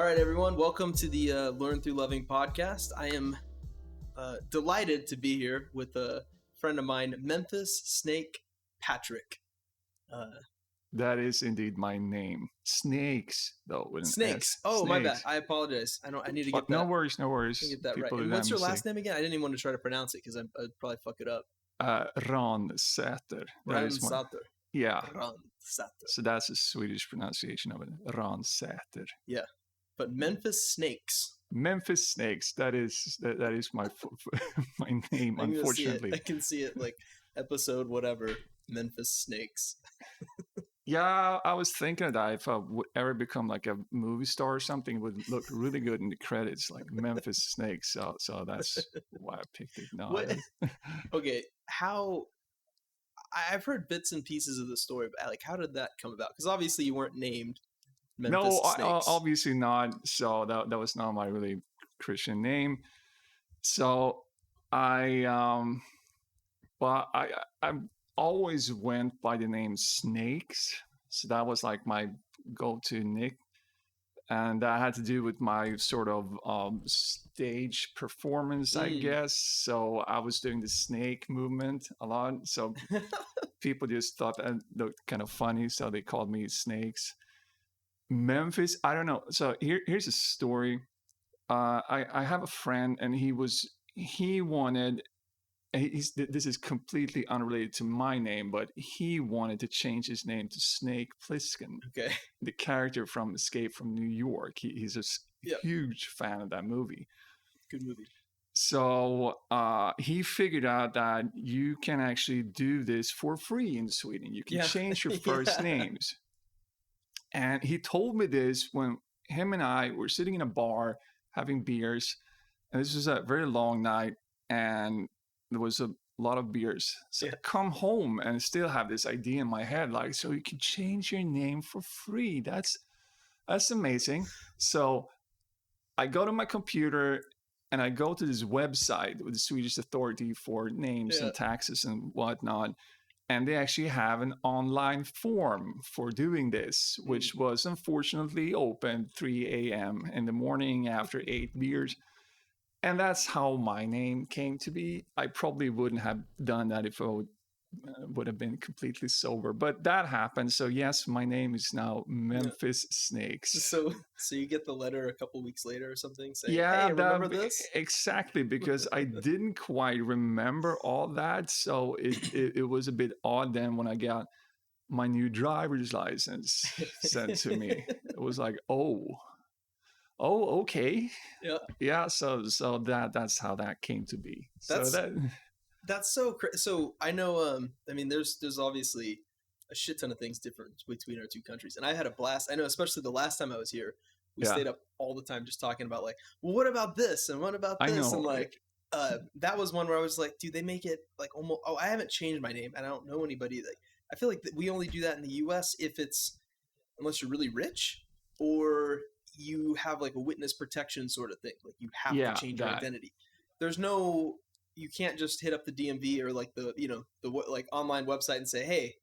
All right, everyone. Welcome to the Learn Through Loving podcast. I am delighted to be here with a friend of mine, Memphis Snake Patrick. That is indeed my name. Snakes, though, with an Snakes. S. Oh, Snakes. my bad. I apologize. I need to get that. No worries, no worries. Get that People right. And do what's that your last mistake. name again? I didn't even want to try to pronounce it because I'd probably fuck it up. Ransäter. That is my, Ransäter. yeah. Ransäter. So that's a Swedish pronunciation of it. Ransäter. Yeah. But Memphis Snakes. Memphis Snakes. That is my my name. Unfortunately, I can see it like episode whatever. Memphis Snakes. Yeah, I was thinking of that. If I would ever become like a movie star or something, it would look really good in the credits, like Memphis Snakes. So that's why I picked it. No, okay. How? I've heard bits and pieces of the story, but like, how did that come about? Because obviously you weren't named Memphis Snakes. Obviously not. So that was not my really Christian name. So I always went by the name Snakes. So that was like my go-to nick. And that had to do with my sort of stage performance, I guess. So I was doing the snake movement a lot. So people just thought that looked kind of funny. So they called me Snakes. Memphis, I don't know. So here's a story. I have a friend, and this is completely unrelated to my name, but he wanted to change his name to Snake Plissken. Okay. The character from Escape from New York. He's a huge fan of that movie. Good movie. So he figured out that you can actually do this for free in Sweden. You can change your first names. And he told me this when him and I were sitting in a bar having beers. And this was a very long night. And there was a lot of beers. So I come home and still have this idea in my head, like, so you can change your name for free. That's amazing. So I go to my computer and I go to this website with the Swedish Authority for Names and Taxes and whatnot. And they actually have an online form for doing this, which was unfortunately open 3 a.m. in the morning after 8 beers. And that's how my name came to be. I probably wouldn't have done that if I would have been completely sober. But that happened. So yes, my name is now Memphis Snakes. So you get the letter a couple weeks later or something saying, hey, remember this? Exactly, because I didn't quite remember all that. So it was a bit odd then when I got my new driver's license sent to me. It was like, oh, okay. Yeah. So that's how that came to be. That's so so I know. I mean, there's obviously a shit ton of things different between our two countries, and I had a blast. I know, especially the last time I was here, we stayed up all the time just talking about like, well, what about this and what about this, and like, that was one where I was like, dude, they make it like almost. Oh, I haven't changed my name, and I don't know anybody. Like, I feel like we only do that in the U.S. if it's unless you're really rich or you have like a witness protection sort of thing. Like you have to change your identity. There's no, you can't just hit up the DMV or like the like online website and say, hey,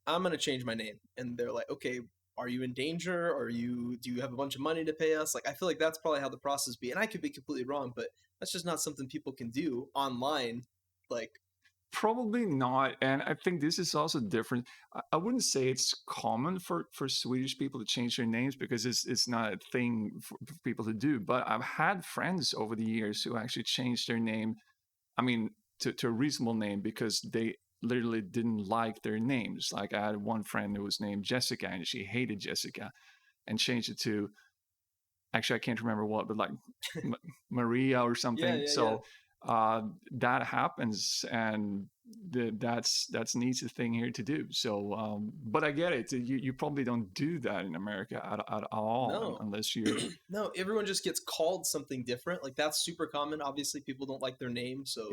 I'm going to change my name. And they're like, okay, are you in danger? Do you have a bunch of money to pay us? Like, I feel like that's probably how the process be. And I could be completely wrong, but that's just not something people can do online. Like, probably not. And I think this is also different. I wouldn't say it's common for Swedish people to change their names because it's not a thing for people to do. But I've had friends over the years who actually changed their name, I mean, to a reasonable name because they literally didn't like their names. Like I had one friend who was named Jessica and she hated Jessica and changed it to, actually, I can't remember what, but like Maria or something. That happens, and that's an easy thing here to do. So, but I get it. You probably don't do that in America at all, unless you're. No, everyone just gets called something different. Like that's super common. Obviously, people don't like their name, so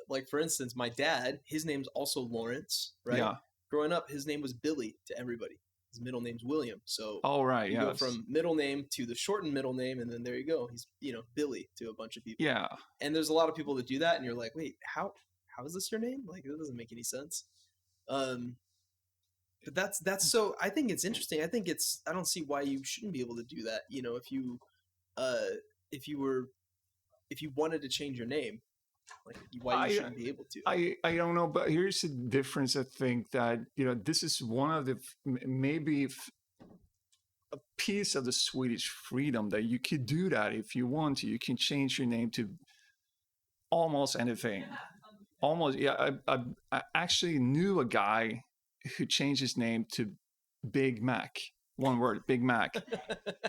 like for instance, my dad, his name's also Lawrence, right? Yeah. Growing up, his name was Billy to everybody. His middle name's William. So you go from middle name to the shortened middle name, and then there you go. He's Billy to a bunch of people. Yeah. And there's a lot of people that do that, and you're like, wait, how is this your name? Like, that doesn't make any sense. But that's so. I think it's interesting. I think it's. I don't see why you shouldn't be able to do that. You know, uh, if you wanted to change your name, like why you shouldn't be able to. I don't know, but here's the difference. I think that this is one of the maybe a piece of the Swedish freedom that you could do that if you want to. You can change your name to almost anything. Almost, yeah. I actually knew a guy who changed his name to Big Mac. One word, Big Mac,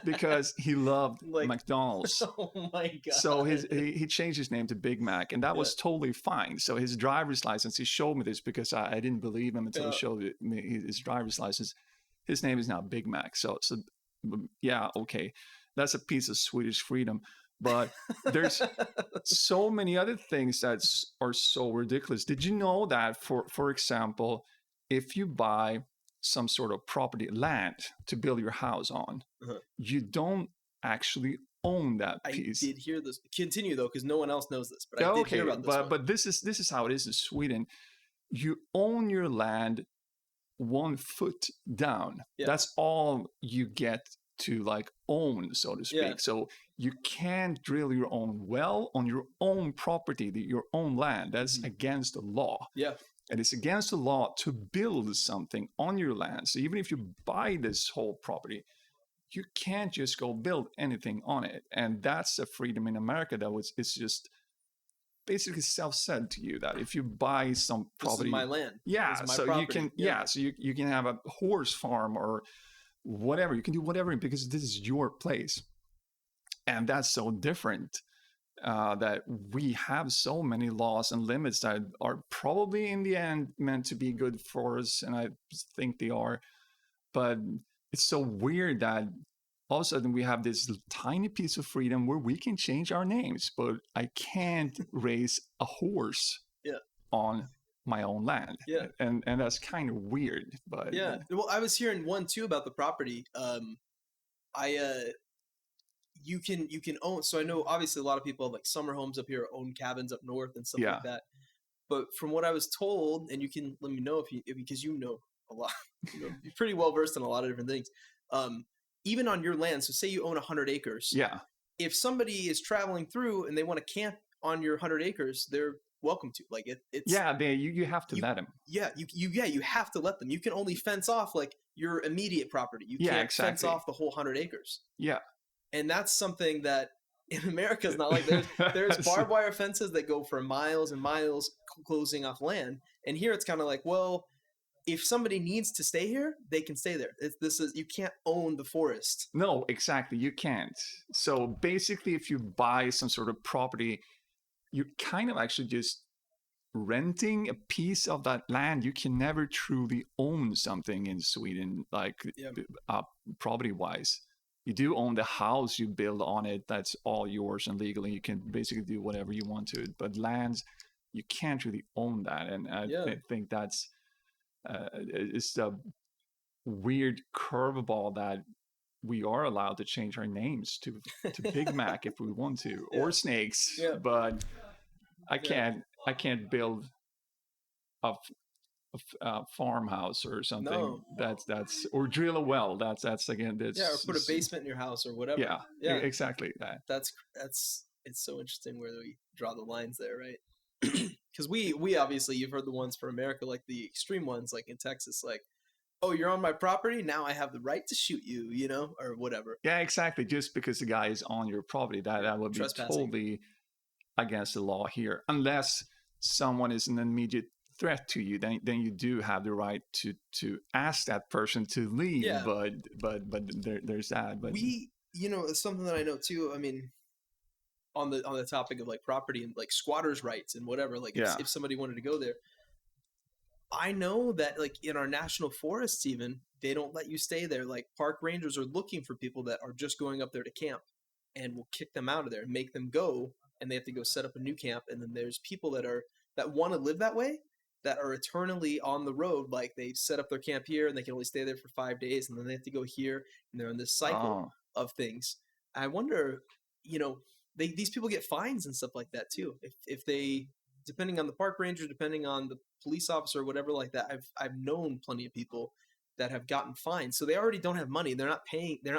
because he loved McDonald's. Oh my god! So he changed his name to Big Mac, and that was totally fine. So his driver's license, he showed me this because I didn't believe him until he showed me his driver's license. His name is now Big Mac. So yeah, okay, that's a piece of Swedish freedom. But there's so many other things that are so ridiculous. Did you know that, for example, if you buy some sort of property, land to build your house on, you don't actually own that piece? I did hear this. Continue though, because no one else knows this. But I did hear about this one. But this is how it is in Sweden. You own your land 1 foot down. Yeah. That's all you get to own, so to speak. Yeah. So you can't drill your own well on your own property, your own land. That's against the law. Yeah. And it's against the law to build something on your land. So even if you buy this whole property, you can't just go build anything on it. And that's a freedom in America it's just basically self-said to you that if you buy some property, this is my land. Yeah, so property. You can have a horse farm or whatever. You can do whatever because this is your place. And that's so different. That we have so many laws and limits that are probably in the end meant to be good for us, and I think they are. But it's so weird that all of a sudden we have this tiny piece of freedom where we can change our names, but I can't raise a horse on my own land. Yeah. And that's kind of weird. But yeah. Well, I was hearing one too about the property. You can own. So I know obviously a lot of people have summer homes up here, own cabins up north and stuff like that. But from what I was told, and you can let me know because you know a lot, you're pretty well versed in a lot of different things. Even on your land, so say you own 100 acres. Yeah. If somebody is traveling through and they want to camp on your 100 acres, they're welcome to. It's you have to let them. Yeah, you have to let them. You can only fence off your immediate property. You can't fence off the whole 100 acres. Yeah. And that's something that in America is not like there's barbed wire fences that go for miles and miles closing off land. And here it's kind of well, if somebody needs to stay here, they can stay there. You can't own the forest. No, exactly. You can't. So basically, if you buy some sort of property, you're kind of actually just renting a piece of that land. You can never truly own something in Sweden, property-wise. You do own the house you build on it. That's all yours and legally. You can basically do whatever you want to it. But lands, you can't really own that. And I think that's it's a weird curveball that we are allowed to change our names to Big Mac if we want to, or Snakes. Yeah. But I can't build a farmhouse or something. No. That's or drill a well. That's again. That's, or put a basement in your house or whatever. Yeah, exactly that. That's it's so interesting where we draw the lines there, right? Because we obviously, you've heard the ones for America, the extreme ones, in Texas, oh, you're on my property, now I have the right to shoot you, or whatever. Yeah, exactly. Just because the guy is on your property, that would be totally against the law here, unless someone is an immediate threat to you. Then you do have the right to ask that person to leave. Yeah. But there's that. But it's something that I know too. I mean, on the topic of property and squatters' rights and whatever. If somebody wanted to go there, I know that in our national forests, even they don't let you stay there. Park rangers are looking for people that are just going up there to camp, and will kick them out of there and make them go, and they have to go set up a new camp. And then there's people that want to live that way, that are eternally on the road. They set up their camp here and they can only stay there for 5 days, and then they have to go here, and they're in this cycle of things. I wonder, these people get fines and stuff like that too. If they, depending on the park ranger, depending on the police officer, whatever like that. I've known plenty of people that have gotten fined. So they already don't have money. They're not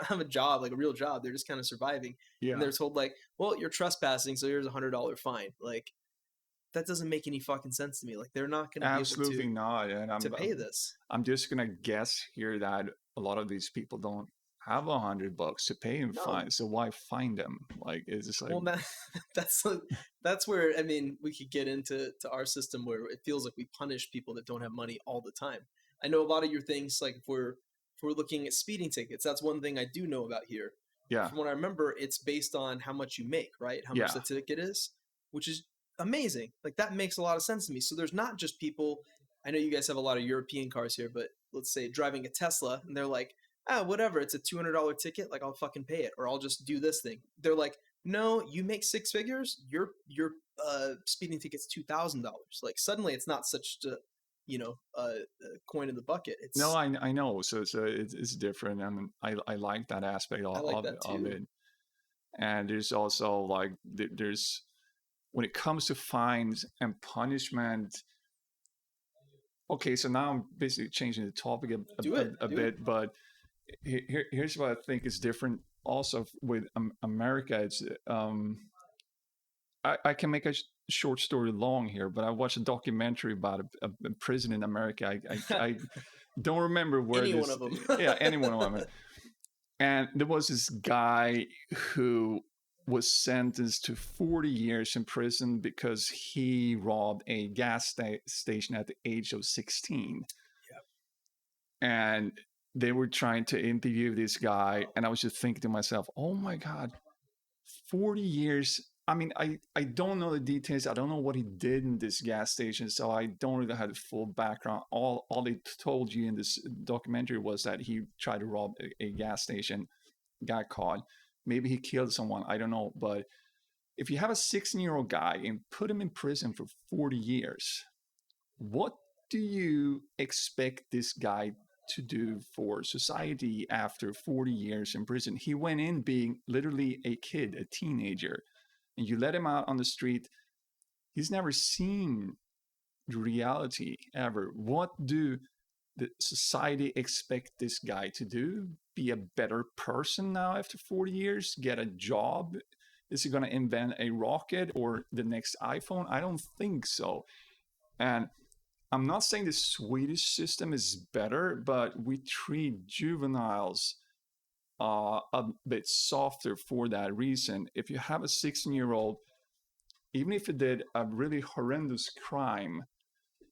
have a job, like a real job. They're just kind of surviving. Yeah. And they're told like, well, you're trespassing, so here's $100 fine. Like, that doesn't make any fucking sense to me. Like, they're not going to be able to, not. And to pay this. I'm just going to guess here that a lot of these people don't have $100 to pay in fines. So why fine them? Like, it's just like, well, that's where, I mean, we could get into our system where it feels like we punish people that don't have money all the time. I know a lot of your things, like if we're looking at speeding tickets, that's one thing I do know about here. Yeah. From what I remember, it's based on how much you make, right? How much the ticket is, which is amazing. Like, that makes a lot of sense to me. So there's not just people, I know you guys have a lot of European cars here, but let's say driving a Tesla and they're like, whatever, it's a $200 ticket, like I'll fucking pay it, or I'll just do this thing. They're like, no, you make six figures, your speeding ticket's $2,000. Like, suddenly it's not such a coin in the bucket. It's, no, I know. So it's different. I mean, I like that aspect of it. And there's also like there's when it comes to fines and punishment. Okay, so now I'm basically changing the topic a bit, but here's what I think is different. Also with America, it's I can make a short story long here, but I watched a documentary about a prison in America. I don't remember where any one of them. Any one of them. And there was this guy who was sentenced to 40 years in prison because he robbed a gas station at the age of 16. Yep. And they were trying to interview this guy, and I was just thinking to myself, oh my God, 40 years. I mean, I don't know the details. I don't know what he did in this gas station, so I don't really have the full background. All they told you in this documentary was that he tried to rob a gas station, got caught. Maybe he killed someone. I don't know. But if you have a 16-year-old guy and put him in prison for 40 years, what do you expect this guy to do for society after 40 years in prison? He went in being literally a kid, a teenager. And you let him out on the street, he's never seen reality ever. What do the society expect this guy to do? Be a better person now after 40 years? Get a job? Is he going to invent a rocket or the next iPhone? I don't think so. And I'm not saying the Swedish system is better, but we treat juveniles a bit softer for that reason. If you have a 16-year-old, even if he did a really horrendous crime,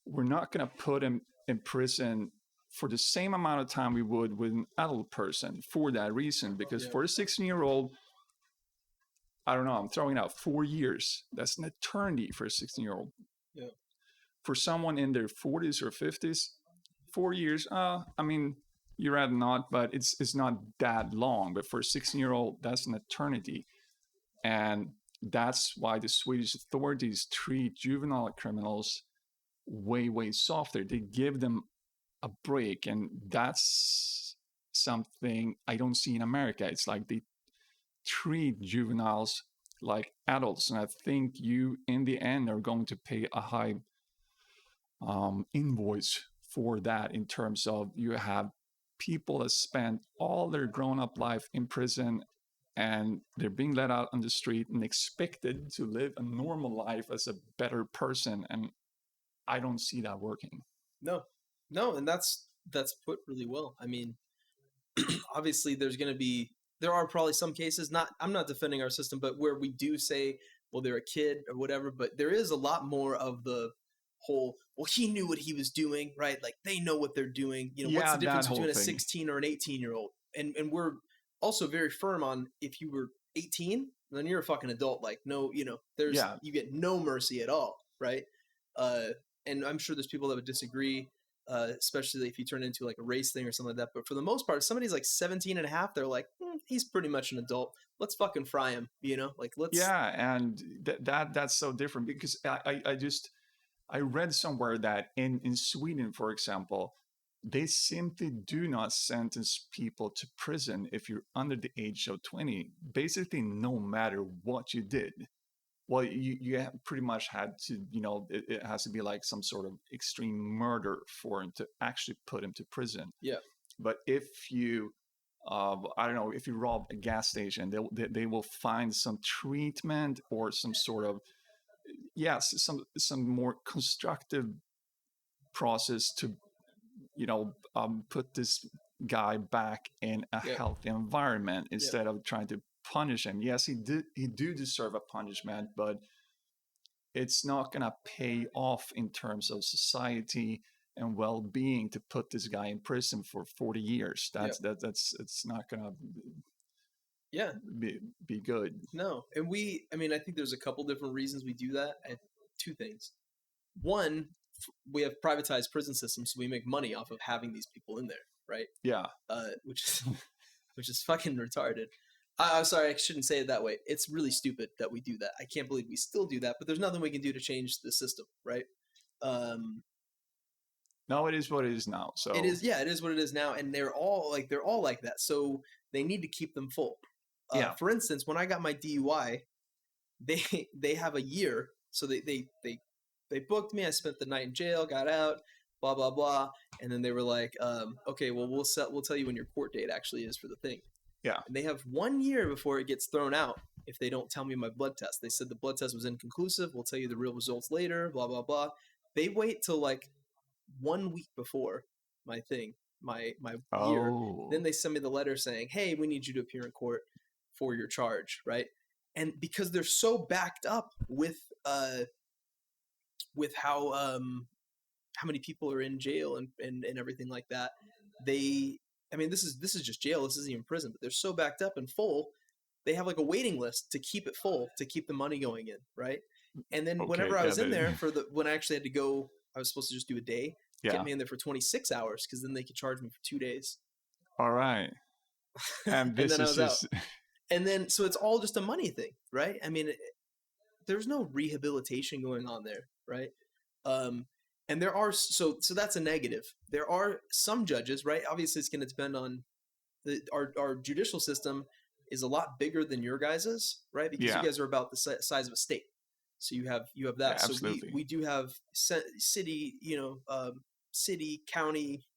we're not going to put him in prison for the same amount of time we would with an adult person for that reason. Because for a 16-year-old, I don't know, I'm throwing out 4 years. That's an eternity for a 16-year-old. Yeah. For someone in their 40s or 50s, 4 years, I mean, you'd rather not, but it's not that long. But for a 16-year-old, that's an eternity. And that's why the Swedish authorities treat juvenile criminals way, way softer. They give them a break. And that's something I don't see in America. It's like they treat juveniles like adults. And I think you, in the end, are going to pay a high invoice for that, in terms of you have people that spend all their grown-up life in prison and they're being let out on the street and expected to live a normal life as a better person. And I don't see that working. No, and that's put really well. I mean, obviously there are probably some cases, I'm not defending our system, but where we do say, well, they're a kid or whatever, but there is a lot more of the whole, well, he knew what he was doing, right? Like, they know what they're doing. What's the difference between a 16 or an 18-year-old? And we're also very firm on, if you were 18, then you're a fucking adult. Like, no, you get no mercy at all, right? And I'm sure there's people that would disagree, especially if you turn it into like a race thing or something like that. But for the most part, if somebody's like 17 and a half, they're like, he's pretty much an adult. Let's fucking fry him, like, let's. Yeah, and that's so different, because I read somewhere that in Sweden, for example, they simply do not sentence people to prison if you're under the age of 20, basically no matter what you did. Well, you pretty much had to, it has to be like some sort of extreme murder for him to actually put him to prison. Yeah. But if you, I don't know, if you rob a gas station, they will find some treatment or some sort of, yes, some more constructive process to, put this guy back in a healthy environment instead of trying to punish him. Yes, he do deserve a punishment, but it's not gonna pay off in terms of society and well-being to put this guy in prison for 40 years. That's it's not gonna be good. No. And I think there's a couple different reasons we do that. Two things. One, we have privatized prison systems, so we make money off of having these people in there, right? Yeah. Which is fucking retarded. I'm sorry, I shouldn't say it that way. It's really stupid that we do that. I can't believe we still do that, but there's nothing we can do to change the system, right? No, it is what it is now. So it is what it is now, and they're all like that. So they need to keep them full. For instance, when I got my DUI, they have a year, so they booked me. I spent the night in jail, got out, blah blah blah, and then they were like, okay, well we'll tell you when your court date actually is for the thing. Yeah. And they have 1 year before it gets thrown out if they don't tell me my blood test. They said the blood test was inconclusive. We'll tell you the real results later, blah, blah, blah. They wait till like 1 week before my year. Then they send me the letter saying, hey, we need you to appear in court for your charge, right? And because they're so backed up with how many people are in jail and everything like that, this is just jail. This isn't even prison, but they're so backed up and full. They have like a waiting list to keep it full, to keep the money going in, right? And then whenever I was in there when I actually had to go, I was supposed to just do a day. Get me in there for 26 hours because then they could charge me for 2 days. All right. And this and then is just... And then so it's all just a money thing, right? I mean, there's no rehabilitation going on there, right? And there are so that's a negative. There are some judges, right? Obviously, it's going to depend on our judicial system is a lot bigger than your guys's, right? Because you guys are about the size of a state, so you have that. Yeah, so we do have city, city, county,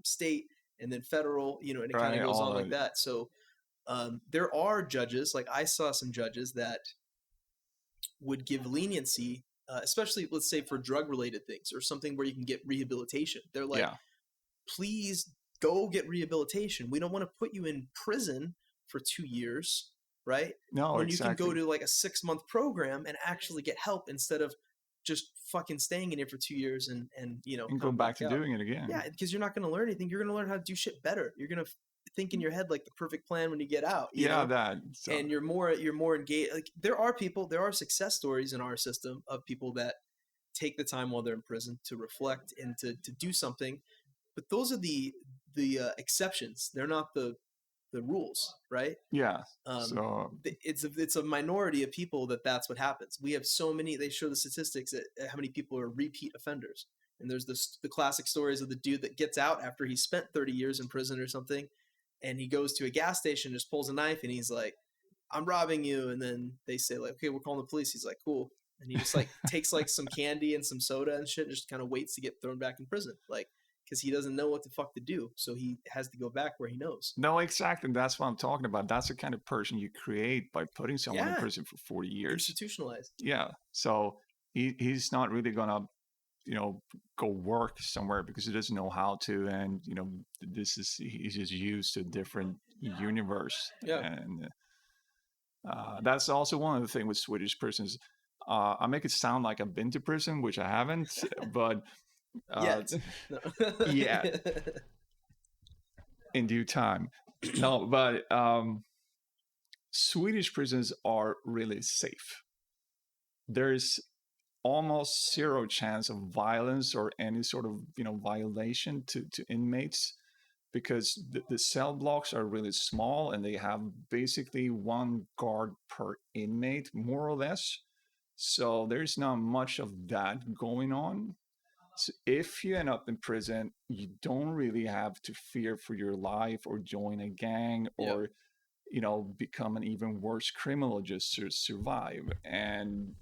state, and then federal, and it kind of goes on like that. So there are judges, like I saw some judges that would give leniency. Especially, let's say, for drug-related things or something where you can get rehabilitation. They're like, please go get rehabilitation. We don't want to put you in prison for 2 years, right? No, when you can go to like a 6-month program and actually get help instead of just fucking staying in here for 2 years and go back to doing it again. Yeah, because you're not going to learn anything. You're going to learn how to do shit better. You're going to think in your head like the perfect plan when you get out. You know? And you're more engaged. Like there are success stories in our system of people that take the time while they're in prison to reflect and to do something. But those are the exceptions. They're not the rules, right? Yeah. It's a minority of people that's what happens. We have so many. They show the statistics at how many people are repeat offenders. And there's the classic stories of the dude that gets out after he spent 30 years in prison or something. And he goes to a gas station, just pulls a knife, and he's like, I'm robbing you. And then they say, like, okay, we're calling the police. He's like, cool. And he just, like, takes, like, some candy and some soda and shit and just kind of waits to get thrown back in prison. Like, because he doesn't know what the fuck to do. So he has to go back where he knows. No, exactly. That's what I'm talking about. That's the kind of person you create by putting someone in prison for 40 years. Institutionalized. Yeah. So he's not really going to, go work somewhere because he doesn't know how to, and he's just used to a different universe. And that's also one of the things with Swedish prisons. I make it sound like I've been to prison, which I haven't, but in due time. No, but Swedish prisons are really safe. There's almost zero chance of violence or any sort of violation to inmates because the cell blocks are really small and they have basically one guard per inmate, more or less. So there's not much of that going on. So if you end up in prison, you don't really have to fear for your life or join a gang or become an even worse criminal just to survive. And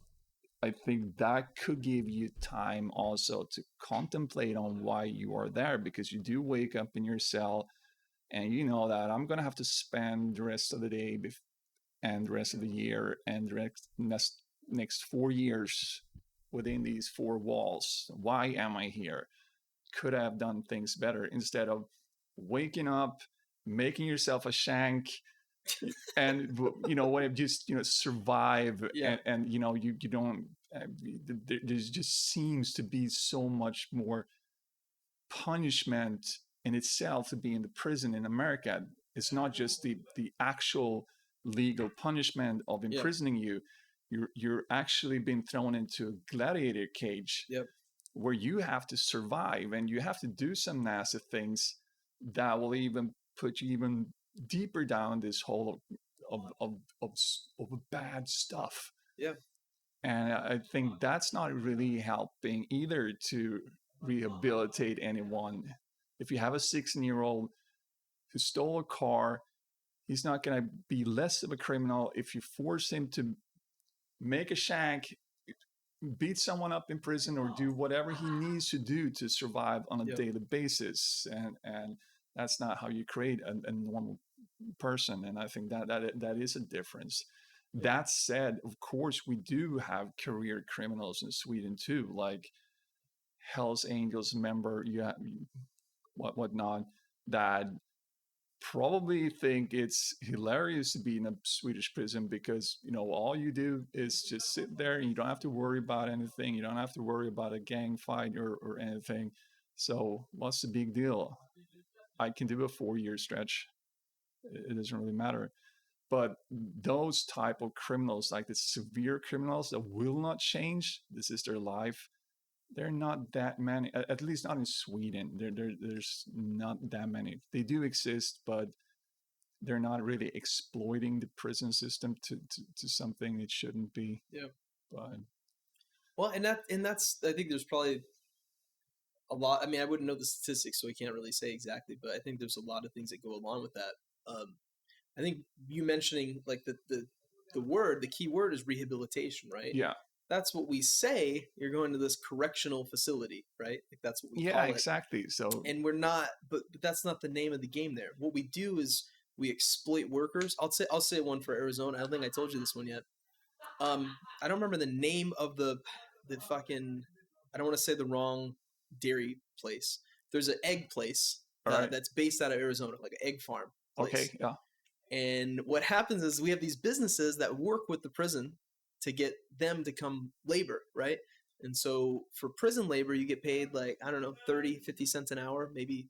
I think that could give you time also to contemplate on why you are there, because you do wake up in your cell and you know that I'm going to have to spend the rest of the day and the rest of the year and the next 4 years within these four walls. Why am I here? Could I have done things better, instead of waking up, making yourself a shank, and just survive. And you don't. There just seems to be so much more punishment in itself to be in the prison in America. It's not just the actual legal punishment of imprisoning you. You're actually being thrown into a gladiator cage. Yep. Where you have to survive, and you have to do some nasty things that will even put you even deeper down this hole of bad stuff. Yeah. And I think that's not really helping either to rehabilitate anyone. If you have a 16-year-old who stole a car, he's not going to be less of a criminal if you force him to make a shank, beat someone up in prison, or do whatever he needs to do to survive on a daily basis. And that's not how you create a normal person. And I think that is a difference. That said, of course, we do have career criminals in Sweden too, like Hells Angels member, whatnot, that probably think it's hilarious to be in a Swedish prison, because all you do is just sit there and you don't have to worry about anything. You don't have to worry about a gang fight or anything. So what's the big deal? I can do a 4-year stretch. It doesn't really matter. But those type of criminals, like the severe criminals that will not change, this is their life, they're not that many, at least not in Sweden. There's not that many. They do exist, but they're not really exploiting the prison system to something it shouldn't be. Yeah. But well, and that's I think there's probably a lot. I mean, I wouldn't know the statistics, so I can't really say exactly, but I think there's a lot of things that go along with that. I think you mentioning like the key word is rehabilitation, right? Yeah. That's what we say. You're going to this correctional facility, right? Like that's what we call it. Yeah, exactly. So, and we're not, but that's not the name of the game there. What we do is we exploit workers. I'll say one for Arizona. I don't think I told you this one yet. I don't remember the name of the fucking. I don't want to say the wrong dairy place. There's an egg place that's based out of Arizona, like an egg farm place. Okay. Yeah. And what happens is we have these businesses that work with the prison to get them to come labor, right? And so for prison labor, you get paid like, I don't know, 30, 50 cents an hour, maybe,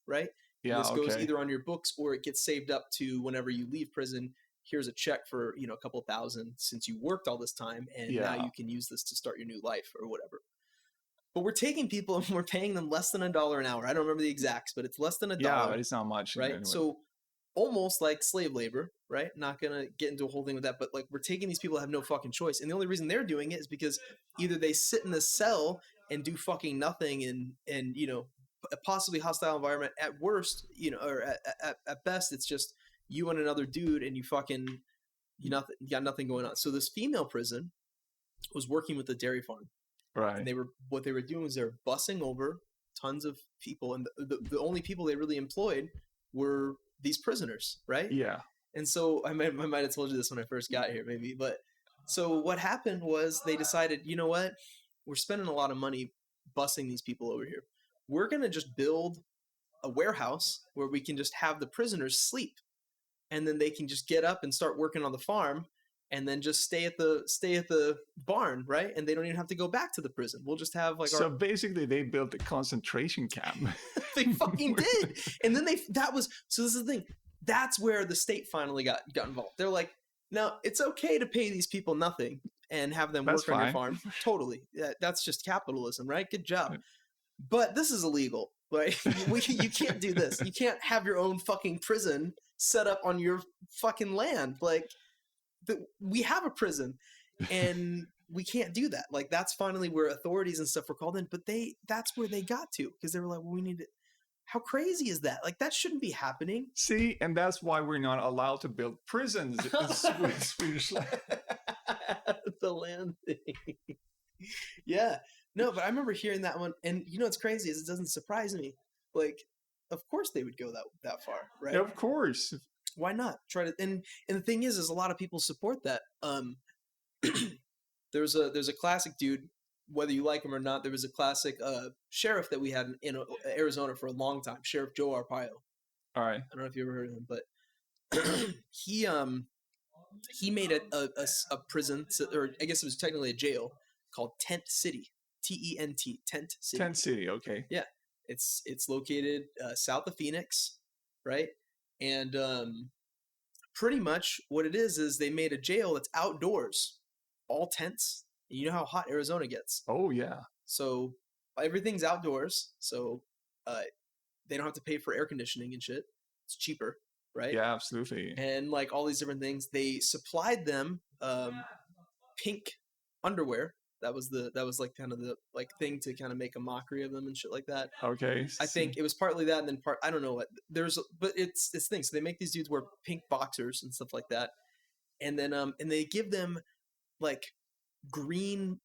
right? Yeah. And this goes either on your books or it gets saved up to whenever you leave prison. Here's a check for, a couple thousand since you worked all this time. And now you can use this to start your new life or whatever. But we're taking people and we're paying them less than $1 an hour. I don't remember the exacts, but it's less than $1. Yeah, it's not much. Right? Anyway. So almost like slave labor, right? Not going to get into a whole thing with that, but like we're taking these people that have no fucking choice. And the only reason they're doing it is because either they sit in the cell and do fucking nothing and a possibly hostile environment at worst, or at best, it's just you and another dude and you got nothing going on. So this female prison was working with the dairy farm. Right. And what they were doing was they were bussing over tons of people. And the only people they really employed were these prisoners, right? Yeah. And so I might have told you this when I first got here, maybe. But so what happened was they decided, you know what? We're spending a lot of money bussing these people over here. We're going to just build a warehouse where we can just have the prisoners sleep. And then they can just get up and start working on the farm and then just stay at the barn, right? And they don't even have to go back to the prison. We'll just have like basically they built a concentration camp. They fucking did. And then so this is the thing. That's where the state finally got involved. They're like, no, it's okay to pay these people nothing and have them work on your farm. Totally. That's just capitalism, right? Good job. But this is illegal, right? You can't do this. You can't have your own fucking prison set up on your fucking land. Like, we have a prison and we can't do that. Like, that's finally where authorities and stuff were called in, but that's where they got to, because they were like, well, we need it. How crazy is that? Like, that shouldn't be happening. See, and that's why we're not allowed to build prisons in Swedish land. The land thing. Yeah. No, but I remember hearing that one, and you know what's crazy is it doesn't surprise me. Like, of course they would go that far, right? Of course. Why not try to? And the thing is a lot of people support that. There's a classic dude, whether you like him or not. There was a classic sheriff that we had in Arizona for a long time, Sheriff Joe Arpaio. All right. I don't know if you ever heard of him, but he made a prison, or I guess it was technically a jail called Tent City, Tent, Tent City. Tent City, okay. Yeah, it's located south of Phoenix, right? And pretty much what it is they made a jail that's outdoors, all tents. You know how hot Arizona gets. Oh yeah. So everything's outdoors, so they don't have to pay for air conditioning and shit. It's cheaper, right? Yeah, absolutely. And like all these different things, they supplied them pink underwear. That was like kind of the like thing to kind of make a mockery of them and shit like that. Okay. I think it was partly that, and then I don't know what but it's things. So they make these dudes wear pink boxers and stuff like that, and then and they give them like green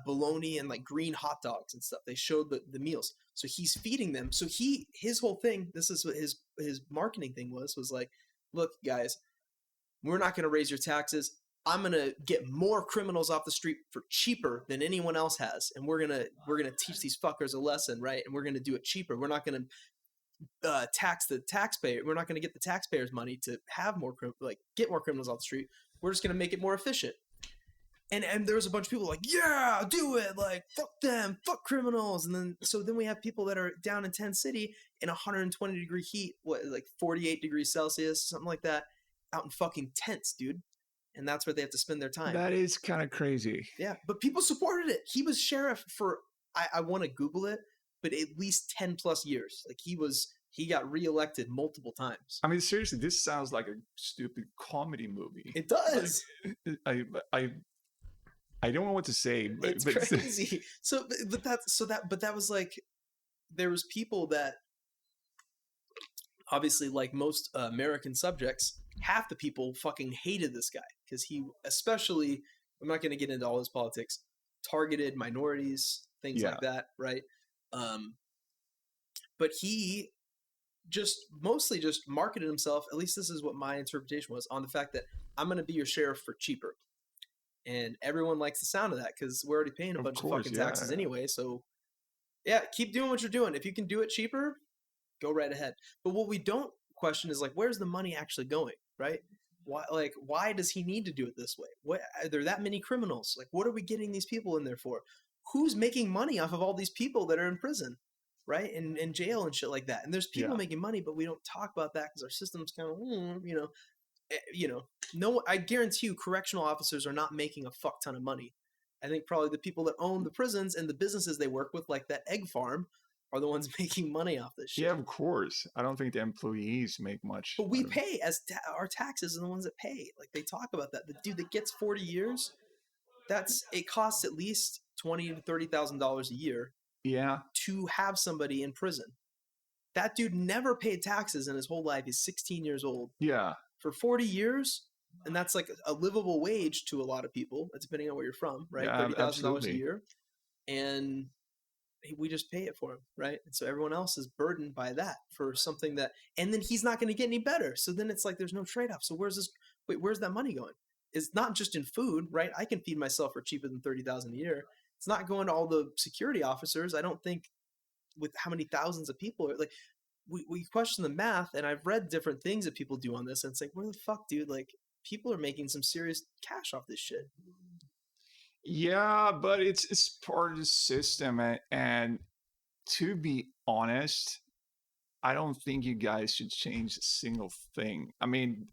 bologna and like green hot dogs and stuff. They showed the meals, so he's feeding them. So his whole thing, this is what his marketing thing was like, look guys, we're not going to raise your taxes. I'm going to get more criminals off the street for cheaper than anyone else has, and we're going to teach these fuckers a lesson, right? And we're going to do it cheaper. We're not going to tax the taxpayer. We're not going to get the taxpayers money to have get more criminals off the street. We're just going to make it more efficient. And there was a bunch of people like, yeah, do it. Like, fuck them, fuck criminals. And then we have people that are down in Tent City in 120 degree heat, like 48 degrees Celsius, something like that, out in fucking tents, dude. And that's where they have to spend their time. That is kind of crazy. Yeah, but people supported it. He was sheriff for, I want to Google it, but at least 10 plus years. Like he got reelected multiple times. I mean, seriously, this sounds like a stupid comedy movie. It does. I don't know what to say, but it's crazy. But that was like, there was people that obviously, like most American subjects, half the people fucking hated this guy because he, especially, I'm not going to get into all his politics, targeted minorities, things like that, right? But he mostly marketed himself, at least this is what my interpretation was, on the fact that I'm going to be your sheriff for cheaper. And everyone likes the sound of that because we're already paying a bunch of fucking taxes anyway. So, yeah, keep doing what you're doing. If you can do it cheaper, go right ahead. But what we don't question is, like, where's the money actually going, right? Why does he need to do it this way? What are there that many criminals? Like, what are we getting these people in there for? Who's making money off of all these people that are in prison, right? And in jail and shit like that. And there's people making money, but we don't talk about that because our system's kind of, no, I guarantee you correctional officers are not making a fuck ton of money. I think probably the people that own the prisons and the businesses they work with, like that egg farm, are the ones making money off this shit. Yeah, of course. I don't think the employees make much. But we pay our taxes are the ones that pay. Like they talk about that. The dude that gets 40 years, it costs at least $20,000 to $30,000 a year. Yeah. To have somebody in prison. That dude never paid taxes in his whole life. He's 16 years old. Yeah. For 40 years, and that's like a livable wage to a lot of people, depending on where you're from, right? Yeah, $30,000 a year. And we just pay it for him, right? And so everyone else is burdened by that for something that, and then he's not going to get any better. So then it's like there's no trade-off. So where's that money going? It's not just in food, right? I can feed myself for cheaper than $30,000 a year. It's not going to all the security officers. I don't think with how many thousands of people are like, we question the math, and I've read different things that people do on this, and it's like, where the fuck, dude? Like, people are making some serious cash off this shit. Yeah, but it's part of the system, and to be honest, I don't think you guys should change a single thing. I mean,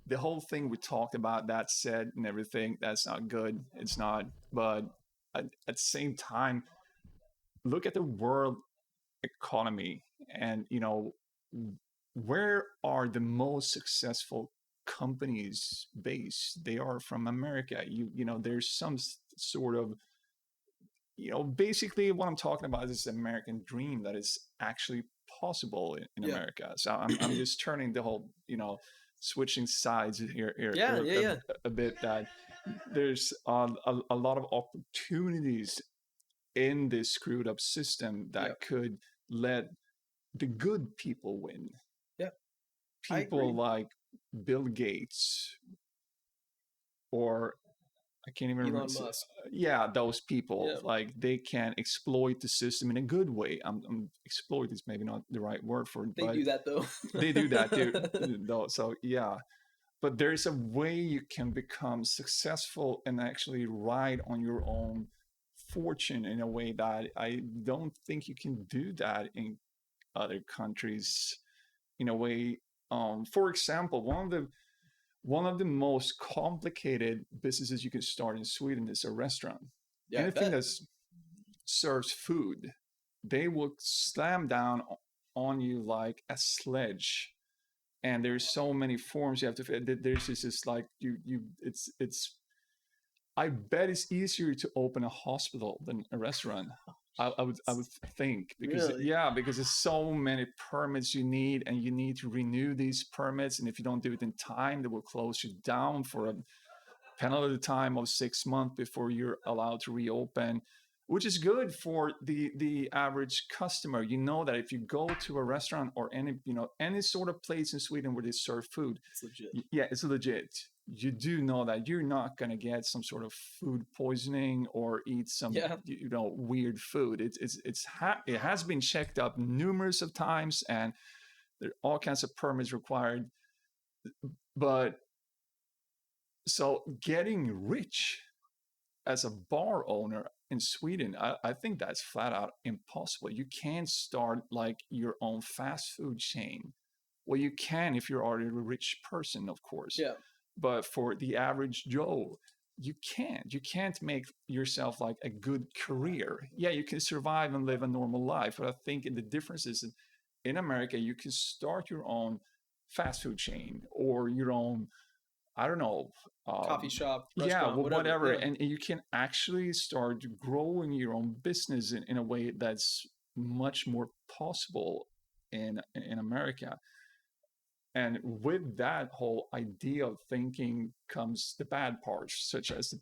the whole thing we talked about, that said and everything, that's not good. It's not. But at the same time, look at the world economy, and where are the most successful companies based? They are from America. There's some sort of, basically what I'm talking about is the American dream that is actually possible in America. So I'm just turning the whole switching sides here Yeah. a bit, that there's a lot of opportunities in this screwed up system that could let the good people win. Yeah. People like Bill Gates, or I can't even remember. Elon Musk. Yeah, those people, like, they can exploit the system in a good way. Exploit is maybe not the right word for it. They do that though. They do that though. So yeah, but there's a way you can become successful and actually ride on your own fortune in a way that I don't think you can do that in other countries. In a way, for example, one of the most complicated businesses you can start in Sweden is a restaurant. Yeah, anything that serves food, they will slam down on you like a sledge. And there's so many forms you have to. There's this like it's. I bet it's easier to open a hospital than a restaurant. I would think, because because there's so many permits you need, and you need to renew these permits, and if you don't do it in time, they will close you down for a penalty time of 6 months before you're allowed to reopen, which is good for the average customer. You know that if you go to a restaurant or any sort of place in Sweden where they serve food, it's legit. Yeah, it's legit. You do know that you're not going to get some sort of food poisoning or eat some weird food. It has been checked up numerous of times, and there are all kinds of permits required. But so getting rich as a bar owner in Sweden, I think that's flat out impossible. You can't start like your own fast food chain. Well, you can if you're already a rich person, of course. Yeah. But for the average Joe, you can't make yourself like a good career. Yeah, you can survive and live a normal life. But I think the difference is in America, you can start your own fast food chain or your own, I don't know, coffee shop, restaurant, whatever. Yeah. And you can actually start growing your own business in a way that's much more possible in America. And with that whole idea of thinking comes the bad parts, such as the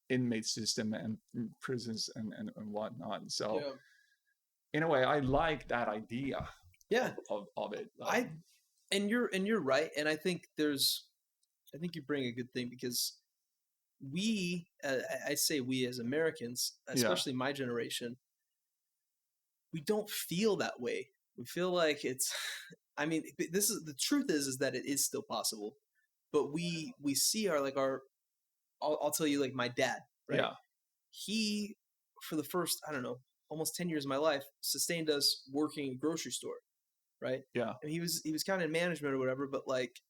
inmate system and prisons and whatnot. So in a way, I like that idea of it. And you're right. And I think you bring a good thing, because I say we as Americans, especially my generation, we don't feel that way. We feel like it's, I mean, the truth is that it is still possible, but we see I'll tell you, like my dad, right? Yeah. He, for the first, I don't know, almost 10 years of my life, sustained us working in a grocery store, right? Yeah. And he was kind of in management or whatever, but like,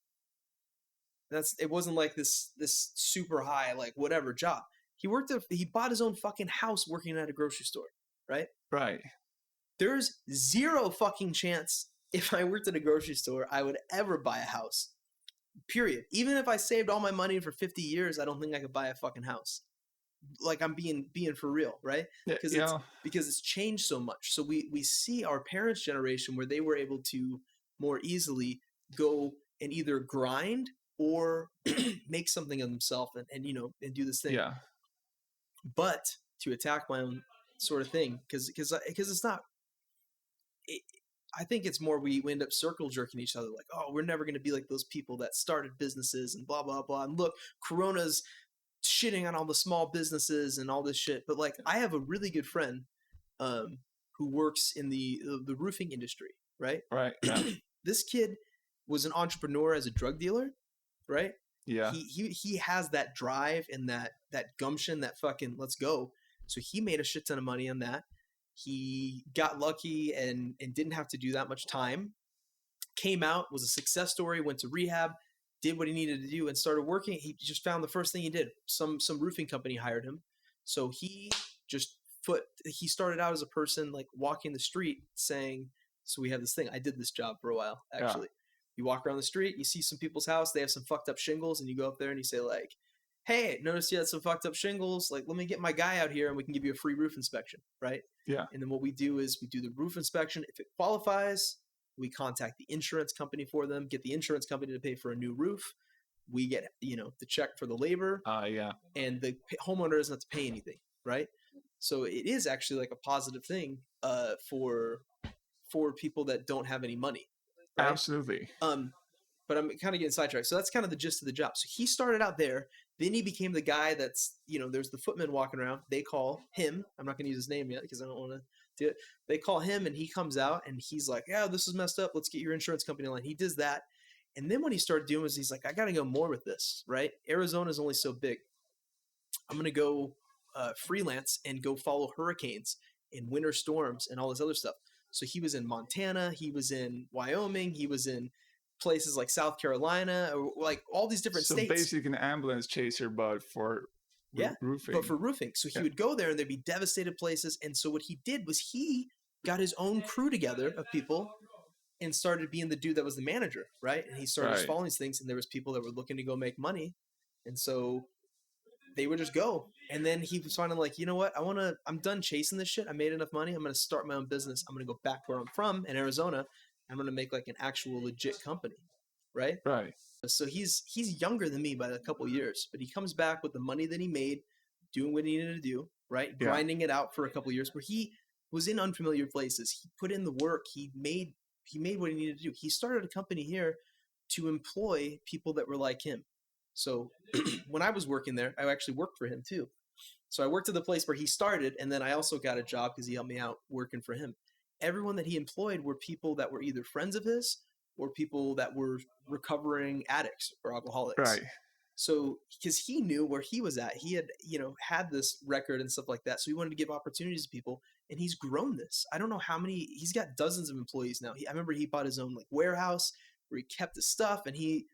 it wasn't like this super high, like whatever job. He bought his own fucking house working at a grocery store, right? Right. There's zero fucking chance if I worked at a grocery store I would ever buy a house. Period. Even if I saved all my money for 50 years, I don't think I could buy a fucking house. Like, I'm being for real, right? Because it's changed so much. So we see our parents' generation where they were able to more easily go and either grind or make something of themselves and do this thing. Yeah. But to attack my own sort of thing, because it's not. I think it's more we end up circle jerking each other, like, oh, we're never going to be like those people that started businesses and blah blah blah. And look, Corona's shitting on all the small businesses and all this shit. But like, I have a really good friend who works in the roofing industry, right? Right. Yeah. This kid was an entrepreneur as a drug dealer, right? Yeah. He has that drive and that gumption, that fucking let's go. So he made a shit ton of money on that. He got lucky and didn't have to do that much time. Came out, was a success story, went to rehab, did what he needed to do, and started working. He just found the first thing he did. Some roofing company hired him. So he started out as a person like walking the street saying, so we have this thing. I did this job for a while, actually. Yeah. You walk around the street, you see some people's house, they have some fucked up shingles, and you go up there and you say like, hey, notice you had some fucked up shingles. Like, let me get my guy out here and we can give you a free roof inspection, right? Yeah. And then what we do is we do the roof inspection. If it qualifies, We contact the insurance company for them, get the insurance company to pay for a new roof. We get, the check for the labor. And the homeowner doesn't have to pay anything, right? So it is actually like a positive thing for people that don't have any money. Right? Absolutely. But I'm kind of getting sidetracked. So that's kind of the gist of the job. So he started out there. Then he became the guy that's, there's the footman walking around. They call him. I'm not going to use his name yet because I don't want to do it. They call him and he comes out and he's like, yeah, this is messed up. Let's get your insurance company line. He does that. And then what he started doing was he's like, I got to go more with this, right? Arizona's only so big. I'm going to go freelance and go follow hurricanes and winter storms and all this other stuff. So he was in Montana. He was in Wyoming. He was in places like South Carolina, or like all these different states. So basically an ambulance chaser, but for roofing. But for roofing. So he would go there and there'd be devastated places. And so what he did was he got his own crew together of people and started being the dude that was the manager, right? And he started following these things, and there was people that were looking to go make money. And so they would just go. And then he was finally like, you know what? I'm done chasing this shit. I made enough money. I'm going to start my own business. I'm going to go back where I'm from in Arizona. I'm going to make like an actual legit company. Right. So he's younger than me by a couple of years, but he comes back with the money that he made, doing what he needed to do, right? Grinding it out for a couple of years where he was in unfamiliar places. He put in the work. He made what he needed to do. He started a company here to employ people that were like him. So when I was working there, I actually worked for him too. So I worked at the place where he started, and then I also got a job because he helped me out working for him. Everyone that he employed were people that were either friends of his or people that were recovering addicts or alcoholics. Right. So because he knew where he was at, he had, had this record and stuff like that. So he wanted to give opportunities to people, and he's grown this. I don't know how many, he's got dozens of employees now. I remember he bought his own like warehouse where he kept his stuff, and he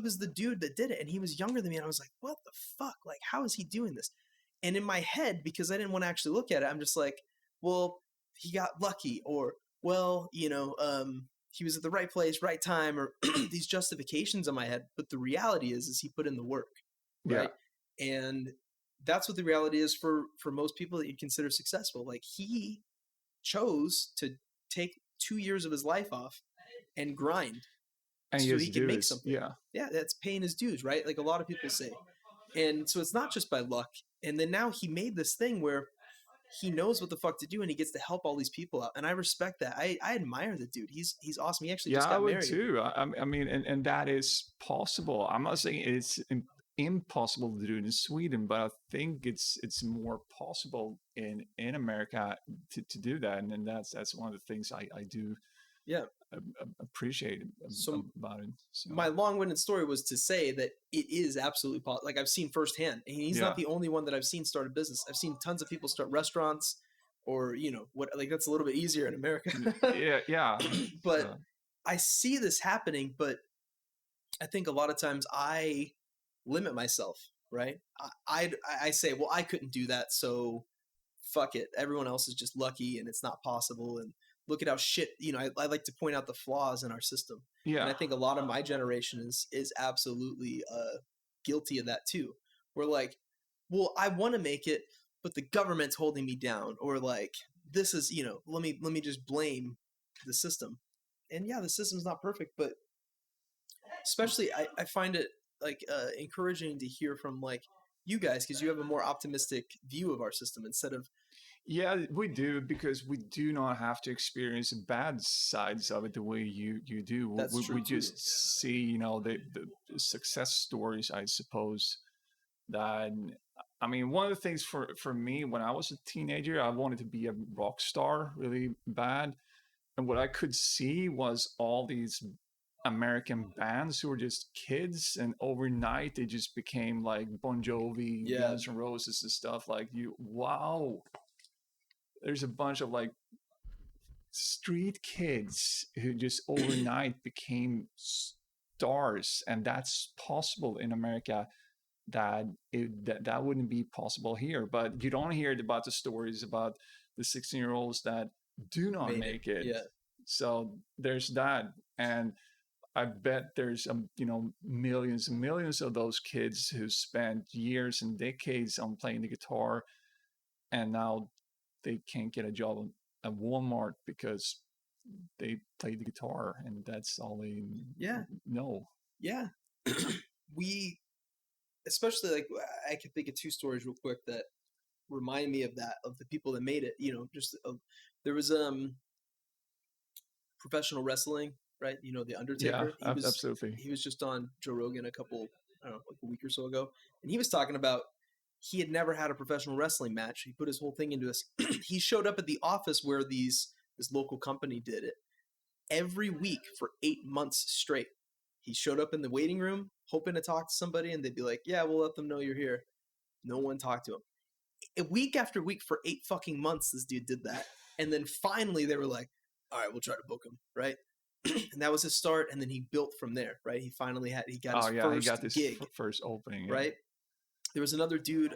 was the dude that did it. And he was younger than me. And I was like, what the fuck? Like, how is he doing this? And in my head, because I didn't want to actually look at it, I'm just like, well, he got lucky, or, well, he was at the right place, right time, or these justifications in my head. But the reality is he put in the work, right? Yeah. And that's what the reality is for most people that you consider successful. Like, he chose to take 2 years of his life off and grind and so he can make something. Yeah, that's paying his dues, right? Like a lot of people say. And so it's not just by luck. And then now he made this thing where he knows what the fuck to do, and he gets to help all these people out. And I respect that. I admire the dude. He's awesome. He actually just got married. Yeah, I would too. I mean, and that is possible. I'm not saying it's impossible to do it in Sweden, but I think it's more possible in America to do that. And then that's one of the things I do. Yeah. Appreciate about it. So. My long-winded story was to say that it is absolutely possible. Like, I've seen firsthand, and he's not the only one that I've seen start a business. I've seen tons of people start restaurants, or what, like, that's a little bit easier in America. yeah. But I see this happening, but I think a lot of times I limit myself, right? I say, well, I couldn't do that, so fuck it. Everyone else is just lucky, and it's not possible, and look at how shit, I like to point out the flaws in our system. Yeah. And I think a lot of my generation is absolutely guilty of that too. We're like, well, I want to make it, but the government's holding me down, or like, this is, let me just blame the system. And yeah, the system's not perfect, but especially I find it like encouraging to hear from like you guys, because you have a more optimistic view of our system instead of. Yeah, we do, because we do not have to experience bad sides of it the way you do. That's true we too. just see, the success stories, I suppose. That, I mean, one of the things for me when I was a teenager, I wanted to be a rock star really bad. And what I could see was all these American bands who were just kids, and overnight they just became like Bon Jovi, Guns N' Roses and stuff. Like, wow. There's a bunch of like street kids who just overnight became stars, and that's possible in America. That wouldn't be possible here. But you don't hear about the stories about the 16-year-olds that do not make it. Yeah. So there's that, and I bet there's millions and millions of those kids who spent years and decades on playing the guitar, and now they can't get a job at Walmart because they play the guitar and that's all they know. Yeah. We, especially like, I can think of two stories real quick that remind me of that, of the people that made it, you know, just there was professional wrestling, right? You know, the Undertaker. Absolutely. He was just on Joe Rogan I don't know, like a week or so ago, and he was talking about he had never had a professional wrestling match. He put his whole thing into this. He showed up at the office where this local company did it every week for 8 months straight. He showed up in the waiting room hoping to talk to somebody, and they'd be like, "Yeah, we'll let them know you're here." No one talked to him. A week after week for 8 fucking months, this dude did that. And then finally they were like, "All right, we'll try to book him," right? And that was his start, and then he built from there, right? He finally got his gig. First opening, right? There was another dude,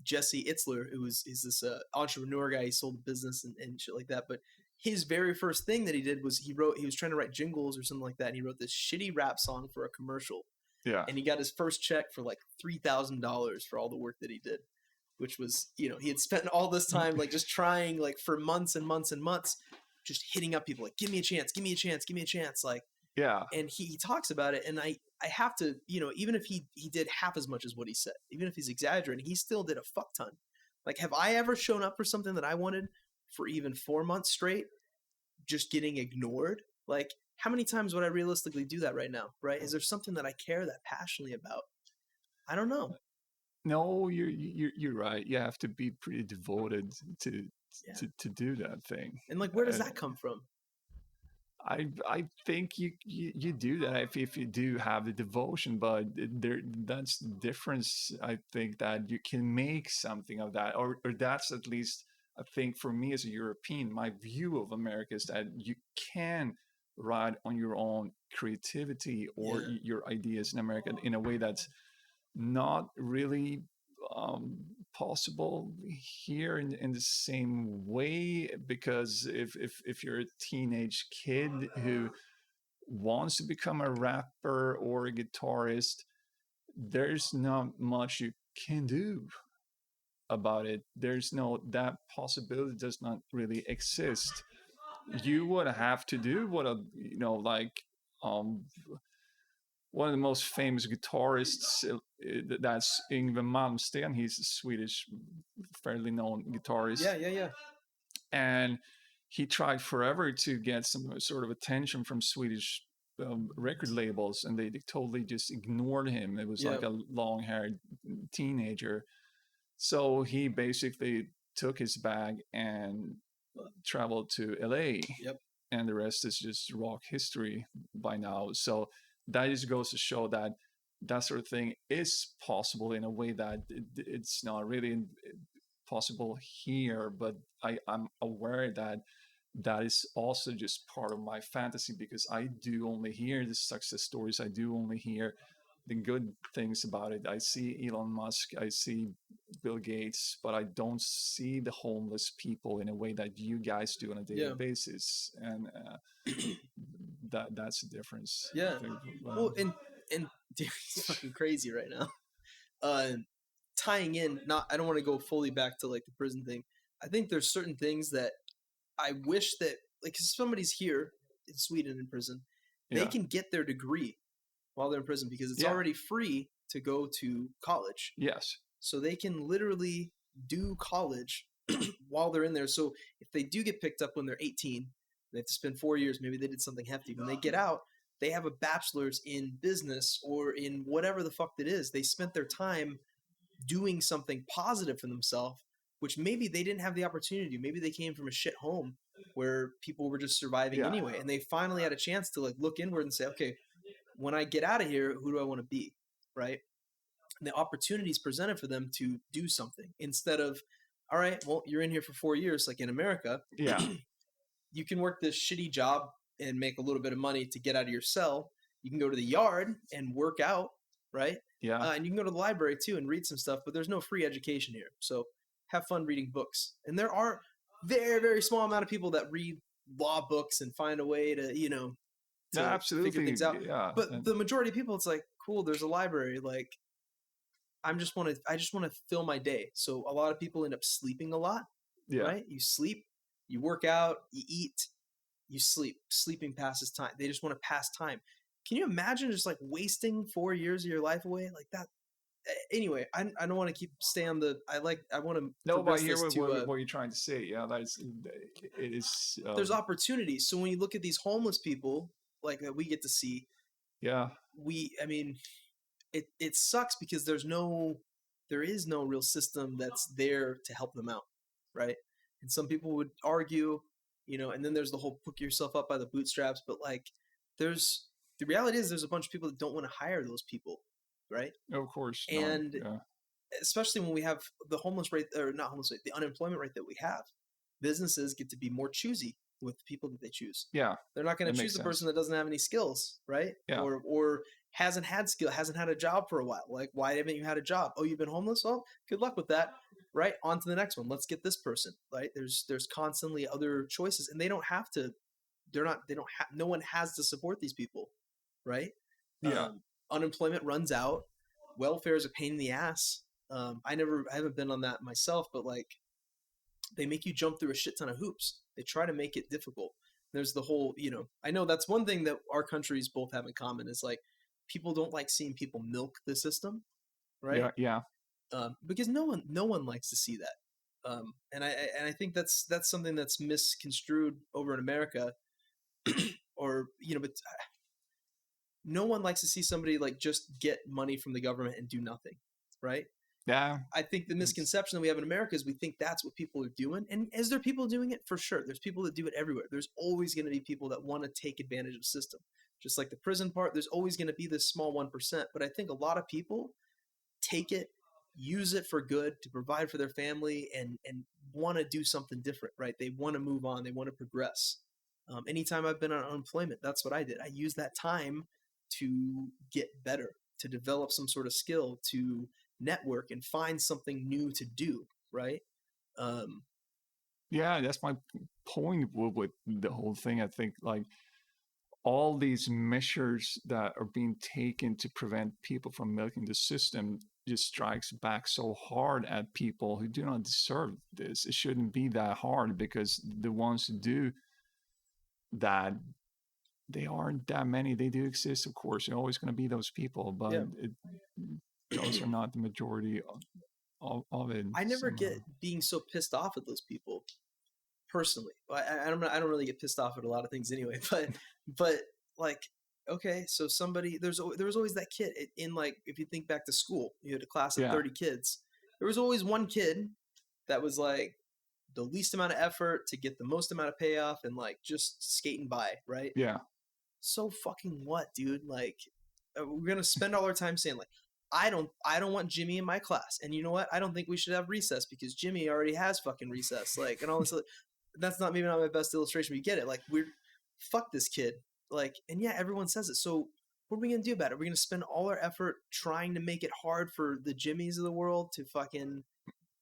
Jesse Itzler, he's this entrepreneur guy. He sold a business and shit like that. But his very first thing that he did was he was trying to write jingles or something like that. And he wrote this shitty rap song for a commercial. Yeah. And he got his first check for like $3,000 for all the work that he did, which was, you know, he had spent all this time like just trying like for months and months and months, just hitting up people like, "Give me a chance, give me a chance, give me a chance." Like, yeah. And he talks about it, and I have to, you know, even if he did half as much as what he said, even if he's exaggerating, he still did a fuck ton. Like, have I ever shown up for something that I wanted for even 4 months straight, just getting ignored? Like, how many times would I realistically do that right now, right? Is there something that I care that passionately about? I don't know. No, you're right. You have to be pretty devoted to do that thing. And like, where does that come from? I think you do that if you do have the devotion, but that's the difference. I think that you can make something of that, or that's at least I think for me as a European, my view of America is that you can ride on your own creativity or your ideas in America in a way that's not really possible here in the same way, because if you're a teenage kid who wants to become a rapper or a guitarist, there's not much you can do about it. There's no, that possibility does not really exist. You would have to do what a, you know, like one of the most famous guitarists, that's Yngwie Malmsteen. He's a Swedish, fairly known guitarist. Yeah. And he tried forever to get some sort of attention from Swedish record labels, and they totally just ignored him. It was like a long-haired teenager. So he basically took his bag and traveled to LA. Yep. And the rest is just rock history by now. So that just goes to show that that sort of thing is possible in a way that it's not really possible here. But I'm aware that that is also just part of my fantasy, because I do only hear the success stories. I do only hear the good things about it. I see Elon Musk, I see Bill Gates, but I don't see the homeless people in a way that you guys do on a daily basis. And that's the difference. Yeah. Well, and dude, it's fucking crazy right now. Tying in, I don't want to go fully back to like the prison thing. I think there's certain things that I wish that, like, if somebody's here in Sweden in prison, they can get their degree while they're in prison, because it's already free to go to college. Yes. So they can literally do college while they're in there. So if they do get picked up when they're 18, they have to spend 4 years. Maybe they did something hefty. When they get out, they have a bachelor's in business or in whatever the fuck that is. They spent their time doing something positive for themselves, which maybe they didn't have the opportunity to do. Maybe they came from a shit home where people were just surviving anyway. And they finally had a chance to like look inward and say, okay, when I get out of here, who do I want to be? Right. And the opportunities presented for them to do something instead of, all right, well, you're in here for 4 years. Like in America, you can work this shitty job and make a little bit of money to get out of your cell. You can go to the yard and work out. Right. Yeah. And you can go to the library too and read some stuff, but there's no free education here. So have fun reading books. And there are very, very small amount of people that read law books and find a way to, you know, absolutely figure things out. Yeah. But the majority of people, it's like, cool, there's a library. Like, I just want to fill my day. So a lot of people end up sleeping a lot. Right? You sleep, you work out, you eat, You sleep. Sleeping passes time. They just want to pass time. Can you imagine just like wasting 4 years of your life away like that? Anyway, I don't want to keep stay on the. I want to No, but I progress hear this to. what you're trying to say. Yeah, that's it is. There's opportunities. So when you look at these homeless people, like that we get to see, Yeah. I mean, it sucks because there is no real system that's there to help them out, right? And some people would argue, and then there's the whole pick yourself up by the bootstraps, but like the reality is there's a bunch of people that don't want to hire those people, right? Of course. And Yeah. especially when we have the homeless rate, or not homeless rate, the unemployment rate that we have, businesses get to be more choosy with the people that they choose. Yeah. They're not going to choose the person that doesn't have any skills, right? Yeah. Or hasn't had a job for a while. Like, why haven't you had a job? Oh, you've been homeless? Well, good luck with that. Right? On to the next one. Let's get this person. Right? There's constantly other choices, and they don't have to. No one has to support these people. Right? Yeah. Unemployment runs out. Welfare is a pain in the ass. I haven't been on that myself, but like, they make you jump through a shit ton of hoops. They try to make it difficult. There's the whole, I know that's one thing that our countries both have in common is like people don't like seeing people milk the system, right? Yeah. Because no one likes to see that. And I think that's something that's misconstrued over in America, or but no one likes to see somebody like just get money from the government and do nothing, right? Yeah. I think the misconception that we have in America is we think that's what people are doing. And is there people doing it? For sure. There's people that do it everywhere. There's always going to be people that want to take advantage of the system. Just like the prison part, there's always going to be this small 1%. But I think a lot of people take it, use it for good to provide for their family, and want to do something different, right? They want to move on. They want to progress. Anytime I've been on unemployment, that's what I did. I used that time to get better, to develop some sort of skill, to network and find something new to do, right? Yeah, that's my point with the whole thing. I think like all these measures that are being taken to prevent people from milking the system just strikes back so hard at people who do not deserve this. It shouldn't be that hard because the ones who do that, they aren't that many. They do exist, of course. There are always going to be those people, but those are not the majority of it. I never get being so pissed off at those people personally. I don't really get pissed off at a lot of things anyway, but like, okay, so there was always that kid in, like, if you think back to school, you had a class of 30 kids. There was always one kid that was like the least amount of effort to get the most amount of payoff and like just skating by, right? Yeah. So fucking what, dude? Like, we're gonna spend all our time saying like, I don't want Jimmy in my class, and you know what? I don't think we should have recess because Jimmy already has fucking recess, like, and all this. That's maybe not my best illustration, but you get it. Like, fuck this kid, like, and yeah, everyone says it. So what are we gonna do about it? We're gonna spend all our effort trying to make it hard for the Jimmys of the world to fucking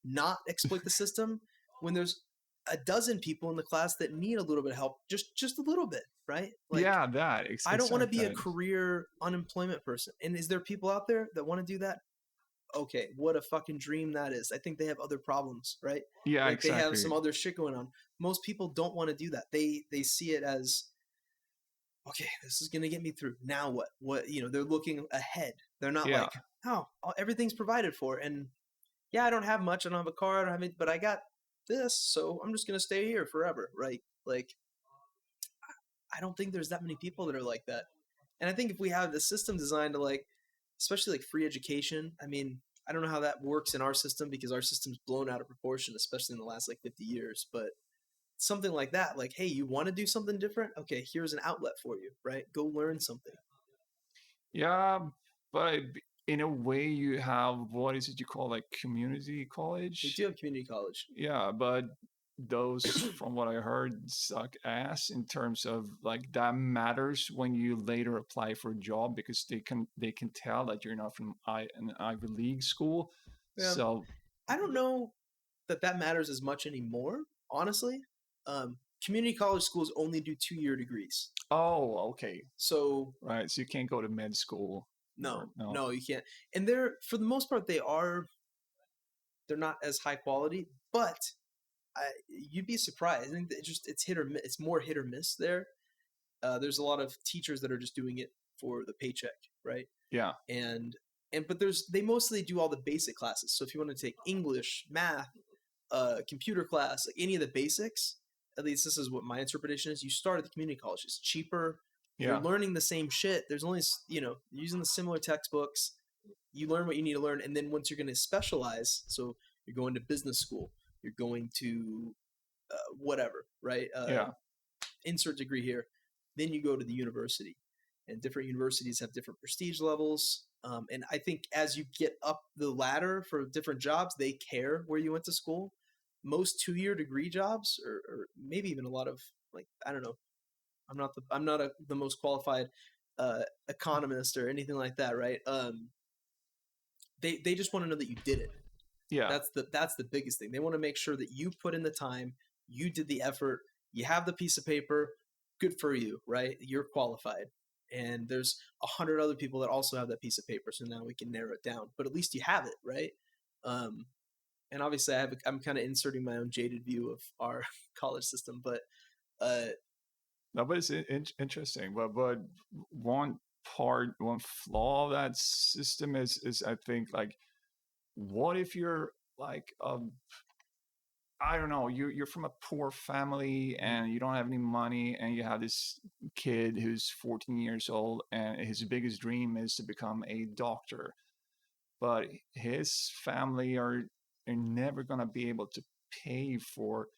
not exploit the system when there's a dozen people in the class that need a little bit of help, just a little bit, right? Like, yeah, that. I don't want to be a career unemployment person. And is there people out there that want to do that? Okay, what a fucking dream that is. I think they have other problems, right? Yeah, like exactly. They have some other shit going on. Most people don't want to do that. They see it as, okay, this is gonna get me through. Now what? What, they're looking ahead. They're not like, oh, everything's provided for, and yeah, I don't have much. I don't have a car. I don't have it, but I got this, so I'm just gonna stay here forever, right? Like, I don't think there's that many people that are like that. And I think if we have the system designed to, like, especially like free education, I mean, I don't know how that works in our system because our system's blown out of proportion, especially in the last like 50 years. But something like that, like, hey, you want to do something different? Okay, here's an outlet for you, right? Go learn something. Yeah, but in a way you have, what is it you call, like, community college? We do have community college. Yeah, but those, from what I heard, suck ass in terms of, like, that matters when you later apply for a job because they can tell that you're not from an Ivy League school. Yeah. So I don't know that matters as much anymore, honestly. Community college schools only do 2-year degrees. Oh, okay. So right, so you can't go to med school. No, you can't. And they're, for the most part, they're not as high quality, but you'd be surprised. I think that it's hit or miss. It's more hit or miss there. There's a lot of teachers that are just doing it for the paycheck, right? Yeah. But they mostly do all the basic classes. So if you want to take English, math, computer class, like any of the basics, at least this is what my interpretation is. You start at the community college. It's cheaper. Yeah. You're learning the same shit. There's only, using the similar textbooks. You learn what you need to learn. And then once you're going to specialize, so you're going to business school, you're going to whatever, right? Insert degree here. Then you go to the university. And different universities have different prestige levels. And I think as you get up the ladder for different jobs, they care where you went to school. Most 2-year degree jobs, or maybe even a lot of, like, I don't know. I'm not the most qualified economist or anything like that, right? They just want to know that you did it. Yeah. That's the biggest thing. They want to make sure that you put in the time, you did the effort, you have the piece of paper. Good for you, right? You're qualified. And there's 100 other people that also have that piece of paper. So now we can narrow it down. But at least you have it, right? And obviously I'm kind of inserting my own jaded view of our college system, but no, but it's interesting. But one flaw of that system is I think, like, what if you're like I don't know, you're from a poor family and you don't have any money, and you have this kid who's 14 years old and his biggest dream is to become a doctor, but his family are never going to be able to pay for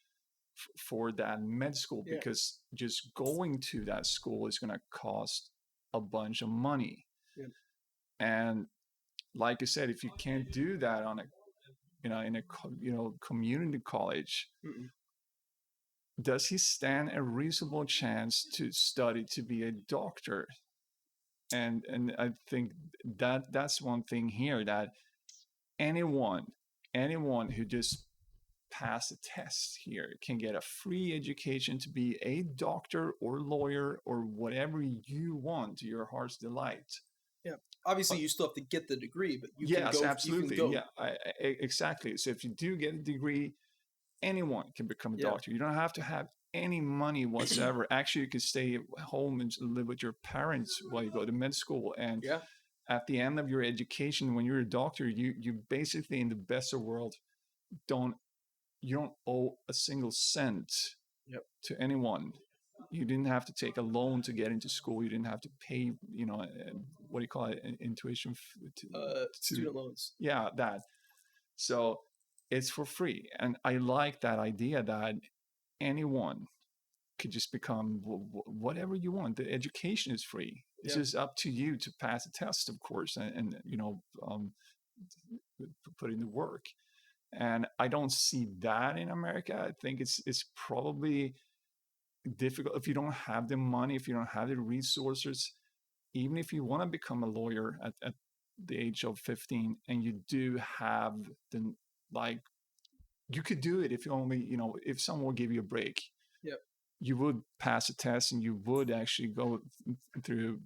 that med school, because just going to that school is going to cost a bunch of money. And like I said, if you can't do that on a in a community college, does he stand a reasonable chance to study to be a doctor? And I think that's one thing here, that anyone who just pass a test here can get a free education to be a doctor or lawyer or whatever you want to your heart's delight. Yeah, obviously you still have to get the degree, but you yes, can go. Absolutely. You can go. Yeah, exactly. So if you do get a degree, anyone can become a doctor. You don't have to have any money whatsoever. Actually, you can stay at home and live with your parents while you go to med school. And at the end of your education, when you're a doctor, you basically, in the best of world, you don't owe a single cent to anyone. You didn't have to take a loan to get into school. You didn't have to pay, what do you call it, intuition? Student loans. Yeah, that. So it's for free. And I like that idea that anyone could just become whatever you want. The education is free. It's just up to you to pass a test, of course, and put in the work. And I don't see that in America. I think it's probably difficult if you don't have the money, if you don't have the resources. Even if you want to become a lawyer at the age of 15, and you do have the, like, you could do it if you only, if someone will give you a break. You would pass a test and you would actually go through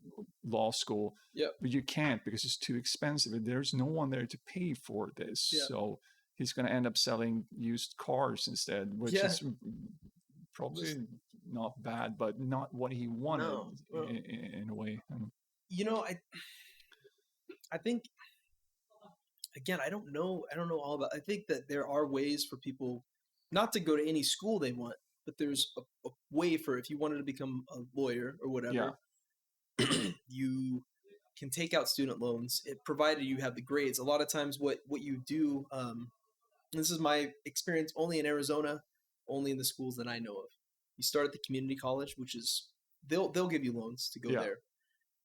law school. But you can't, because it's too expensive. There's no one there to pay for this. So he's going to end up selling used cars instead, which is probably not bad, but not what he wanted in a way. I think, again, I don't know all about. I think that there are ways for people not to go to any school they want, but there's a way for, if you wanted to become a lawyer or whatever, you can take out student loans, provided you have the grades. A lot of times what you do, this is my experience only in Arizona, only in the schools that I know of. You start at the community college, which is, they'll give you loans to go there.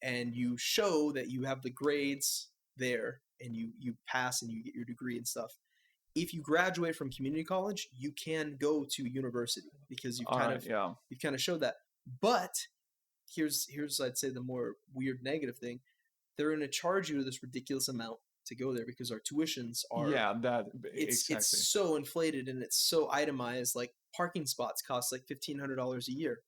And you show that you have the grades there, and you pass and you get your degree and stuff. If you graduate from community college, you can go to university, because you've kind of showed that. But here's I'd say the more weird negative thing. They're going to charge you this ridiculous amount to go there, because our tuitions are it's so inflated and it's so itemized. Like, parking spots cost like $1,500 a year.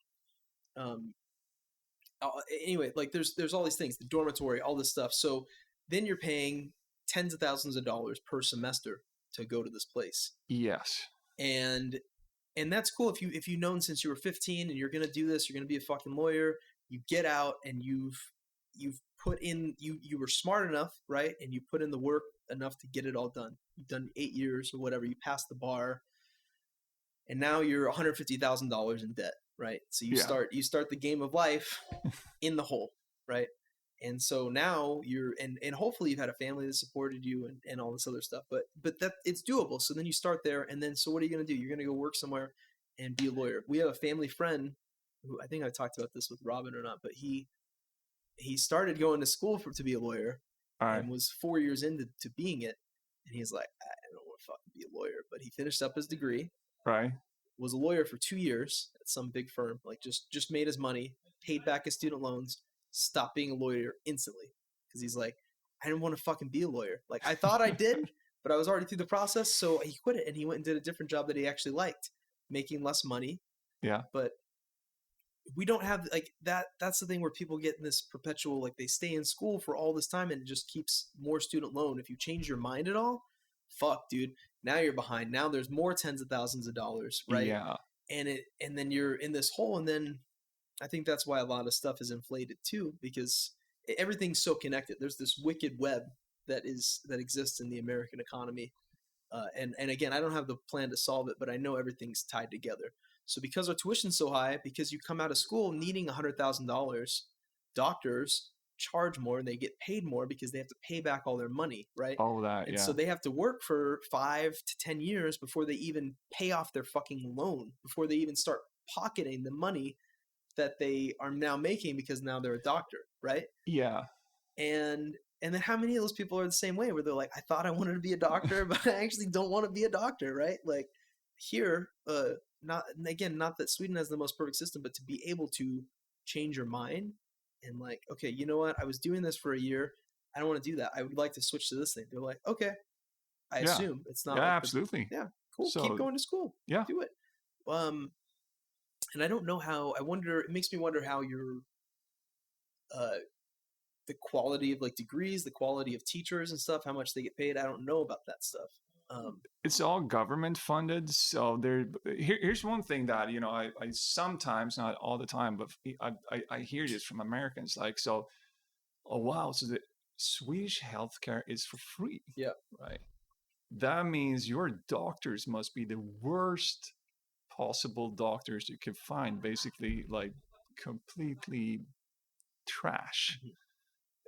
Anyway, like there's all these things, the dormitory, all this stuff. So then you're paying tens of thousands of dollars per semester to go to this place. Yes. And And that's cool if you've known since you were 15 and you're gonna do this, you're gonna be a fucking lawyer. You get out and you've put in you were smart enough, right? And you put in the work enough to get it all done. You've done 8 years or whatever. You passed the bar, and now you're $150,000 in debt, right? So you start the game of life in the hole, right? And so now you're and hopefully you've had a family that supported you and all this other stuff, but that it's doable. So then you start there, and then so what are you going to do? You're going to go work somewhere and be a lawyer. We have a family friend who, I think I talked about this with Robin or not, but he started going to school to be a lawyer, and was 4 years into being it, and he's like, I don't want to fucking be a lawyer, but he finished up his degree, right? Was a lawyer for 2 years at some big firm, like just made his money, paid back his student loans, stopped being a lawyer instantly because he's like, I didn't want to fucking be a lawyer. Like I thought I did, but I was already through the process, so he quit it and he went and did a different job that he actually liked, making less money. Yeah, but we don't have like that. That's the thing where people get in this perpetual, like they stay in school for all this time and it just keeps more student loan. If you change your mind at all, fuck, dude, now you're behind. Now there's more tens of thousands of dollars, right? Yeah. And then you're in this hole, and then I think that's why a lot of stuff is inflated too, because everything's so connected. There's this wicked web that exists in the American economy, and again, I don't have the plan to solve it, but I know everything's tied together. So because our tuition's so high, because you come out of school needing $100,000, doctors charge more and they get paid more because they have to pay back all their money, right? All that, and yeah. so they have to work for 5 to 10 years before they even pay off their fucking loan, before they even start pocketing the money that they are now making because now they're a doctor, right? Yeah. And then how many of those people are the same way, where they're like, I thought I wanted to be a doctor, but I actually don't want to be a doctor, right? Like here, not that Sweden has the most perfect system, but to be able to change your mind and like, okay, you know what? I was doing this for a year. I don't want to do that. I would like to switch to this thing. They're like, okay, I assume it's not. Yeah, like absolutely. Cool. So, keep going to school. Yeah. Do it. And I don't know how. It makes me wonder how your the quality of like degrees, the quality of teachers and stuff, how much they get paid. I don't know about that stuff. It's all government funded. So here's one thing that, I sometimes, not all the time, but I hear this from Americans, like, so, oh, wow. So the Swedish healthcare is for free. Yeah. Right. That means your doctors must be the worst possible doctors you can find, basically like completely trash. Mm-hmm.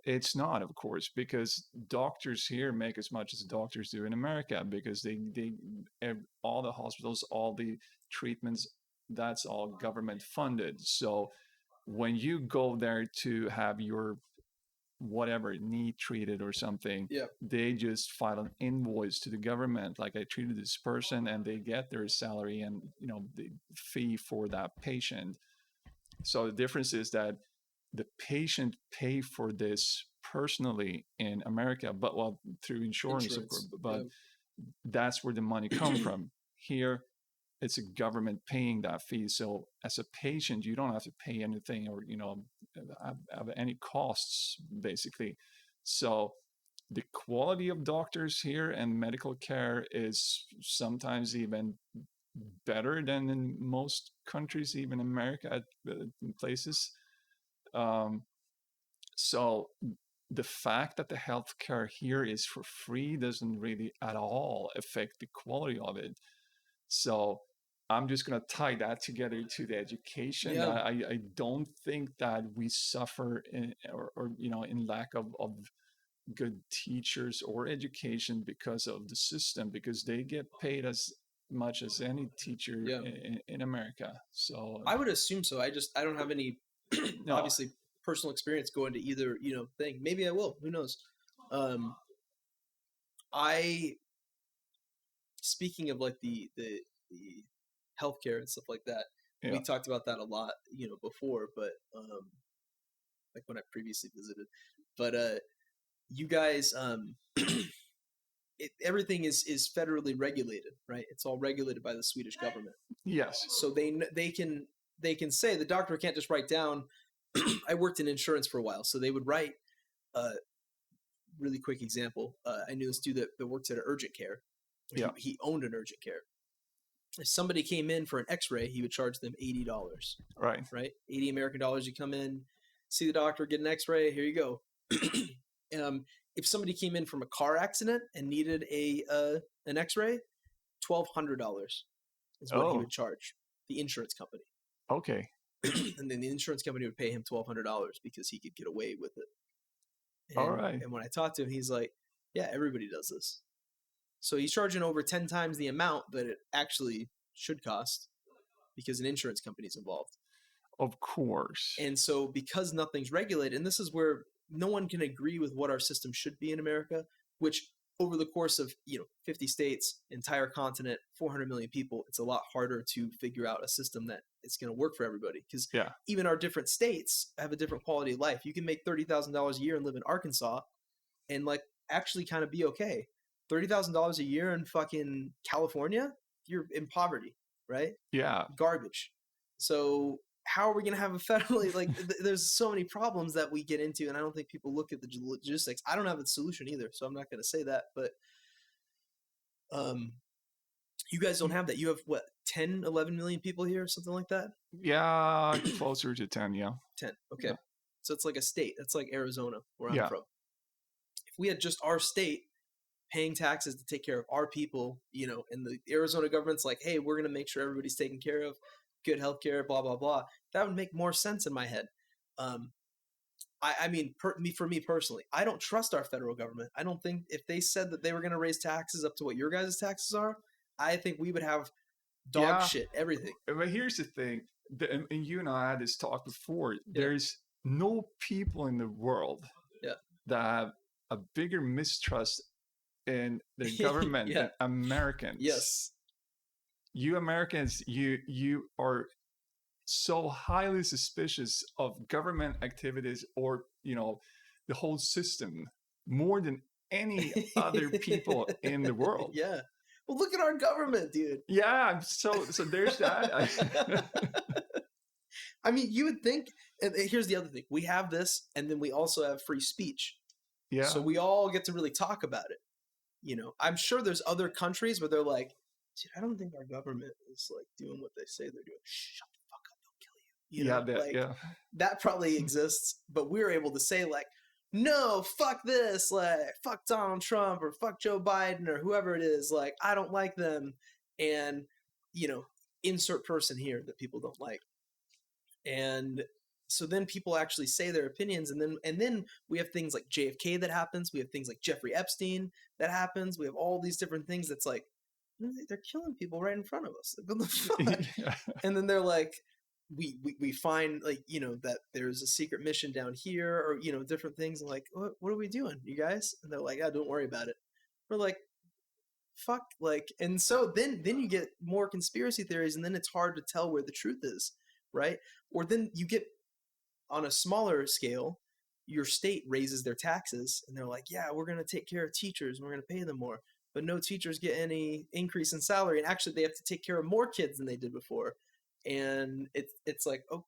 It's not, of course, because doctors here make as much as doctors do in America, because they all the hospitals, all the treatments, that's all government funded. So when you go there to have your whatever knee treated or something, they just file an invoice to the government, like, I treated this person, and they get their salary and the fee for that patient. So the difference is that the patient pay for this personally in America, but through insurance. Of course, but that's where the money comes from. Here, it's a government paying that fee. So as a patient, you don't have to pay anything or have any costs, basically. So the quality of doctors here and medical care is sometimes even better than in most countries, even America, at places. So the fact that the healthcare here is for free doesn't really at all affect the quality of it. So I'm just going to tie that together to the education. Yeah. I don't think that we suffer in lack of good teachers or education because of the system, because they get paid as much as any teacher in America. So I would assume so. I don't have any obviously personal experience going to either thing. Maybe I will, who knows. Speaking of like the healthcare and stuff like that, we talked about that a lot before, but like when I previously visited, but you guys everything is federally regulated, right? It's all regulated by the Swedish government. Yes. So they can say, the doctor can't just write down I worked in insurance for a while, so they would write really quick example. I knew this dude that worked at an urgent care. He owned an urgent care. if somebody came in for an X-ray, he would charge them $80. Right. Right. 80 American dollars. You come in, see the doctor, get an X-ray. Here you go. If somebody came in from a car accident and needed an X-ray, $1,200 is what he would charge the insurance company. Okay. And then the insurance company would pay him $1,200 because he could get away with it. And, all right. And when I talked to him, he's like, yeah, everybody does this. So he's charging over 10 times the amount that it actually should cost because an insurance company is involved. Of course. And so because nothing's regulated, and this is where no one can agree with what our system should be in America, which over the course of 50 states, entire continent, 400 million people, it's a lot harder to figure out a system that is going to work for everybody. Because even our different states have a different quality of life. You can make $30,000 a year and live in Arkansas and like actually kind of be okay. $30,000 a year in fucking California, you're in poverty, right? Yeah. Garbage. So how are we going to have a federally, like, there's so many problems that we get into, and I don't think people look at the logistics. I don't have a solution either, so I'm not going to say that, but you guys don't have that. You have, what, 10, 11 million people here, something like that? Yeah, closer to 10, 10, okay. Yeah. So it's like a state. That's like Arizona, where I'm from. If we had just our state paying taxes to take care of our people, and the Arizona government's like, hey, we're going to make sure everybody's taken care of, good healthcare, blah, blah, blah. That would make more sense in my head. I mean, for me personally, I don't trust our federal government. I don't think if they said that they were going to raise taxes up to what your guys' taxes are, I think we would have dog shit, everything. But here's the thing, and you and I had this talk before, there's no people in the world that have a bigger mistrust in the government than Americans. Yes. You Americans, you are so highly suspicious of government activities or, the whole system more than any other people in the world. Yeah. Well, look at our government, dude. Yeah. So there's that. I mean, you would think, and here's the other thing. We have this, and then we also have free speech. Yeah. So we all get to really talk about it. I'm sure there's other countries where they're like, dude, I don't think our government is like doing what they say they're doing. Shut the fuck up, they'll kill you. That probably exists, but we're able to say like, no, fuck this, like fuck Donald Trump or fuck Joe Biden or whoever it is. Like, I don't like them, and insert person here that people don't like. And so then people actually say their opinions, and then we have things like JFK that happens. We have things like Jeffrey Epstein that happens. We have all these different things that's like, they're killing people right in front of us. Like, what the fuck? And then they're like, we find like, that there's a secret mission down here or, different things. And like, what are we doing, you guys? And they're like, don't worry about it. We're like, fuck. Like, and so then you get more conspiracy theories, and then it's hard to tell where the truth is. Right. Or then you get on a smaller scale, your state raises their taxes and they're like, yeah, we're going to take care of teachers and we're going to pay them more. But no teachers get any increase in salary. And actually they have to take care of more kids than they did before. And it's like, oh,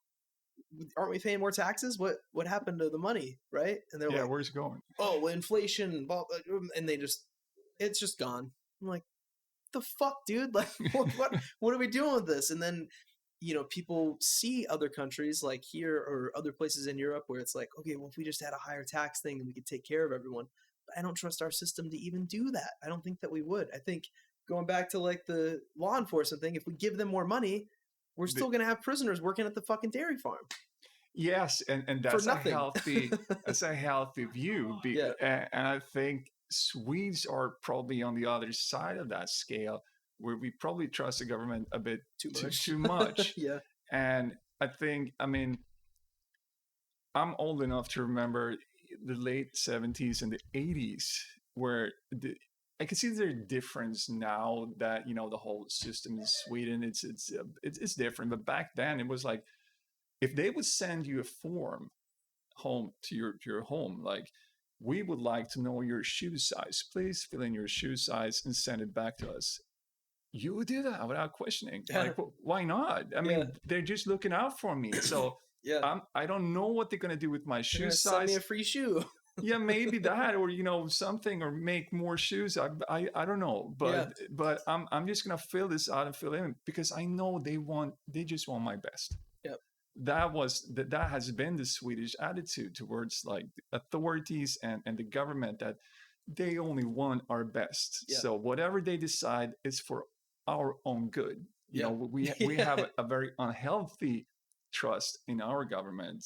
aren't we paying more taxes? What happened to the money? Right. And they're like, where's it going? Oh, well, inflation. Blah, blah, and it's just gone. I'm like, the fuck, dude? Like, what are we doing with this? And then, people see other countries like here or other places in Europe where it's like, okay, well, if we just had a higher tax thing, then we could take care of everyone. But I don't trust our system to even do that. I don't think that we would. I think going back to like the law enforcement thing, if we give them more money, we're still going to have prisoners working at the fucking dairy farm. Yes, and that's a healthy view. And I think Swedes are probably on the other side of that scale, where we probably trust the government a bit too much. Yeah. And I think, I'm old enough to remember the late 70s and the 80s, where I can see there's a difference now that, the whole system in Sweden, it's different. But back then it was like, if they would send you a form home to your home, like, we would like to know your shoe size. Please fill in your shoe size and send it back to us. You would do that without questioning. Like, why not? I mean, they're just looking out for me. So I don't know what they're going to do with my shoe size. Send me a free shoe. Yeah, maybe that, or something, or make more shoes. I don't know, but I'm just gonna fill this out and fill in, because I know they just want my best. Yep. That has been the Swedish attitude towards like authorities and the government, that they only want our best. Yep. So whatever they decide is for our own good. We have a very unhealthy trust in our government,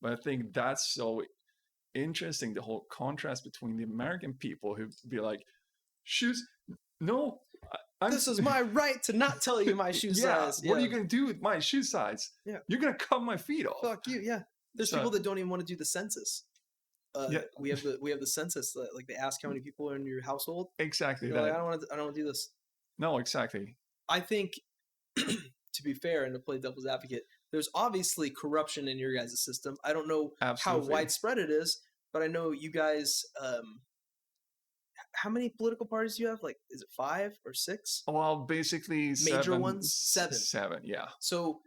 but I think that's so interesting, the whole contrast between the American people who be like, shoes, no, this is my right to not tell you my shoe size. What are you gonna do with my shoe size? You're gonna cut my feet off. Fuck you. There's people that don't even want to do the census. We have the census, like they ask how many people are in your household. Exactly. Like, I don't want to do this. No, exactly. I think, to be fair and to play devil's advocate, there's obviously corruption in your guys' system. I don't know how widespread it is, but I know you guys. How many political parties do you have? Like, is it 5 or 6? Well, basically major ones. 7. 7, yeah. So,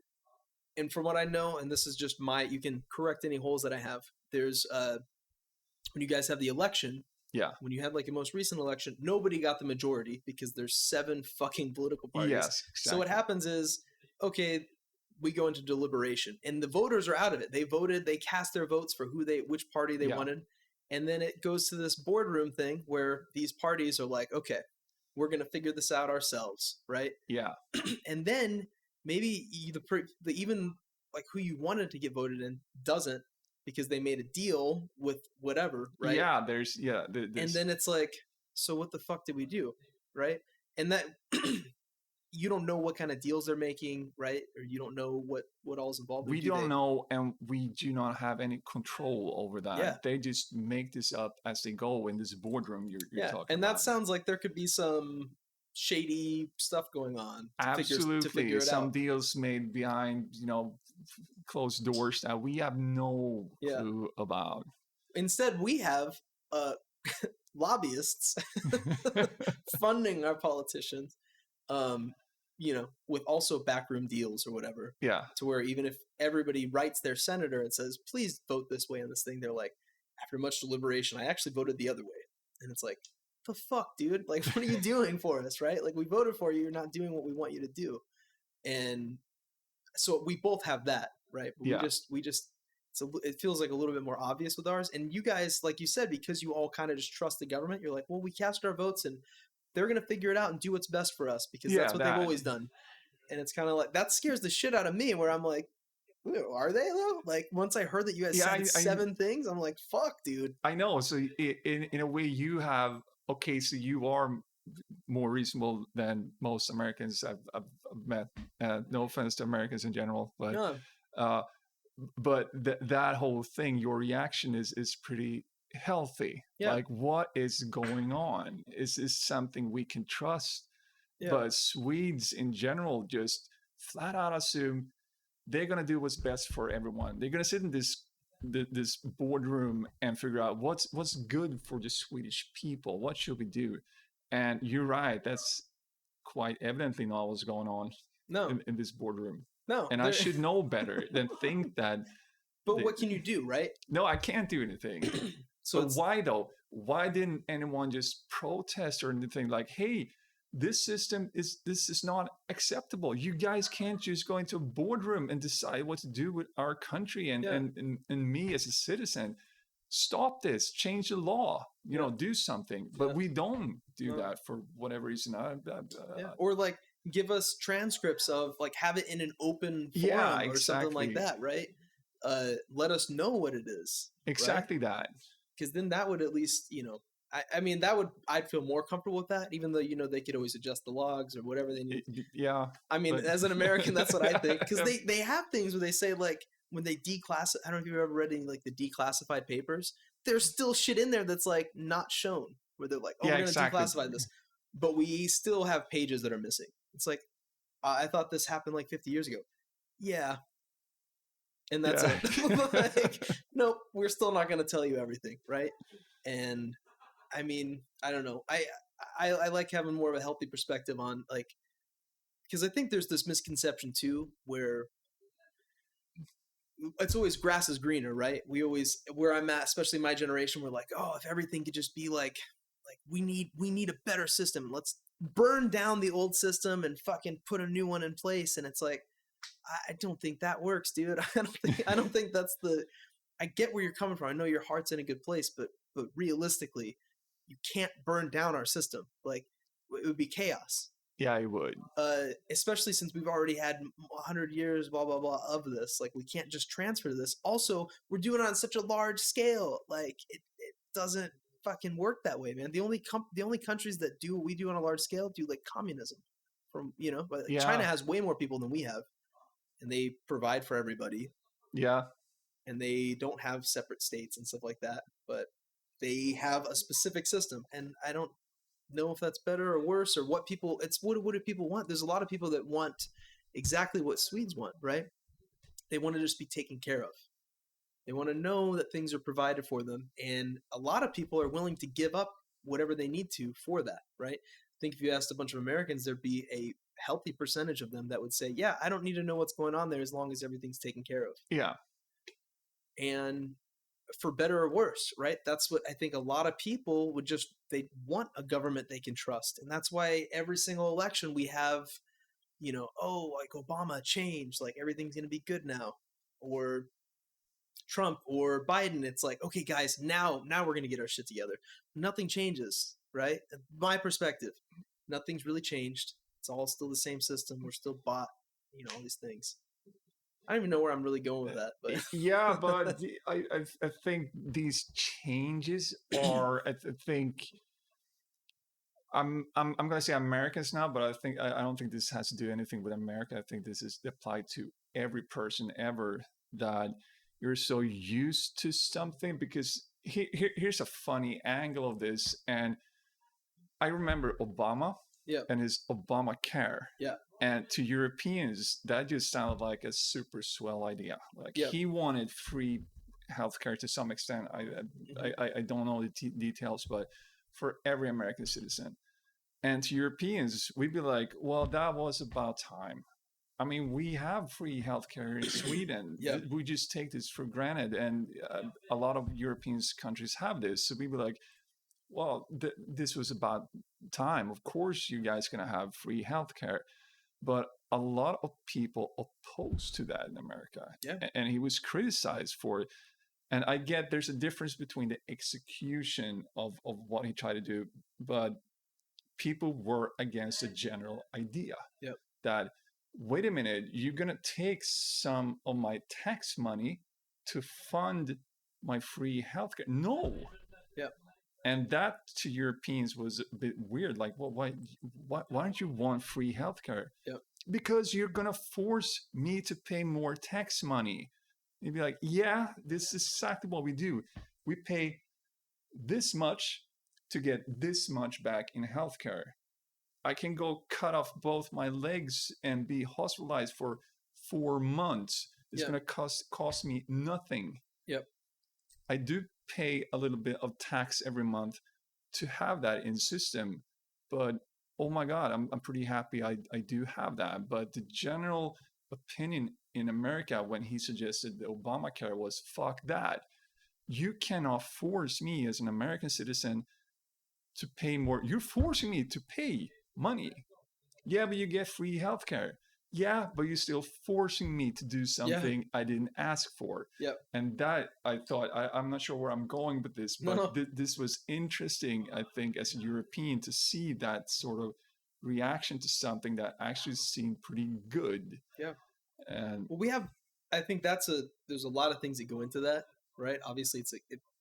and from what I know, and this is just you can correct any holes that I have. There's when you guys have the election. Yeah. When you had like a most recent election, nobody got the majority because there's 7 fucking political parties. Yes, exactly. So what happens is, okay, we go into deliberation, and the voters are out of it. They voted, they cast their votes for which party they wanted, and then it goes to this boardroom thing where these parties are like, okay, we're gonna figure this out ourselves, right? Yeah. And then maybe even like who you wanted to get voted in doesn't, because they made a deal with whatever, right? Yeah, and then it's like, so what the fuck did we do, right? And that you don't know what kind of deals they're making, right? Or you don't know what all's involved. We don't know, and we do not have any control over that. Yeah. They just make this up as they go in this boardroom you're talking about. And that sounds like there could be some shady stuff going on. Absolutely. To figure it some out. Deals made behind, closed doors that we have no clue about. Instead, we have lobbyists funding our politicians, with also backroom deals or whatever. Yeah. To where even if everybody writes their senator and says, please vote this way on this thing, they're like, after much deliberation, I actually voted the other way. And it's like, the fuck, dude? Like, what are you doing for us, right? Like, we voted for you. You're not doing what we want you to do. And so we both have that, right? But it feels like a little bit more obvious with ours. And you guys, like you said, because you all kind of just trust the government, you're like, well, we cast our votes and they're going to figure it out and do what's best for us, because that's what they've always done. And it's kind of like, that scares the shit out of me, where I'm like, are they though? Like, once I heard that you guys said 7 things, I'm like, fuck, dude. I know. So in a way you have, okay, so you are more reasonable than most Americans I've met. No offense to Americans in general, but no. But that whole thing, your reaction is pretty healthy. Yeah. Like, what is going on? Is this something we can trust? Yeah. But Swedes in general just flat out assume they're going to do what's best for everyone. They're going to sit in this boardroom and figure out what's good for the Swedish people. What should we do? And you're right. That's quite evidently not what's going on in this boardroom. No. And I should know better than think that. But what can you do, right? No, I can't do anything. So why though? Why didn't anyone just protest or anything like, hey, this is not acceptable. You guys can't just go into a boardroom and decide what to do with our country and me as a citizen. Stop this, change the law, do something. But we don't do that for whatever reason. Or like give us transcripts of, like, have it in an open forum or something like that, right? Let us know what it is. Exactly, right? That. Because then that would at least, I'd feel more comfortable with that, even though, they could always adjust the logs or whatever they need. Yeah. As an American, that's what I think. Because they have things where they say, like, when they declassify, I don't know if you've ever read any, like, the declassified papers, there's still shit in there that's, like, not shown, where they're like, we're going to declassify this. But we still have pages that are missing. It's like, I thought this happened like 50 years ago. Yeah. And that's it. Like, nope, we're still not going to tell you everything, right? And I don't know. I like having more of a healthy perspective on, like, because I think there's this misconception too, where it's always grass is greener, right? We always, where I'm at, especially my generation, we're like, oh, if everything could just be like we need a better system. Let's burn down the old system and fucking put a new one in place. And it's like, I don't think that works, dude. I don't think that's the. I get where you're coming from. I know your heart's in a good place, but realistically, you can't burn down our system. Like, it would be chaos. Yeah, it would. Especially since we've already had 100 years, blah blah blah, of this. Like, we can't just transfer this. Also, we're doing it on such a large scale. Like, it doesn't fucking work that way, man. The only countries that do what we do on a large scale do like communism. From but China has way more people than we have, and they provide for everybody. Yeah. And they don't have separate states and stuff like that, but they have a specific system. And I don't know if that's better or worse or what do people want? There's a lot of people that want exactly what Swedes want, right? They want to just be taken care of. They want to know that things are provided for them. And a lot of people are willing to give up whatever they need to for that, right? I think if you asked a bunch of Americans, there'd be a healthy percentage of them that would say, yeah, I don't need to know what's going on there as long as everything's taken care of. Yeah. And for better or worse, right? That's what I think a lot of people would they want a government they can trust. And that's why every single election we have, like Obama changed, like everything's going to be good now. Or Trump or Biden, it's like, okay, guys, now we're going to get our shit together. Nothing changes, right? My perspective, nothing's really changed. It's all still the same system. We're still bought, all these things. I don't even know where I'm really going with that, but yeah, but I think these changes are. I think I'm gonna say Americans now, but I don't think this has to do anything with America. I think this is applied to every person ever, that you're so used to something. Because here's a funny angle of this, and I remember Obama. Yeah. And his Obamacare. Yeah. And to Europeans, that just sounded like a super swell idea. Like, he wanted free healthcare to some extent. I don't know the details, but for every American citizen. And to Europeans, we'd be like, well, that was about time. I mean, we have free healthcare in Sweden. We just take this for granted. And a lot of European countries have this. So we'd be like, well, this was about time. Of course, you guys going to have free healthcare. But a lot of people opposed to that in America. Yeah. And he was criticized for it. And I get there's a difference between the execution of what he tried to do. But people were against the general idea that, wait a minute, you're going to take some of my tax money to fund my free healthcare. No. Yeah. And that to Europeans was a bit weird. Like, well, why don't you want free healthcare? Yep. Because you're going to force me to pay more tax money. You'd be like, yeah, this is exactly what we do. We pay this much to get this much back in healthcare. I can go cut off both my legs and be hospitalized for 4 months. It's going to cost me nothing. Yep. I do pay a little bit of tax every month to have that in system, but oh my God, I'm pretty happy I do have that. But the general opinion in America when he suggested the Obamacare was, fuck that. You cannot force me as an American citizen to pay more. You're forcing me to pay money. Yeah, but you get free healthcare. Yeah, but you're still forcing me to do something I didn't ask for. Yep. And that, I thought, I'm not sure where I'm going with this, but this was interesting, I think, as a European, to see that sort of reaction to something that actually seemed pretty good. Yeah. And well, I think there's a lot of things that go into that, right? Obviously,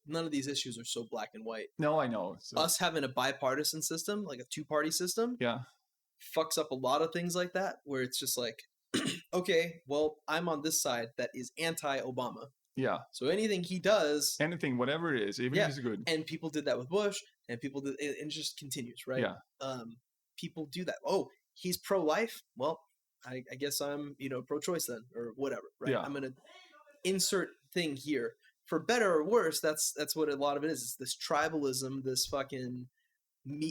none of these issues are so black and white. No, I know. So. Us having a bipartisan system, like a two-party system, fucks up a lot of things like that, where it's just like, okay, well, I'm on this side that is anti-Obama. Yeah. So anything he does, whatever it is, even if it's good. And people did that with Bush, and people did, and it just continues, right? Yeah. People do that. Oh, he's pro-life. Well, I guess I'm, pro-choice then, or whatever, right? Yeah. I'm gonna insert thing here. For better or worse, that's what a lot of it is. It's this tribalism, this fucking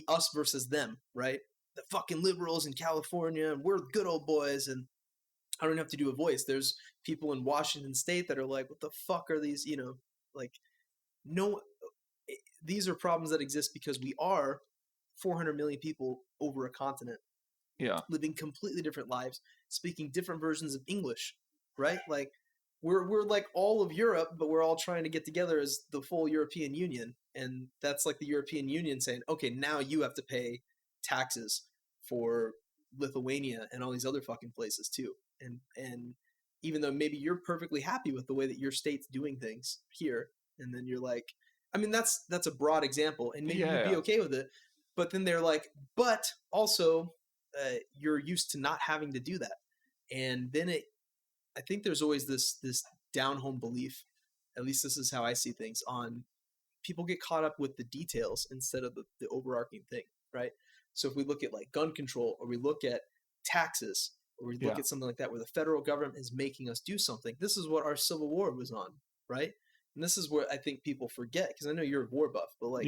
us versus them, right? The fucking liberals in California, and we're good old boys, and I don't have to do a voice. There's people in Washington State that are like, what the fuck are these, like, no, these are problems that exist because we are 400 million people over a continent. Yeah. Living completely different lives, speaking different versions of English, right? Like, we're like all of Europe, but we're all trying to get together as the full European Union. And that's like the European Union saying, okay, now you have to pay taxes for Lithuania and all these other fucking places too. And even though maybe you're perfectly happy with the way that your state's doing things here, and then you're like, I mean, that's a broad example, and maybe you'd be okay with it, but then they're like, but also you're used to not having to do that. And then I think there's always this down home belief, at least this is how I see things, on people get caught up with the details instead of the overarching thing, right? So if we look at like gun control, or we look at taxes, or we look at something like that where the federal government is making us do something, this is what our Civil War was on, right? And this is where I think people forget, because I know you're a war buff, but like,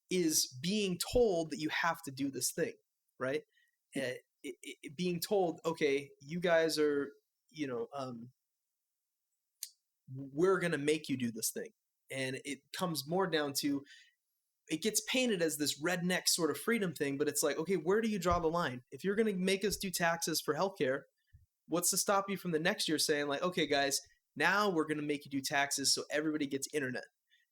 is being told that you have to do this thing, right? Being told, okay, you guys are, we're going to make you do this thing. And it comes more down to, it gets painted as this redneck sort of freedom thing, but it's like, okay, where do you draw the line? If you're going to make us do taxes for healthcare, what's to stop you from the next year saying like, okay, guys, now we're going to make you do taxes so everybody gets internet.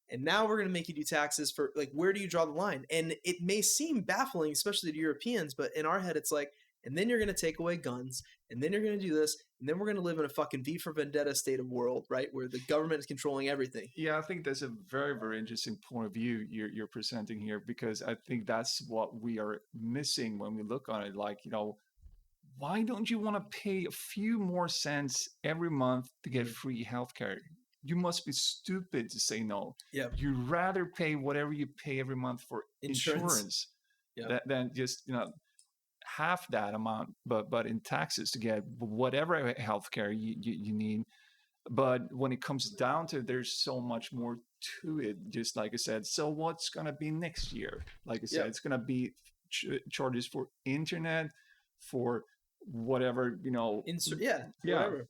And now we're going to make you do taxes for, like, where do you draw the line? And it may seem baffling, especially to Europeans, but in our head, it's like, and then you're going to take away guns, and then you're going to do this, and then we're going to live in a fucking V for Vendetta state of world, right, where the government is controlling everything. Yeah, I think that's a very, very interesting point of view you're presenting here, because I think that's what we are missing when we look on it. Like, why don't you want to pay a few more cents every month to get free healthcare? You must be stupid to say no. Yeah. You'd rather pay whatever you pay every month for insurance than just, half that amount, but in taxes to get whatever healthcare you need. But when it comes down to it, there's so much more to it. Just like I said, so what's going to be next year? Like I said, it's going to be charges for internet, for whatever, whatever.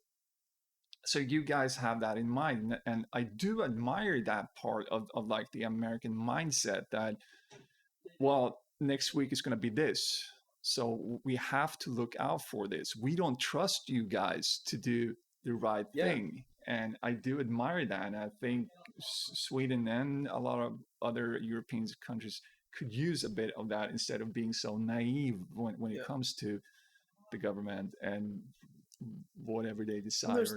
So you guys have that in mind, and I do admire that part of like the American mindset that, well, next week is going to be this, so we have to look out for this. We don't trust you guys to do the right thing, and I do admire that. And I think Sweden and a lot of other European countries could use a bit of that instead of being so naive when it comes to the government and whatever they decide. There's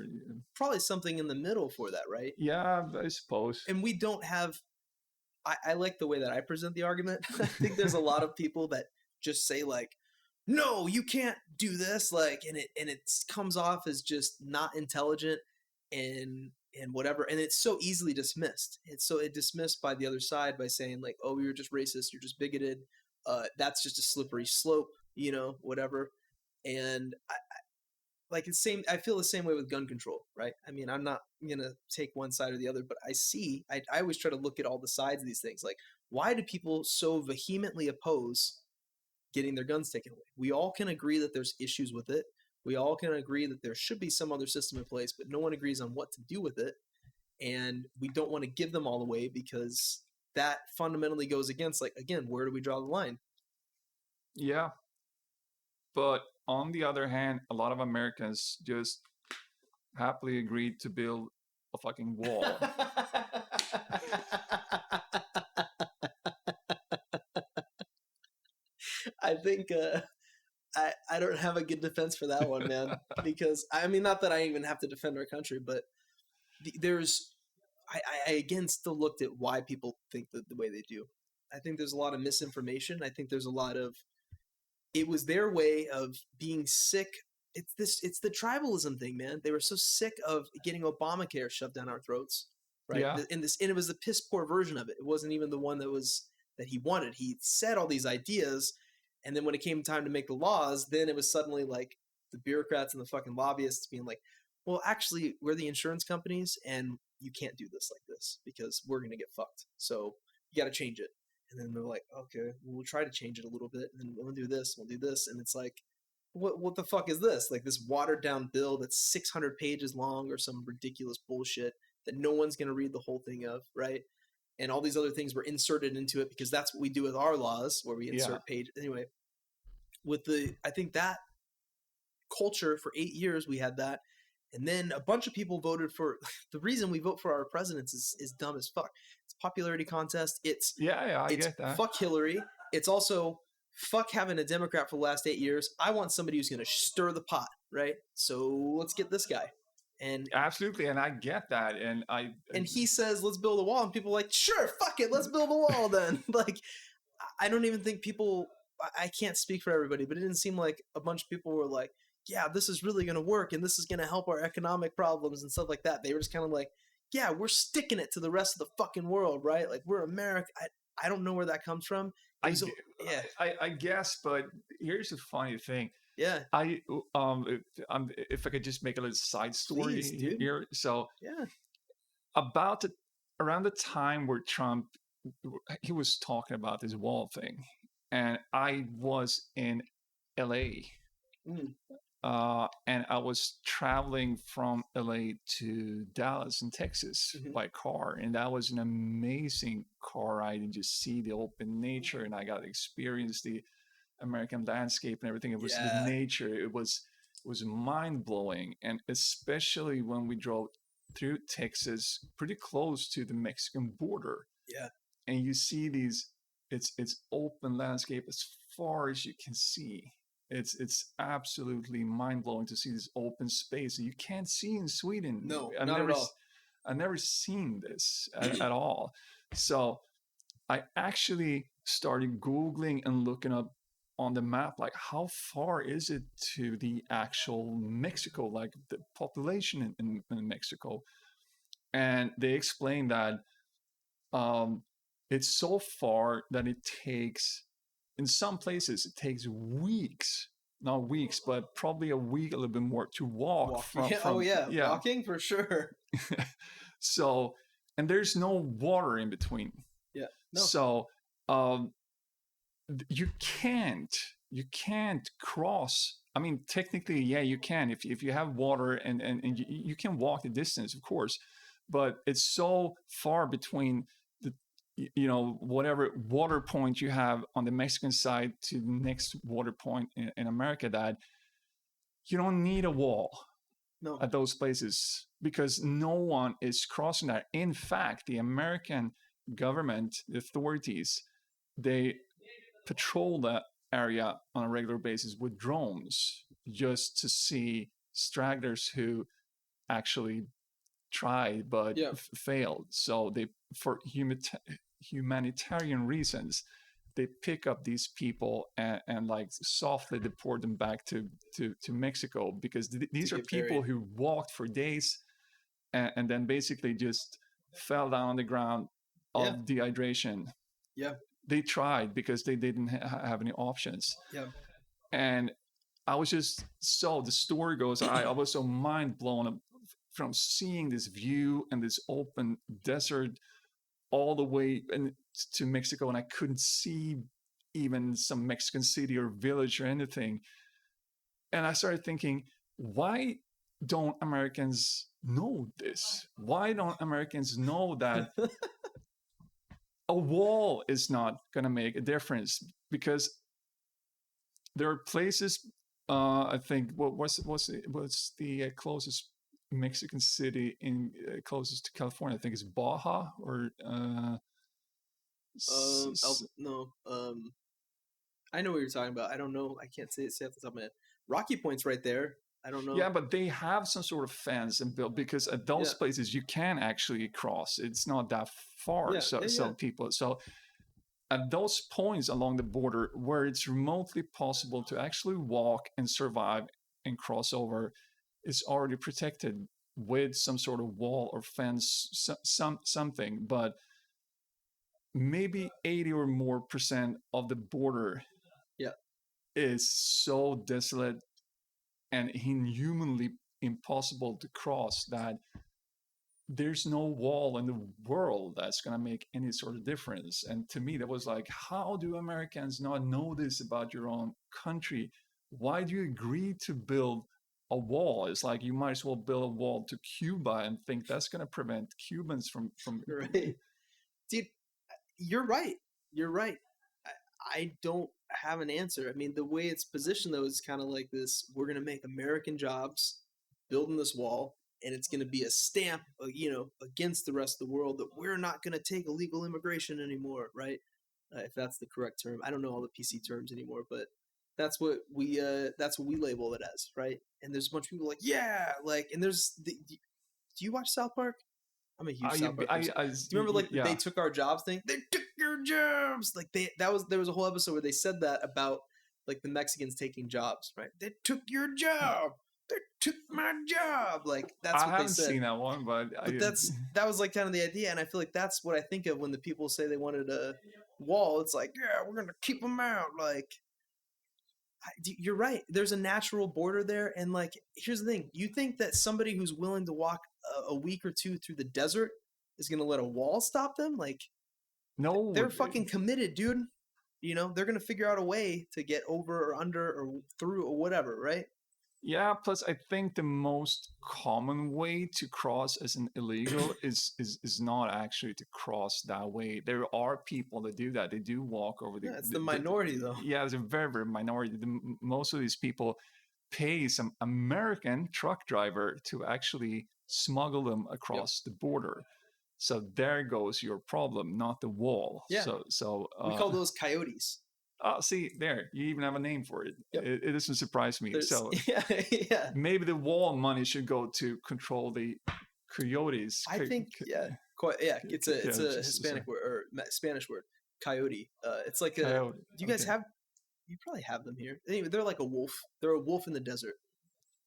probably something in the middle for that, right? Yeah, I suppose. And we don't have, I like the way that I present the argument. I think there's a lot of people that just say like, no, you can't do this, like, and it comes off as just not intelligent and whatever, and it's so easily dismissed. It's dismissed by the other side by saying like, oh, you're just racist, you're just bigoted, that's just a slippery slope, whatever. And I feel the same way with gun control, right? I mean, I'm not gonna take one side or the other, but I always try to look at all the sides of these things. Like, why do people so vehemently oppose getting their guns taken away? We all can agree that there's issues with it. We all can agree that there should be some other system in place, but no one agrees on what to do with it. And we don't want to give them all away because that fundamentally goes against, like, again, where do we draw the line? Yeah. But on the other hand, a lot of Americans just happily agreed to build a fucking wall. I think I don't have a good defense for that one, man. Because, I mean, not that I even have to defend our country, but I again still looked at why people think the way they do. I think there's a lot of misinformation. I think there's a lot of, it was their way of being sick. It's the tribalism thing, man. They were so sick of getting Obamacare shoved down our throats, right? Yeah. And it was the piss poor version of it. It wasn't even the one that he wanted. He said all these ideas, and then when it came time to make the laws, then it was suddenly like the bureaucrats and the fucking lobbyists being like, well, actually, we're the insurance companies, and you can't do this like this because we're going to get fucked. So you got to change it. And then they're like, okay, we'll try to change it a little bit, and then we'll do this, and it's like, what the fuck is this? Like this watered down bill that's 600 pages long or some ridiculous bullshit that no one's going to read the whole thing of, right? And all these other things were inserted into it because that's what we do with our laws, where we insert page. Anyway, I think that culture for 8 years we had that, and then a bunch of people voted for. The reason we vote for our presidents is dumb as fuck. It's a popularity contest. It's I get that. Fuck Hillary. It's also fuck having a Democrat for the last 8 years. I want somebody who's going to stir the pot, right? So let's get this guy. And absolutely, and I get that, and he says let's build a wall, and people are like, sure, fuck it, let's build a wall then. Like, I don't even think people. I can't speak for everybody, but it didn't seem like a bunch of people were like, yeah, this is really going to work, and this is going to help our economic problems and stuff like that. They were just kind of like, yeah, we're sticking it to the rest of the fucking world, right? Like, we're America. I don't know where that comes from. I guess, but here's the funny thing. Yeah. If I could just make a little side story here. So around the time where Trump, he was talking about this wall thing, and I was in LA. And I was traveling from LA to Dallas in Texas by car, and that was an amazing car ride, and just see the open nature, and I got to experience the American landscape and everything. It was the nature. It was mind blowing, and especially when we drove through Texas, pretty close to the Mexican border. Yeah, and you see these. It's open landscape as far as you can see. It's absolutely mind blowing to see this open space that you can't see in Sweden. No, not at all. I've never seen this at all. So I actually started Googling and looking up on the map, like how far is it to the actual Mexico, like the population in Mexico. And they explained that it's so far that it takes, in some places, it takes weeks, not weeks, but probably a week, a little bit more to walk. Walking for sure. So, and there's no water in between. Yeah. No. So, you can't cross. I mean, technically, yeah, you can if you have water and you can walk the distance, of course, but it's so far between whatever water point you have on the Mexican side to the next water point in America that you don't need a wall at those places because no one is crossing that. In fact, the American government, the authorities, they patrol that area on a regular basis with drones just to see stragglers who actually tried but failed. So they, for humanitarian reasons, they pick up these people and like softly deport them back to Mexico, because these are people who walked for days and then basically just fell down on the ground of dehydration. Yeah. They tried because they didn't have any options. Yeah. And I was just, so the story goes, I was so mind blown from seeing this view and this open desert all the way to Mexico, and I couldn't see even some Mexican city or village or anything. And I started thinking, why don't Americans know this? Why don't Americans know that a wall is not going to make a difference? Because there are places, I think, what's the closest Mexican city closest to California? I think it's Baja or I know what you're talking about. I don't know. I can't say it off the top of my head. Rocky Point's right there. I don't know. Yeah, but they have some sort of fence and built, because at those places you can actually cross. It's not that far. People. So at those points along the border where it's remotely possible to actually walk and survive and cross over, it's already protected with some sort of wall or fence, something. But maybe 80 or more % of the border is so desolate and inhumanly impossible to cross that there's no wall in the world that's going to make any sort of difference. And to me, that was like, how do Americans not know this about your own country? why do you agree to build a wall? It's like you might as well build a wall to Cuba and think that's going to prevent Cubans from Right, dude. You're right. You're right. I don't have an answer. I mean, the way it's positioned though is kind of like this: we're gonna make American jobs building this wall, and it's gonna be a stamp, against the rest of the world that we're not gonna take illegal immigration anymore, right? If that's the correct term, I don't know all the PC terms anymore, but that's what we label it as, right? And there's a bunch of people like, yeah, like, and do you watch South Park? I'm a huge South Park person. Do you remember like they took our jobs thing? They took your jobs. Like there was a whole episode where they said that about like the Mexicans taking jobs, right? They took your job. They took my job. Like that's what they said. I haven't seen that one, but that was like kind of the idea, and I feel like that's what I think of when the people say they wanted a wall. It's like, yeah, we're gonna keep them out. Like, you're right. There's a natural border there, and like, here's the thing: you think that somebody who's willing to walk a week or two through the desert is going to let a wall stop them? Like, no, they're fucking committed, dude. They're going to figure out a way to get over or under or through or whatever, right? Yeah, plus I think the most common way to cross as an illegal is not actually to cross that way. There are people that do that. They do walk over the. Yeah, it's the minority though. Yeah, it's a very, very minority. Most of these people pay some American truck driver to actually smuggle them across the border. So there goes your problem, not the wall. Yeah. So we call those coyotes. Oh, see, there, you even have a name for it. Yep. It doesn't surprise me. So yeah. Maybe the wall money should go to control the coyotes. I think, it's a Hispanic word or Spanish word, coyote. It's like do you guys have? You probably have them here. Anyway, they're like a wolf. They're a wolf in the desert.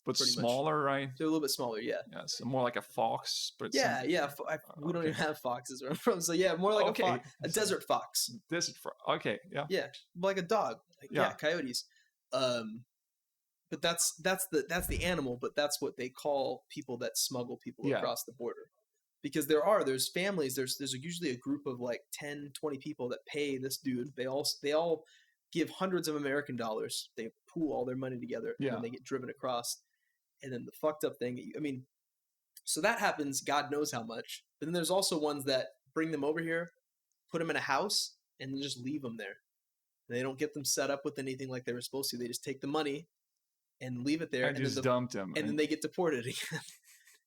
But smaller, much. Right? They're a little bit smaller, yeah. Yeah, so more like a fox. But we don't even have foxes where I'm from. So yeah, more like a desert fox. Desert fox. Okay, yeah. Yeah, like a dog. Like, coyotes. But that's the animal. But that's what they call people that smuggle people across the border. Because there's families. There's usually a group of like 10, 20 people that pay this dude. They all give hundreds of American dollars. They pool all their money together, and then they get driven across. And then the fucked up thing, so that happens, God knows how much. But then there's also ones that bring them over here, put them in a house, and then just leave them there. And they don't get them set up with anything like they were supposed to. They just take the money and leave it there. And just dumped them. And then they get deported again.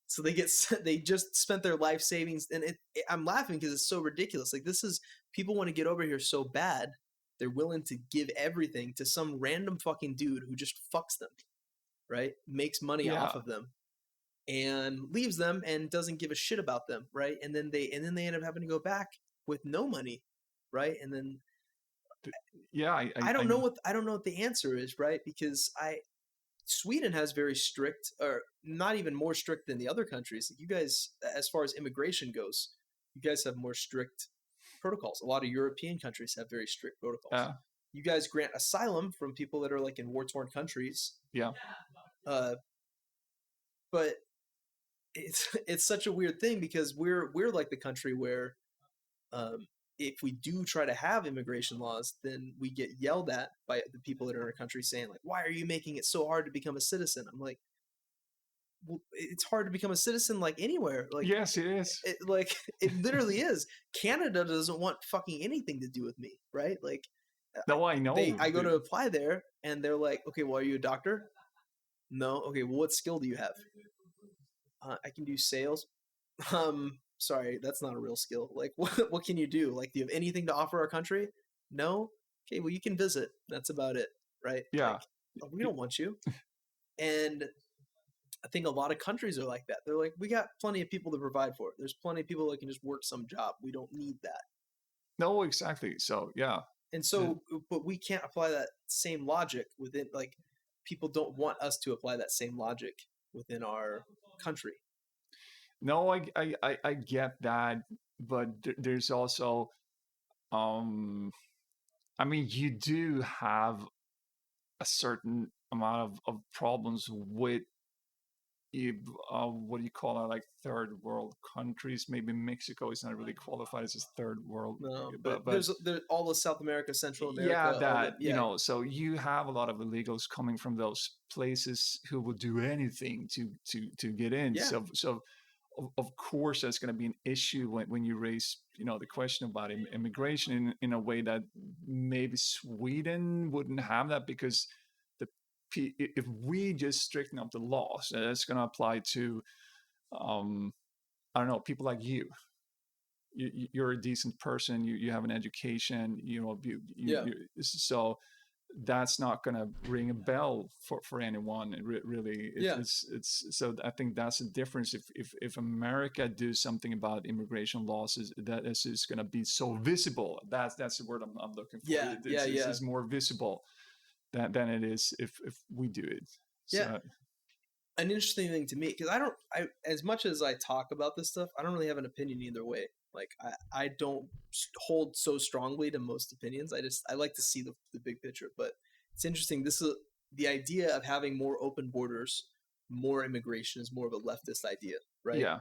So they just spent their life savings. And I'm laughing because it's so ridiculous. Like, people want to get over here so bad, they're willing to give everything to some random fucking dude who just fucks them. Right? Makes money off of them and leaves them and doesn't give a shit about them, right? And then they end up having to go back with no money, right? And then I don't know what the answer is, right? Because Sweden has very strict, or not even more strict than the other countries. You guys, as far as immigration goes, you guys have more strict protocols. A lot of European countries have very strict protocols. You guys grant asylum from people that are like in war-torn countries. Yeah. But it's such a weird thing because we're like the country where if we do try to have immigration laws, then we get yelled at by the people that are in our country saying like, why are you making it so hard to become a citizen? I'm like, well, it's hard to become a citizen like anywhere. Like, yes, it is. It literally is. Canada doesn't want fucking anything to do with me, right? Like, no, I know. I go to apply there, and they're like, okay, well, are you a doctor? No. Okay, well, what skill do you have? I can do sales. Sorry, that's not a real skill. Like, what can you do? Like, do you have anything to offer our country? No. Okay, well, you can visit. That's about it, right? Yeah. Like, we don't want you. And I think a lot of countries are like that. They're like, we got plenty of people to provide for it. There's plenty of people that can just work some job. We don't need that. No, exactly. So, yeah. And so, but we can't apply that same logic within, like, people don't want us to apply that same logic within our country. No, I get that, but there's also, I mean, you do have a certain amount of problems with what do you call it, like third world countries. Maybe Mexico is not really qualified as a third world, No, but there's all of South America, Central yeah, America. so you have a lot of illegals coming from those places who will do anything to get in. Yeah. So of course that's going to be an issue when you raise the question about immigration in a way that maybe Sweden wouldn't have that, because if we just straighten up the laws, that's going to apply to I don't know, people like you. You're a decent person. You have an education. So that's not going to ring a bell for anyone. Really, it's so I think that's the difference. If America do something about immigration laws, that is going to be so visible. That's the word I'm looking for. It's more visible than it is if we do it. Yeah. An interesting thing to me, because I as much as I talk about this stuff, I don't really have an opinion either way. Like I don't hold so strongly to most opinions. I like to see the big picture. But it's interesting. This is the idea of having more open borders, more immigration is more of a leftist idea, right? Yeah.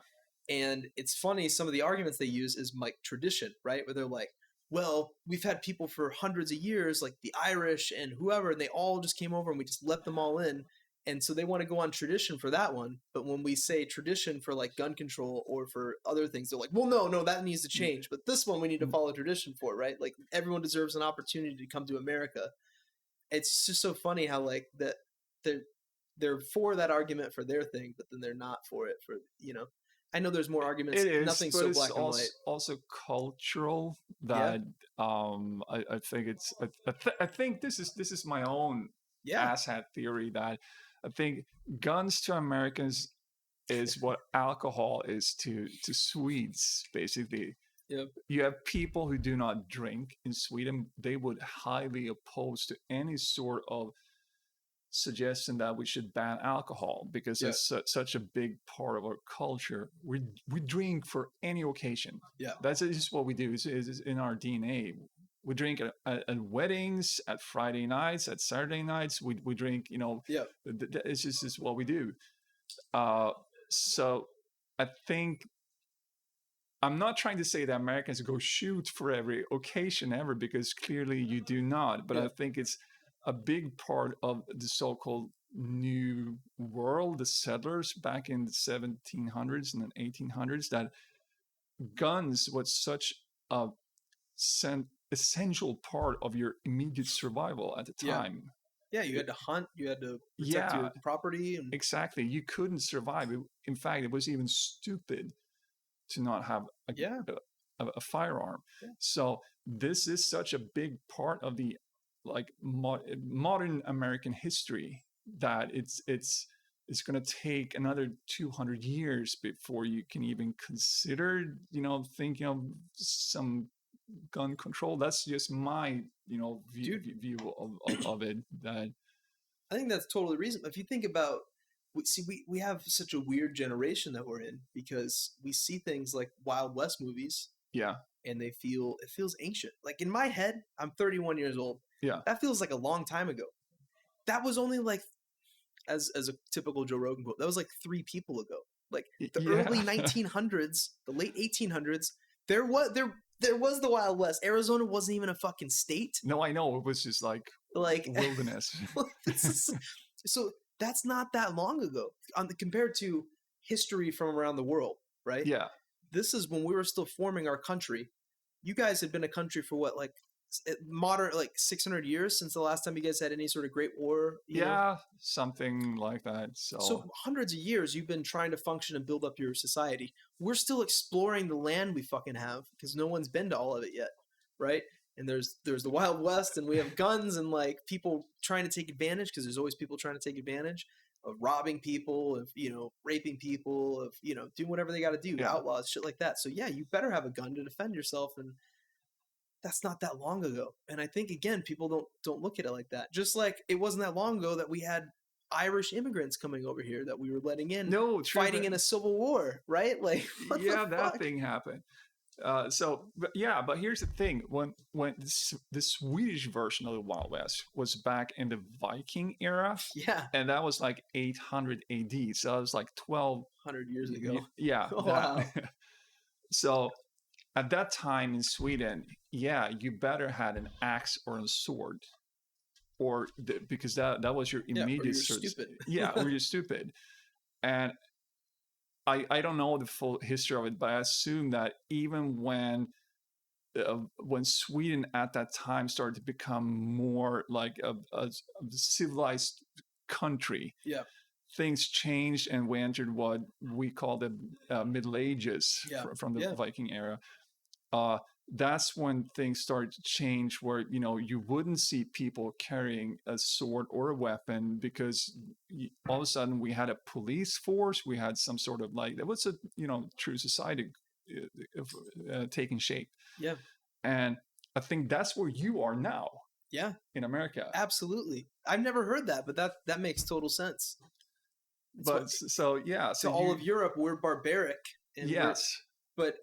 And it's funny, some of the arguments they use is like tradition, right? Where they're like, well, we've had people for hundreds of years, like the Irish and whoever, and they all just came over and we just let them all in. And so they want to go on tradition for that one. But when we say tradition for like gun control or for other things, they're like, well, no, that needs to change. But this one we need to follow tradition for, right? Like everyone deserves an opportunity to come to America. It's just so funny how like that they're for that argument for their thing, but then they're not for it for, I know there's more arguments. It is, nothing but so it's black and white. Also cultural that I think it's I think this is my own asshat theory, that I think guns to Americans is what alcohol is to Swedes, basically. Yep. You have people who do not drink in Sweden. They would highly oppose to any sort of suggestion that we should ban alcohol, because it's such a big part of our culture. We drink for any occasion. Yeah, that's just what we do. It's in our DNA. We drink at weddings, at Friday nights, at Saturday nights. We drink, it's just what we do. So I think I'm not trying to say that Americans go shoot for every occasion ever, because clearly you do not. But I think it's a big part of the so-called New World, the settlers back in the 1700s and the 1800s, that guns was such a essential part of your immediate survival at the time. Yeah, you had to hunt, you had to protect your property. Exactly. You couldn't survive. In fact, it was even stupid to not have a firearm. Yeah. So this is such a big part of the modern American history that it's going to take another 200 years before you can even consider, thinking of some gun control. That's just my, view of it. That I think that's totally reasonable. If you think about, we have such a weird generation that we're in, because we see things like Wild West movies. Yeah. And it feels ancient. Like in my head, I'm 31 years old. Yeah. That feels like a long time ago. That was only like, as a typical Joe Rogan quote, that was like 3 people ago. Like the early 1900s, the late 1800s, there was the Wild West. Arizona wasn't even a fucking state. No, I know. It was just like wilderness. So that's not that long ago compared to history from around the world, right? Yeah. This is when we were still forming our country. You guys had been a country for what, like modern, like 600 years since the last time you guys had any sort of great war? You know? Something like that. So hundreds of years you've been trying to function and build up your society. We're still exploring the land we fucking have, because no one's been to all of it yet, right? And there's the Wild West, and we have guns and like people trying to take advantage, because there's always people trying to take advantage of robbing people, of raping people, of doing whatever they got to do, outlaws, shit like that. So you better have a gun to defend yourself, and that's not that long ago. And I think again, people don't look at it like that. Just like it wasn't that long ago that we had Irish immigrants coming over here that we were letting in, fighting in a civil war, right? Like that thing happened. But here's the thing: when the Swedish version of the Wild West was back in the Viking era, and that was like 800 AD, so it was like 1,200 years ago. Yeah, oh, wow. So at that time in Sweden, you better had an axe or a sword, or because that was your immediate. Or you're stupid. Or you're stupid, and I don't know the full history of it, but I assume that even when Sweden at that time started to become more like a civilized country, things changed, and we entered what we call the Middle Ages from the Viking era. That's when things started to change, where you wouldn't see people carrying a sword or a weapon, because all of a sudden we had a police force, we had some sort of like, there was a true society taking shape. And I think that's where you are now. In America. Absolutely. I've never heard that, but that makes total sense. So all of Europe, we're barbaric. And but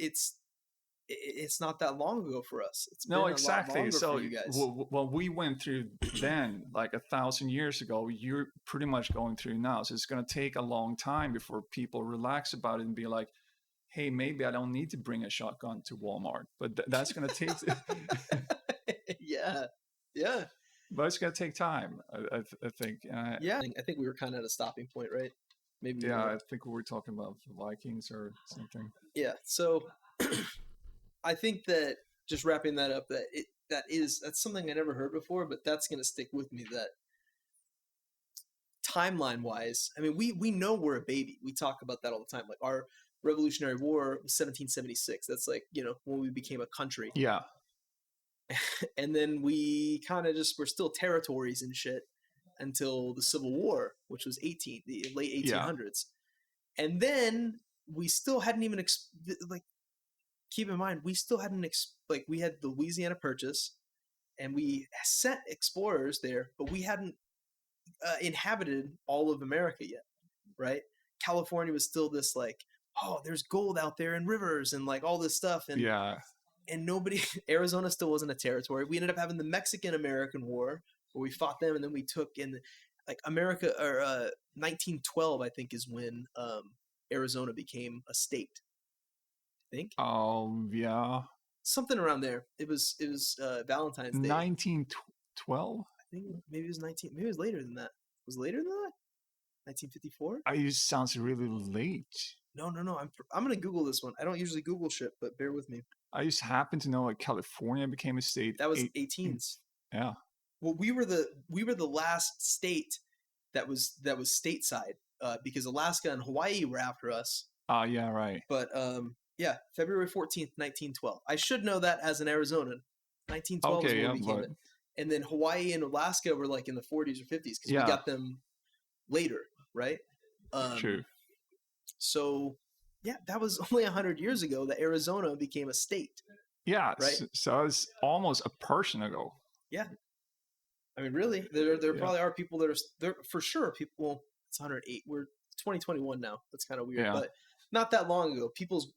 it's not that long ago for us. It's been exactly. A lot longer for you guys. What we went through then, like 1,000 years ago, you're pretty much going through now. So it's going to take a long time before people relax about it and be like, hey, maybe I don't need to bring a shotgun to Walmart. But that's going to take... Yeah. But it's going to take time, I think. I think we were kind of at a stopping point, right? Maybe. I think we were talking about Vikings or something. Yeah, so... I think that, just wrapping that up, that's something I never heard before, but that's going to stick with me, that timeline wise, I mean, we know we're a baby. We talk about that all the time. Like, our Revolutionary War was 1776. That's like, when we became a country. Yeah. And then we kind of we're still territories and shit until the Civil War, which was the late 1800s. And then we still hadn't even, keep in mind, we still hadn't we had the Louisiana Purchase, and we sent explorers there, but we hadn't inhabited all of America yet, right? California was still this there's gold out there and rivers and all this stuff, and nobody. Arizona still wasn't a territory. We ended up having the Mexican-American War, where we fought them, and then we took in America, or 1912, I think, is when Arizona became a state. Think. Something around there. It was Valentine's Day. 1912. I think maybe it was 19. Maybe it was later than that. Was it later than that? 1954. It sounds really late. No. I'm gonna Google this one. I don't usually Google shit, but bear with me. I just happen to know California became a state. That was 18s. Yeah. Well, we were the last state that was stateside, because Alaska and Hawaii were after us. Yeah, right. But February 14th, 1912. I should know that as an Arizonan. 1912 is when we became it. And then Hawaii and Alaska were in the 40s or 50s, because we got them later, right? True. So, that was only 100 years ago that Arizona became a state. Yeah, right? So it's almost a person ago. Yeah. I mean, really, there probably are people that are there for sure. People, well, it's 108. We're 2021 now. That's kind of weird, but not that long ago, people's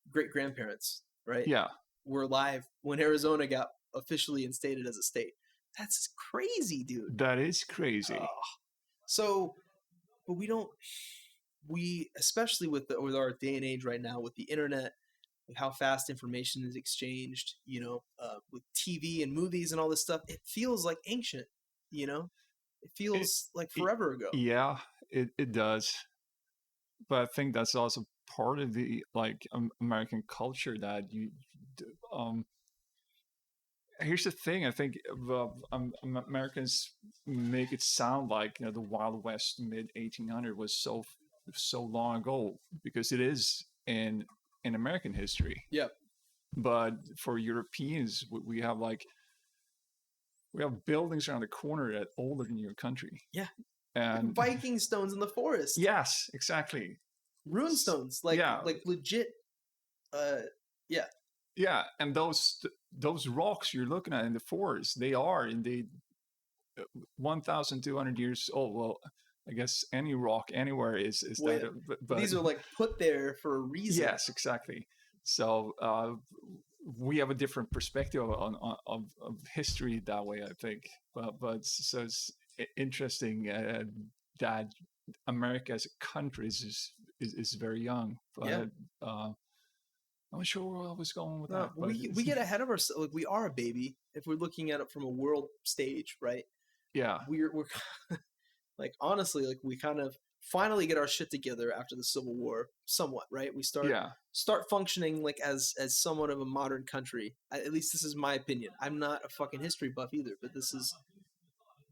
great grandparents, right? Yeah, were alive when Arizona got officially instated as a state. That's crazy, dude. That is crazy. So, but we especially with our day and age right now, with the internet, with how fast information is exchanged, with TV and movies and all this stuff, it feels like ancient. It feels like forever ago. Yeah, it does. But I think that's also part of the American culture that here's the thing. I think Americans make it sound like the Wild West mid 1800 was so long ago, because it is in American history. Yeah. But for Europeans, we have buildings around the corner that are older than your country. Yeah. And Viking stones in the forest. Yes, exactly. Rune stones, legit. Yeah, and those rocks you're looking at in the forest, they are indeed 1,200 years old. Well, I guess any rock anywhere is that. But these are put there for a reason. Yes, exactly. So we have a different perspective of history that way, I think. But so it's interesting that America as a country is very young. But I'm not sure where I was going with that. But we get ahead of ourselves. Like, we are a baby if we're looking at it from a world stage, right? Yeah, we're like, honestly, like, we kind of finally get our shit together after the Civil War, somewhat, right? We start functioning like as somewhat of a modern country. At least this is my opinion. I'm not a fucking history buff either, but this is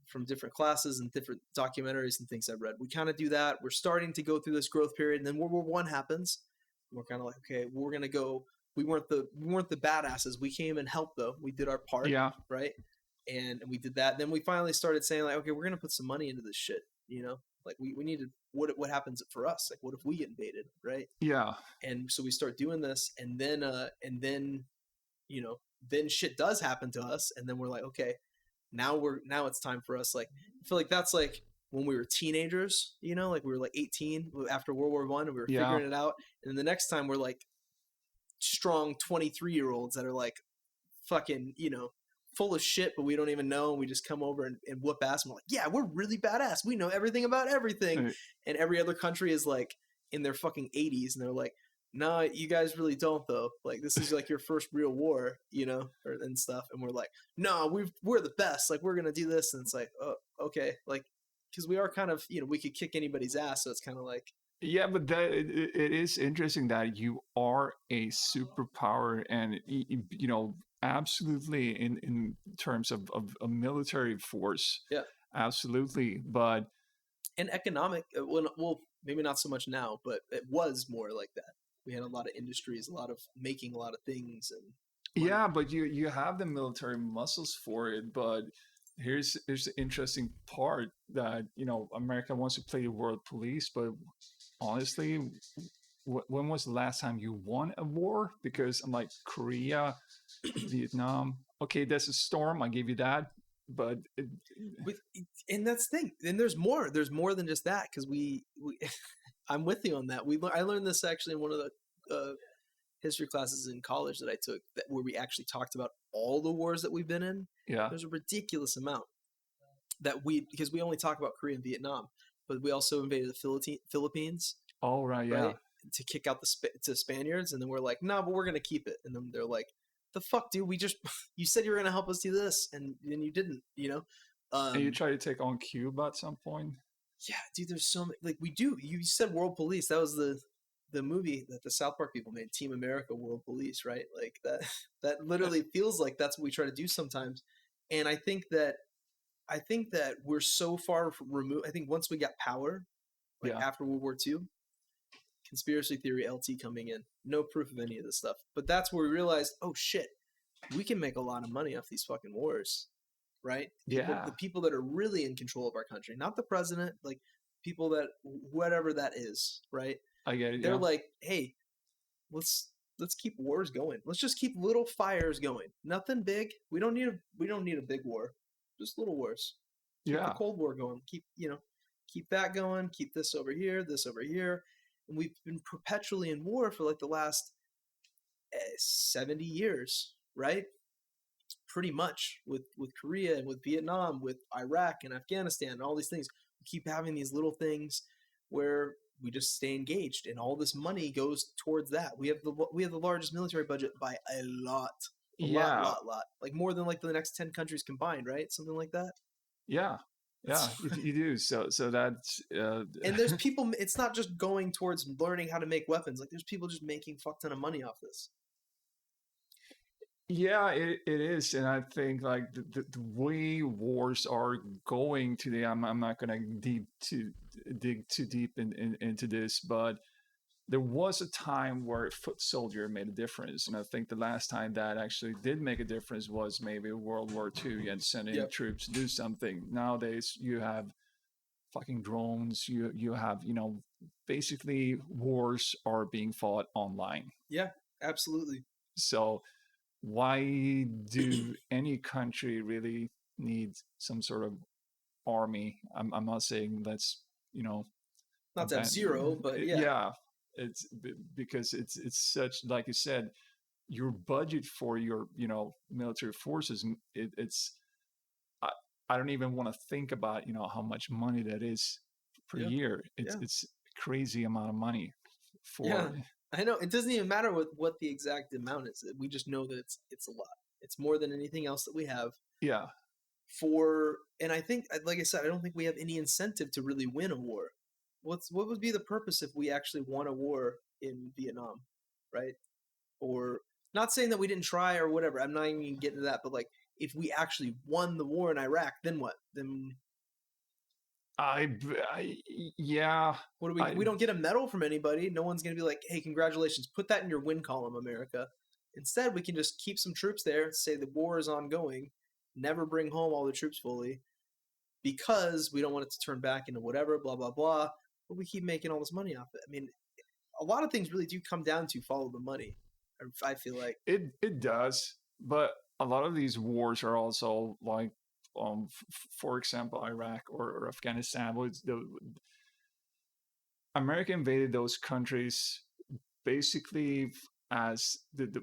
from different classes and different documentaries and things I've read. We kind of do that. We're starting to go through this growth period, and then World War One happens. We're kind of like, okay, we're gonna go. We weren't the badasses. We came and helped, though. We did our part, right? And we did that. Then we finally started saying, like, okay, we're gonna put some money into this shit. You know, like, we needed, what happens for us? Like, what if we get invaded, right? Yeah. And so we start doing this, and then you know, then shit does happen to us, and then we're like, okay, now it's time for us. Like, I feel like that's like when we were teenagers, you know, like we were like 18 after World War One, and we were figuring it out. And then the next time we're like strong 23-year-olds that are like fucking, you know, full of shit, but we don't even know. And we just come over and whoop ass. And we're like, yeah, we're really badass. We know everything about everything. And every other country is like in their fucking 80s, and they're like, no, you guys really don't, though. Like, this is like your first real war, you know, and stuff. And we're like, no, we're the best. Like, we're gonna do this. And it's like, oh, okay, like, because we are kind of, you know, we could kick anybody's ass. So it's kind of like, yeah, but it is interesting that you are a superpower, and you know, absolutely in terms of a military force. Yeah, absolutely. But and economic, well, maybe not so much now, but it was more like that. We had a lot of industries, a lot of making a lot of things, and yeah, but you have the military muscles for it. But here's the interesting part, that, you know, America wants to play the world police, but honestly, when was the last time you won a war? Because I'm like, Korea, Vietnam. Okay, there's a storm. I give you that. But and that's the thing. And there's more. There's more than just that, because we I'm with you on that. I learned this actually in one of the history classes in college that I took, where we actually talked about all the wars that we've been in. Yeah, there's a ridiculous amount because we only talk about Korea and Vietnam, but we also invaded the Philippines. Oh, right, yeah. Right? To kick out the Spaniards, and then we're like, no, but we're gonna keep it. And then they're like, the fuck, dude? You said you were gonna help us do this, and then you didn't. You know. And you tried to take on Cuba at some point. Yeah, dude. There's so many. Like, we do. You said World Police. That was the movie that the South Park people made, Team America World Police, right? Like, that literally feels like that's what we try to do sometimes. And I think that we're so far removed. I think once we got power, like after World War II, conspiracy theory LT coming in, no proof of any of this stuff. But that's where we realized, oh shit, we can make a lot of money off these fucking wars, right? The people that are really in control of our country, not the president, like people that, whatever that is, right? I get it. They're like, hey, let's keep wars going. Let's just keep little fires going. Nothing big. We don't need a big war. Just little wars. Keep the Cold War going. Keep that going. Keep this over here. And we've been perpetually in war for like the last 70 years, right? Pretty much, with Korea and with Vietnam, with Iraq and Afghanistan and all these things. We keep having these little things where we just stay engaged, and all this money goes towards that. We have the largest military budget by a lot. Lot. Like more than like the next 10 countries combined, right? Something like that. Yeah, you do. So that's and there's people. It's not just going towards learning how to make weapons. Like, there's people just making fuck ton of money off this. Yeah, it is, and I think like the way wars are going today, I'm not gonna dig too deep into this, but there was a time where foot soldier made a difference, and I think the last time that actually did make a difference was maybe World War II. You had to send in troops to do something. Nowadays, you have fucking drones. You have, you know, basically wars are being fought online. Yeah, absolutely. So why do any country really need some sort of army? I'm not saying let's, you know, not to have zero, but yeah. It's because it's such, like you said, your budget for your military forces. It's I, I don't even want to think about how much money that is per year. It's crazy amount of money for. I know it doesn't even matter what the exact amount is. We just know that it's a lot. It's more than anything else that we have. Yeah. And I think, like I said, I don't think we have any incentive to really win a war. What would be the purpose if we actually won a war in Vietnam, right? Or not saying that we didn't try or whatever. I'm not even getting to that, but like if we actually won the war in Iraq, then what? Then yeah. What do we don't get a medal from anybody. No one's gonna be like, hey, congratulations, put that in your win column, America. Instead, we can just keep some troops there, say the war is ongoing, never bring home all the troops fully, because we don't want it to turn back into whatever, blah blah blah. But we keep making all this money off it. I mean, a lot of things really do come down to follow the money. I feel like it does, but a lot of these wars are also like, for example, Iraq or Afghanistan. America invaded those countries basically as the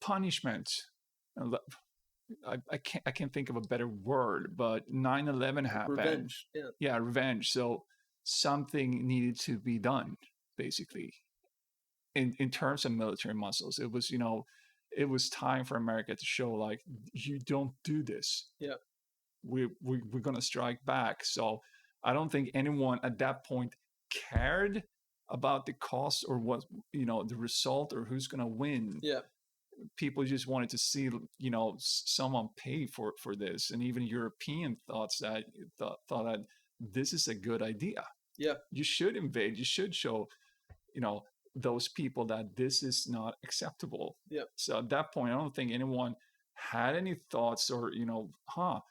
punishment. I can't think of a better word, but 9/11 happened. Revenge. Yeah, revenge. So something needed to be done, basically. In terms of military muscles, it was it was time for America to show, like, you don't do this. Yeah, we're gonna strike back. So I don't think anyone at that point cared about the cost or what the result or who's gonna win. Yeah, people just wanted to see someone pay for this, and even European thought that this is a good idea. Yeah, you should invade. You should show those people that this is not acceptable. Yeah. So at that point, I don't think anyone had any thoughts or how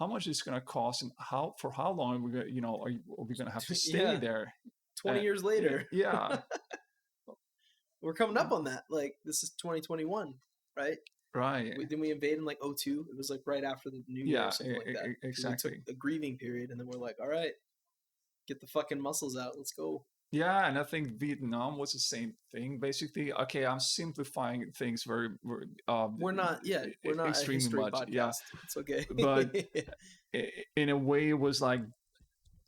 much is going to cost and for how long are we going are we going to have to stay there? 20 years later. Yeah. We're coming up on that. Like, this is 2021, right? Right. Then we invade in like 2002. It was like right after the New Year or something like that. Exactly. We took a grieving period, and then we're like, all right, get the fucking muscles out. Let's go. Yeah, and I think Vietnam was the same thing, basically. Okay, I'm simplifying things very. We're not extremely much. Podcast. Yeah, it's okay. But in a way, it was like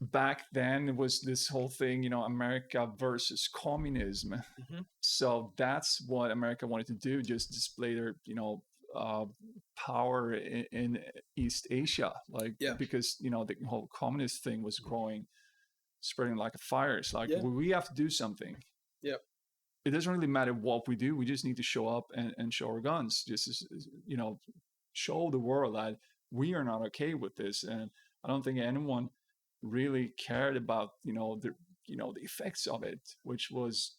back then. It was this whole thing, America versus communism. Mm-hmm. So that's what America wanted to do: just display their, power in East Asia, because the whole communist thing was growing. Spreading like a fire. It's like, we have to do something. Yeah. It doesn't really matter what we do. We just need to show up and show our guns. Just show the world that we are not okay with this. And I don't think anyone really cared about the effects of it, which was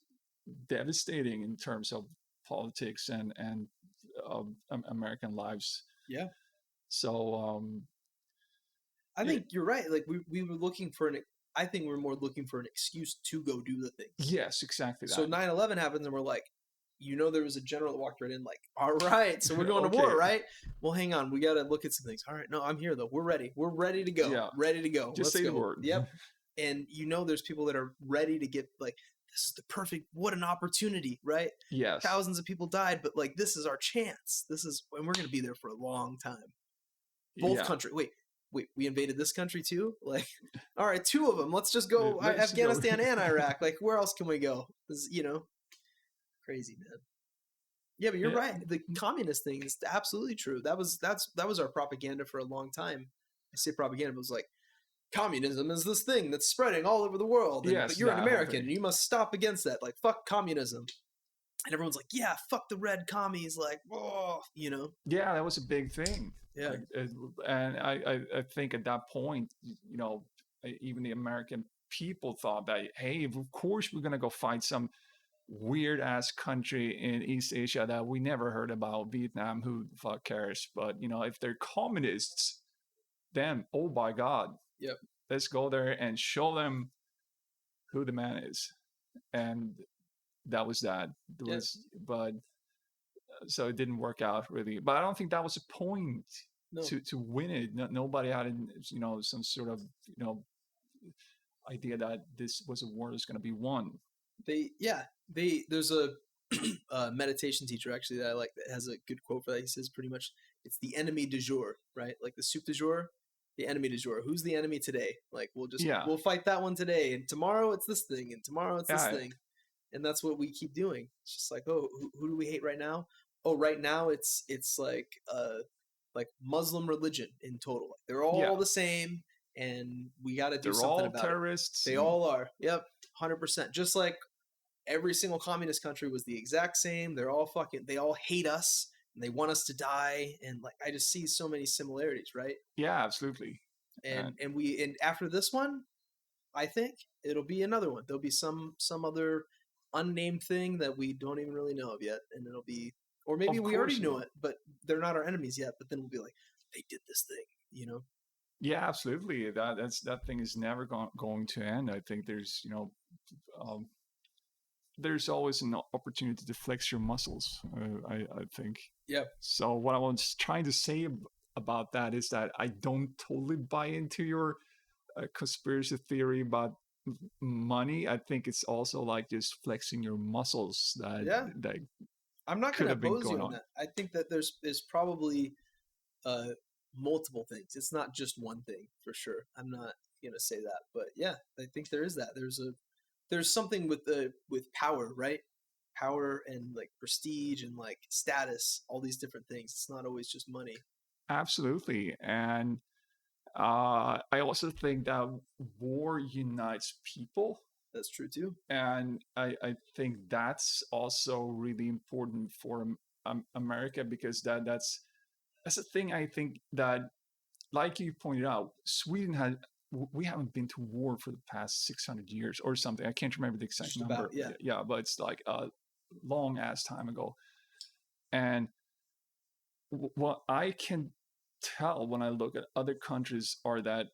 devastating in terms of politics and American lives. Yeah. So I think you're right. Like we were looking for I think we're more looking for an excuse to go do the thing. Yes, exactly. So 9/11 happens, and we're like, there was a general that walked right in, like, all right, so we're going to war, right? Well, hang on, we got to look at some things. All right, no, I'm here though. We're ready. We're ready to go. Yeah. Ready to go. Just say the word. Yep. And there's people that are ready to get like, this is the perfect. What an opportunity, right? Yes. Thousands of people died, but like, this is our chance. And we're going to be there for a long time. Both countries. Wait, we invaded this country too? Like, all right, 2 of them. Let's just go Afghanistan and Iraq. Like, where else can we go? This, crazy, man. Yeah, but you're right. The communist thing is absolutely true. That was our propaganda for a long time. I say propaganda, but it was like, communism is this thing that's spreading all over the world. But you're an American, and you must stop against that. Like, fuck communism. And everyone's like, yeah, fuck the red commies. Like, whoa, Yeah, that was a big thing. Yeah. And I think at that point, even the American people thought that, hey, of course we're going to go fight some weird ass country in East Asia that we never heard about, Vietnam, who the fuck cares? But, if they're communists, then, oh my God. Yep. Let's go there and show them who the man is. And that was that. But so it didn't work out really. But I don't think that was a point to win it. Nobody had some sort of idea that this was a war that's going to be won. There's a meditation teacher actually that I like that has a good quote for that. He says pretty much it's the enemy du jour, right? Like the soup du jour, the enemy du jour. Who's the enemy today? Like Yeah, we'll fight that one today, and tomorrow it's this thing, and tomorrow it's this yeah, thing, and that's what we keep doing. It's just like, oh, who do we hate right now? Oh, right now it's like Muslim religion in total. Like they're yeah. all the same, and we got to do They're something all about it. terrorists. They all are. Yep, 100%. Just like every single communist country was the exact same. They all hate us and they want us to die. And like, I just see so many similarities, right? Yeah, absolutely. And after this one, I think it'll be another one. There'll be some other unnamed thing that we don't even really know of yet. And it'll be, or maybe Of we already course, know it, but they're not our enemies yet. But then we'll be like, they did this thing, you know? yeah, absolutely. That thing is never going to end. I think um, there's always an opportunity to flex your muscles. I think. Yeah. So what I was trying to say about that is that I don't totally buy into your conspiracy theory about money. I think it's also like just flexing your muscles Yeah. that I'm not could going to have been oppose you going on on. that. I think that there's probably uh, multiple things. It's not just one thing for sure. I'm not gonna say that, but yeah, I think there is that. There's something with power, right? Power and like prestige and like status, all these different things. It's not always just money. Absolutely, and I also think that war unites people. That's true too. And I think that's also really important for America because that's a thing I think that, like you pointed out, we haven't been to war for the past 600 years or something. I can't remember the exact Just number. about, yeah. Yeah, but it's like a long ass time ago. And what I can tell when I look at other countries are that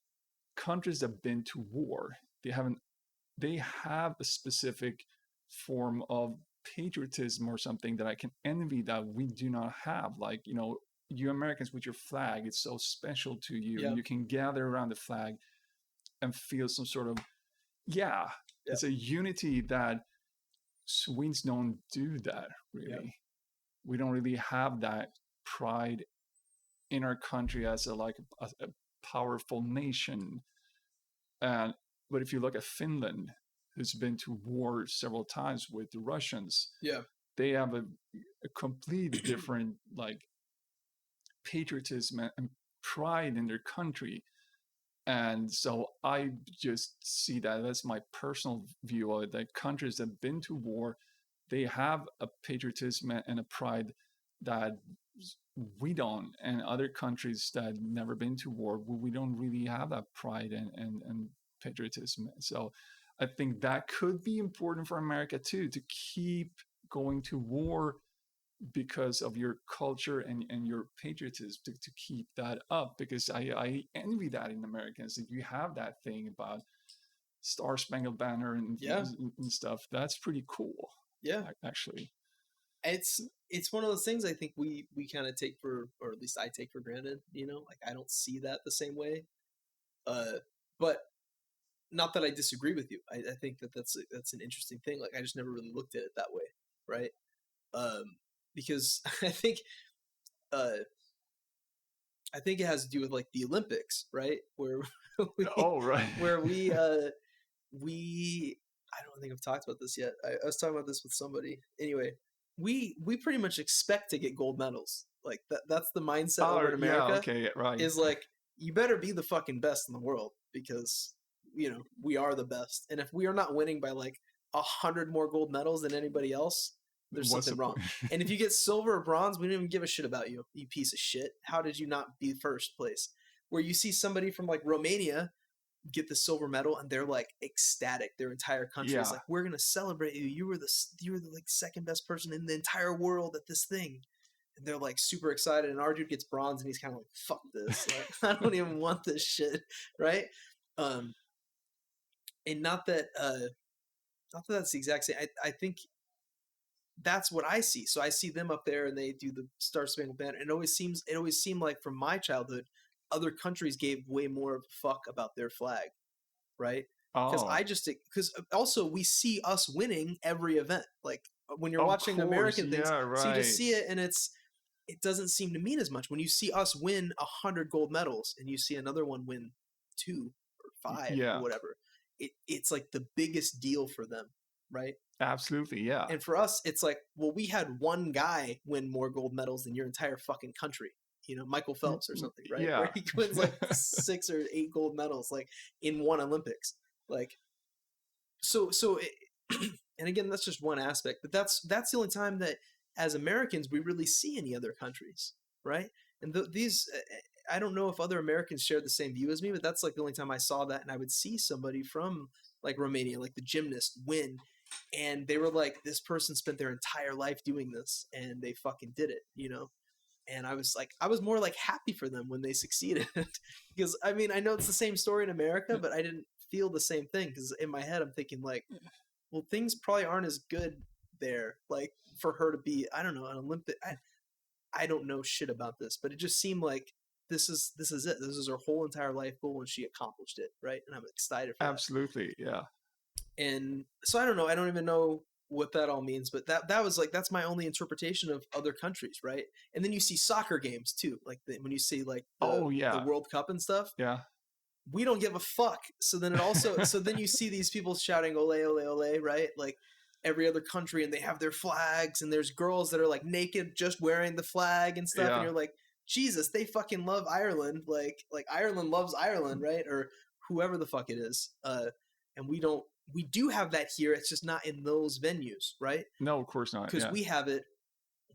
countries that have been to war, they have a specific form of patriotism or something that I can envy that we do not have. Like, you Americans with your flag, it's so special to you, Yeah. and you can gather around the flag and feel some sort of, yeah, Yeah. it's a unity that Swedes don't do that really. Yeah. We don't really have that pride in our country as a powerful nation. And but if you look at Finland, who's been to war several times with the Russians, Yeah. they have a complete different like patriotism and pride in their country. And so I just see that that's my personal view of it, that countries that have been to war, they have a patriotism and a pride that we don't, and other countries that never been to war, we don't really have that pride and patriotism. So I think that could be important for America too, to keep going to war because of your culture and your patriotism, to keep that up, because I envy that in Americans, that you have that thing about Star Spangled Banner Yeah. and stuff. That's pretty cool. Yeah. Actually. It's one of those things I think we kind of take for, or at least I take for granted, like I don't see that the same way. But not that I disagree with you. I think that's an interesting thing. Like I just never really looked at it that way, right? Because uh, I think it has to do with like the Olympics, right? Where Oh right. where we I don't think I've talked about this yet. I was talking about this with somebody. Anyway, we pretty much expect to get gold medals. Like that's the mindset over in America. Yeah, okay, right. Is like you better be the fucking best in the world because we are the best. And if we are not winning by like 100 more gold medals than anybody else, there's something wrong. And if you get silver or bronze, we don't even give a shit about you, you piece of shit. How did you not be first place? Where you see somebody from like Romania get the silver medal and they're like ecstatic. Their entire country is like, we're gonna celebrate you. You were the like second best person in the entire world at this thing. And they're like super excited. And our dude gets bronze and he's kind of like, fuck this. Like, I don't even want this shit, right? And not that that's the exact same. I think that's what I see. So I see them up there and they do the Star Spangled Banner. And it always seemed like from my childhood, other countries gave way more of a fuck about their flag, right? Oh, because also we see us winning every event. Like when you're of watching course. American things, Yeah, so you just right. see it and it doesn't seem to mean as much when you see us win 100 gold medals and you see another one win 2 or 5 or Yeah, whatever. It's like the biggest deal for them, right? absolutely. Yeah. And for us, it's like, well, we had one guy win more gold medals than your entire fucking country. Michael Phelps or something, right? Where Yeah. he wins like 6 or 8 gold medals, like in one Olympics. Like, and again, that's just one aspect, but that's the only time that as Americans we really see any other countries, right? And these, I don't know if other Americans share the same view as me, but that's like the only time I saw that, and I would see somebody from like Romania, like the gymnast, win, and they were like, this person spent their entire life doing this, and they fucking did it. And I was like, I was more like happy for them when they succeeded, because I mean, I know it's the same story in America, but I didn't feel the same thing because in my head I'm thinking like, well, things probably aren't as good there. Like for her to be, I don't know, an Olympic. I don't know shit about this, but it just seemed like this is it. This is her whole entire life goal, and she accomplished it, right? And I'm excited for that. Absolutely. Yeah. And so I don't know. I don't even know what that all means, but that was like that's my only interpretation of other countries, right? And then you see soccer games too, like when you see like Oh, the yeah. World Cup and stuff. Yeah. We don't give a fuck. So then then you see these people shouting ole ole ole, right? Like every other country, and they have their flags, and there's girls that are like naked just wearing the flag and stuff, and Yeah. you're like, Jesus, they fucking love Ireland. Like Ireland loves Ireland, right? Or whoever the fuck it is. And we do have that here. It's just not in those venues, right? No, of course not. Because Yeah. we have it.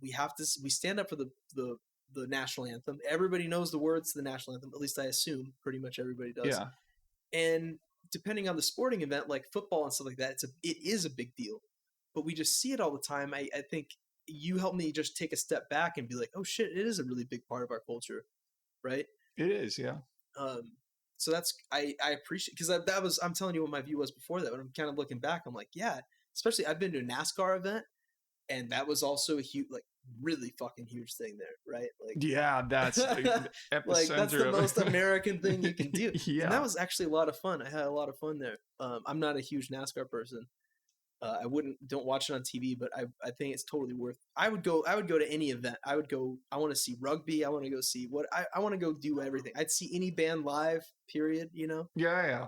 We stand up for the national anthem. Everybody knows the words to the national anthem. At least I assume pretty much everybody does. Yeah. And depending on the sporting event, like football and stuff like that, it is a big deal. But we just see it all the time. I think you helped me just take a step back and be like, oh shit, it is a really big part of our culture, right? It is. Yeah. So that's I appreciate, because I'm telling you what my view was before that, but I'm kind of looking back. I'm like, yeah, especially I've been to a NASCAR event, and that was also a huge, like really fucking huge thing there, right? Like, Yeah. That's the like that's the epicenter most of American thing you can do. Yeah. And that was actually a lot of fun. I had a lot of fun there. I'm not a huge NASCAR person. Don't watch it on TV, but I think it's totally worth. I would go to any event. I want to see rugby. I want to go see I want to go do everything. I'd see any band live, period, Yeah. Yeah.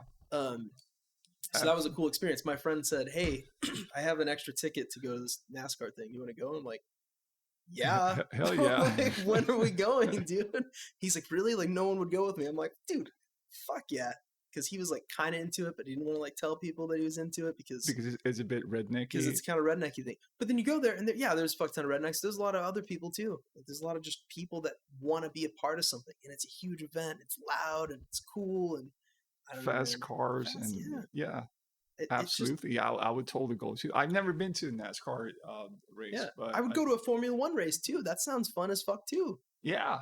So that was a cool experience. My friend said, hey, I have an extra ticket to go to this NASCAR thing. You want to go? I'm like, yeah. Hell yeah. Like, when are we going, dude? He's like, really? Like, no one would go with me. I'm like, dude, fuck yeah. Because he was like kind of into it, but he didn't want to like tell people that he was into it because it's a bit rednecky. Because it's kind of rednecky thing. But then you go there, and there's a fuck ton of rednecks. There's a lot of other people too. Like, there's a lot of just people that want to be a part of something, and it's a huge event. It's loud and it's cool, and I don't fast know, cars fast, and yeah. Absolutely. Just, I would totally go too. I've never been to a NASCAR race. Yeah, but I would go to a Formula One race too. That sounds fun as fuck too. Yeah.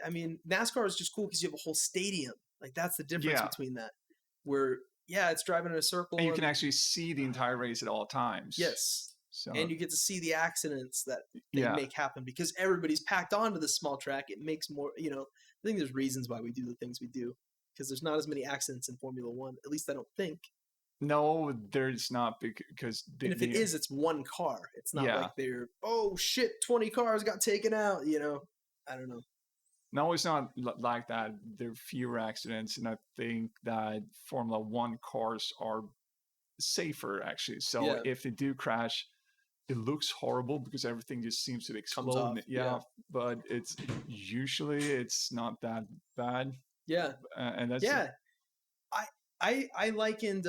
I mean, NASCAR is just cool because you have a whole stadium. Like, that's the difference between that. Where, it's driving in a circle. And you can actually see the entire race at all times. Yes. So, and you get to see the accidents that they make happen because everybody's packed onto this small track. It makes more, I think there's reasons why we do the things we do because there's not as many accidents in Formula One. At least I don't think. No, there's not because and if it is, it's one car. It's not like they're 20 cars got taken out. I don't know. No, it's not like that. There are fewer accidents, and I think that Formula One cars are safer actually. So if they do crash, it looks horrible because everything just seems to explode. But it's not that bad. Yeah, and that's I likened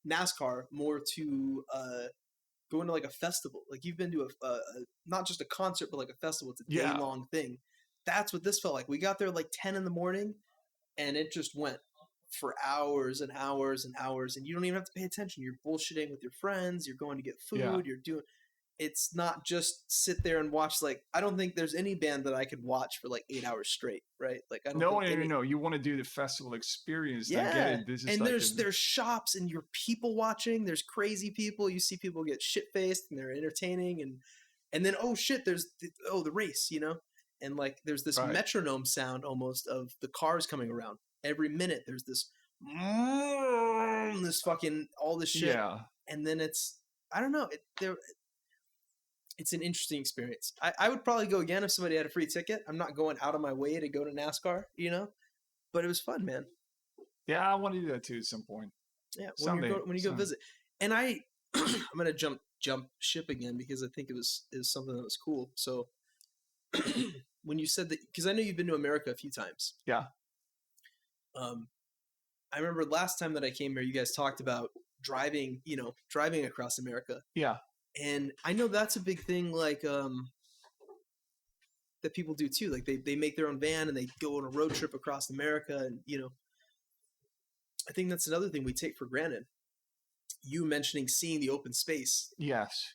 NASCAR more to going to like a festival. Like you've been to a not just a concert, but like a festival. It's a day-long thing. That's what this felt like. We got there like 10 in the morning, and it just went for hours and hours and hours, and you don't even have to pay attention. You're bullshitting with your friends. You're going to get food. You're doing. It's not just sit there and watch. Like, I don't think there's any band that I could watch for like 8 hours straight, right? Like, I don't. No. You want to do the festival experience. Yeah, and there's shops, and you're people watching. There's crazy people. You see people get shit faced, and they're entertaining, and then oh shit, there's the race, and like there's this metronome sound almost of the cars coming around every minute. There's this this fucking all this shit, and then it's I don't know. It's an interesting experience. I would probably go again if somebody had a free ticket. I'm not going out of my way to go to NASCAR, but it was fun, man. Yeah, I want to do that too at some point. Yeah, when you go visit. And I'm gonna jump ship again because I think it was something that was cool. So when you said that, because I know you've been to America a few times. Yeah. I remember last time that I came here, you guys talked about driving across America. Yeah. And I know that's a big thing, like that people do too. Like they make their own van and they go on a road trip across America, and I think that's another thing we take for granted. You mentioning seeing the open space. Yes.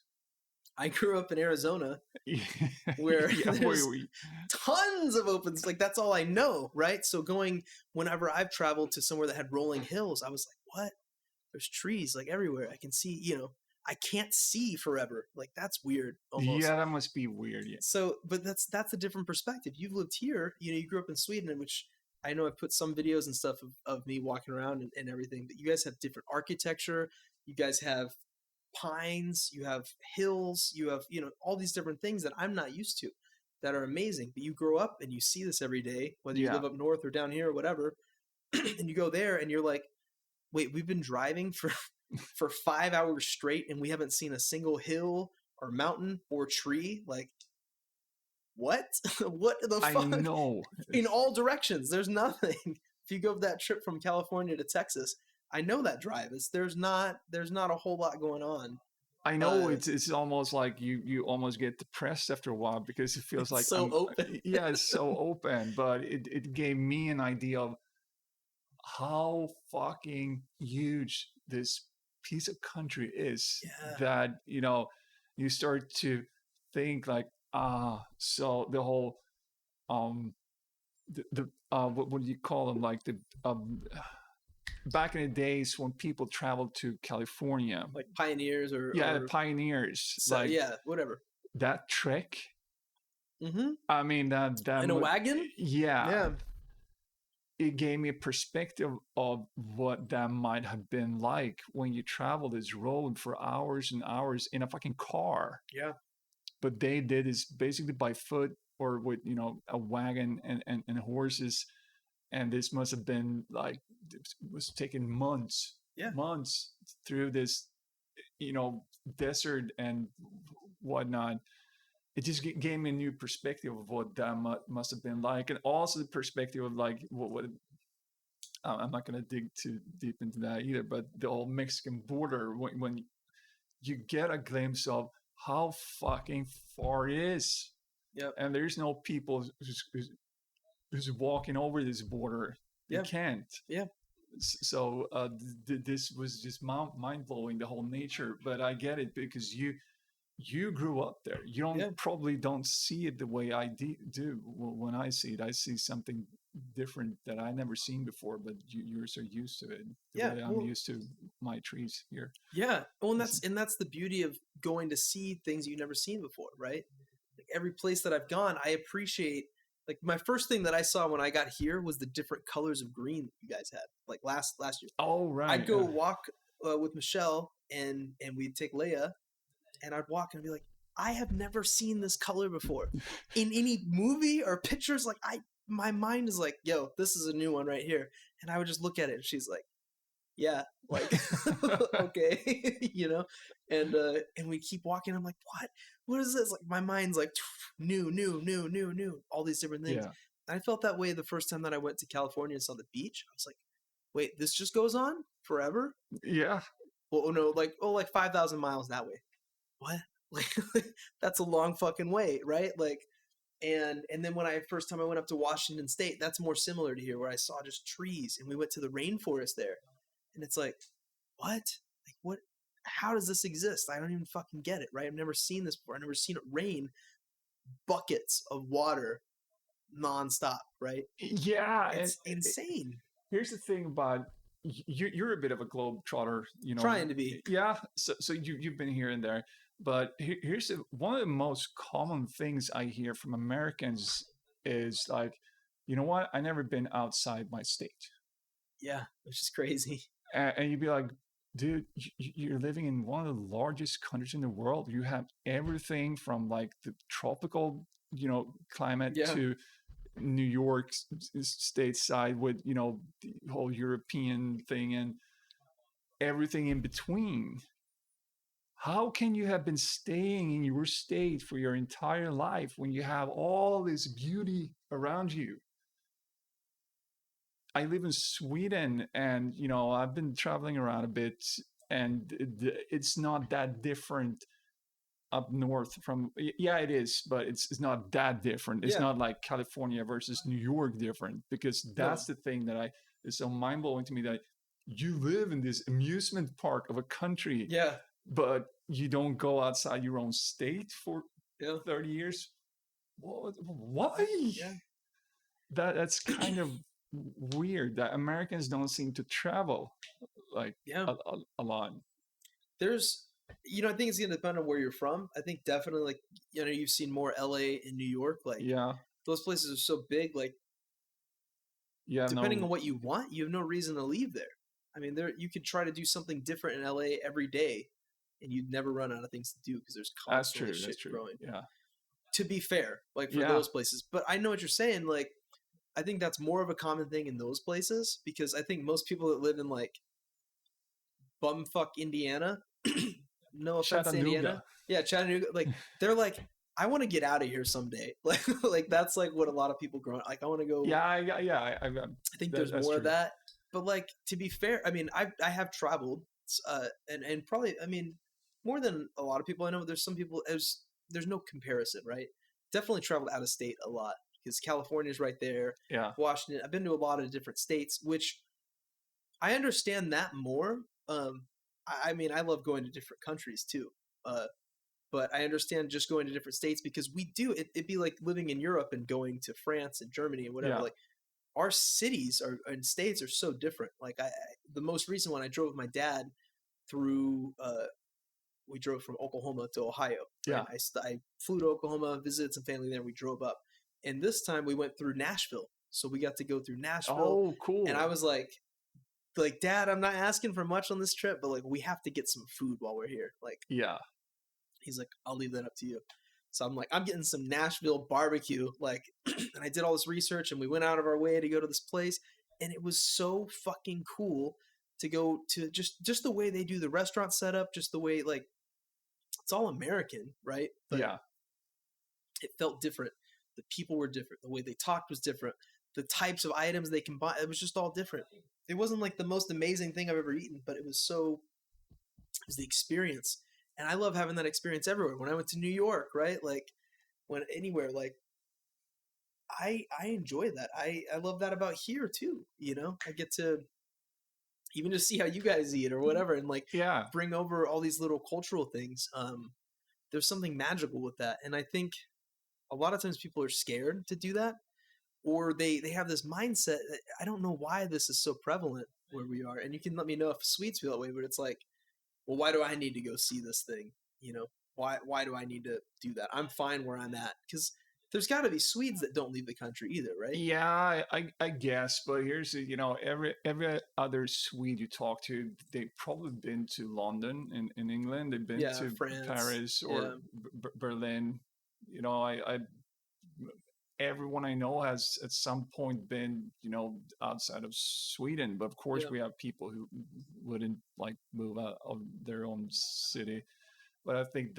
I grew up in Arizona, where there's tons of open, like that's all I know, right? So whenever I've traveled to somewhere that had rolling hills, I was like, what? There's trees like everywhere. I can see, I can't see forever. Like that's weird. Almost. Yeah, that must be weird. Yeah. So, but that's a different perspective. You've lived here, you grew up in Sweden, in which I know I've put some videos and stuff of me walking around and everything, but you guys have different architecture. You guys have pines, you have hills, you have, all these different things that I'm not used to that are amazing. But you grow up and you see this every day, whether you live up north or down here or whatever, and you go there and you're like, wait, we've been driving for 5 hours straight and we haven't seen a single hill or mountain or tree. Like, what? What the fuck? I know. In all directions, there's nothing. If you go that trip from California to Texas, I know that drive. There's not a whole lot going on. I know it's almost like you almost get depressed after a while because it feels like so open. Yeah, it's so open. But it gave me an idea of how fucking huge this piece of country is. Yeah. That you start to think like so the whole what do you call them, like the back in the days when people traveled to California, like pioneers or pioneers, so, like whatever, that trek. Mm-hmm. I mean that in a wagon. Yeah. It gave me a perspective of what that might have been like when you travel this road for hours and hours in a fucking car. Yeah. But they did is basically by foot or with a wagon and horses. And this must have been like, it was taking months through this, desert and whatnot. It just gave me a new perspective of what that must have been like. And also the perspective of like, what I'm not going to dig too deep into that either, but the whole Mexican border, when you get a glimpse of how fucking far it is. Yep. And there's no people who's walking over this border. You can't. Yeah. So this was just mind-blowing, the whole nature. But I get it because you grew up there. You probably don't see it the way I do when I see it. I see something different that I never seen before, but you're so used to it. The way I'm used to my trees here. Yeah. Well, and that's the beauty of going to see things you've never seen before, right? Like every place that I've gone, I appreciate. Like my first thing that I saw when I got here was the different colors of green that you guys had. Like last year. Oh right. I'd go walk with Michelle and we'd take Leia, and I'd walk and I'd be like, I have never seen this color before in any movie or pictures. Like my mind is like, yo, this is a new one right here. And I would just look at it and she's like, yeah, like, okay, and we keep walking. I'm like, what is this? Like my mind's like new, all these different things. Yeah. And I felt that way the first time that I went to California and saw the beach. I was like, wait, this just goes on forever? Yeah. Well, no, like 5,000 miles that way. What? Like that's a long fucking way, right? Like, and then when first time I went up to Washington State, that's more similar to here, where I saw just trees, and we went to the rainforest there, and it's like, what? Like what? How does this exist? I don't even fucking get it, right? I've never seen this before. I've never seen it rain buckets of water nonstop, right? Yeah, it's insane. Here's the thing about you're a bit of a globetrotter, trying to be. Yeah, so you've been here and there, but here's one of the most common things I hear from Americans is like, you know what? I never been outside my state. Yeah, which is crazy. And you'd be like, dude, you're living in one of the largest countries in the world. You have everything from like the tropical, climate to New York stateside with, the whole European thing and everything in between. How can you have been staying in your state for your entire life when you have all this beauty around you? I live in Sweden, and I've been traveling around a bit, and it's not that different up north from. Yeah, it is, but it's not that different. It's not like California versus New York different, because that's the thing that is so mind blowing to me, that you live in this amusement park of a country, but you don't go outside your own state for 30 years. Why? Yeah. That's kind of weird that Americans don't seem to travel like a lot. There's, I think it's going to depend on where you're from. I think definitely, like, you've seen more LA and New York. Like, those places are so big. Like, depending on what you want, you have no reason to leave there. I mean, you could try to do something different in LA every day, and you'd never run out of things to do because there's constantly shit growing. Yeah. To be fair, like for those places, but I know what you're saying. Like, I think that's more of a common thing in those places, because I think most people that live in like bumfuck Indiana, no offense to Indiana, Chattanooga, like they're like, I want to get out of here someday. Like that's like what a lot of people growing. Like I want to go. I think there's more of that. But like, to be fair, I mean, I have traveled, and probably, I mean, more than a lot of people I know. There's some people there's no comparison, right? Definitely traveled out of state a lot, because California's right there. Yeah. Washington. I've been to a lot of different states, which I understand that more. I mean, I love going to different countries too. But I understand just going to different states, because we do it'd be like living in Europe and going to France and Germany and whatever. Like, our cities and states are so different. Like the most recent one, I drove with my dad through. We drove from Oklahoma to Ohio. Right? I flew to Oklahoma, visited some family there. We drove up, and this time we went through Nashville. So we got to go through Nashville. Oh, cool! And I was like, Dad, I'm not asking for much on this trip, but like, we have to get some food while we're here. Like, he's like, I'll leave that up to you. So I'm like, I'm getting some Nashville barbecue. Like, and I did all this research, and we went out of our way to go to this place, and it was so fucking cool to go to just the way they do the restaurant setup, just the way, like, it's all American, right? But it felt different. The people were different. The way they talked was different. The types of items they combined, it was just all different. It wasn't like the most amazing thing I've ever eaten, but it was the experience. And I love having that experience everywhere. When I went to New York, right? Like, when anywhere, like, I enjoy that. I love that about here too. I get to even just see how you guys eat or whatever, and like bring over all these little cultural things. There's something magical with that. And I think a lot of times people are scared to do that, or they have this mindset that, I don't know why this is so prevalent where we are. And you can let me know if Swedes feel that way, but it's like, well, why do I need to go see this thing? Why do I need to do that? I'm fine where I'm at. Because there's got to be Swedes that don't leave the country either, right? Yeah, I guess. But here's, every other Swede you talk to, they've probably been to London in England. They've been to France, Paris, or Berlin. Everyone I know has at some point been, outside of Sweden. But of course, we have people who wouldn't like move out of their own city. But I think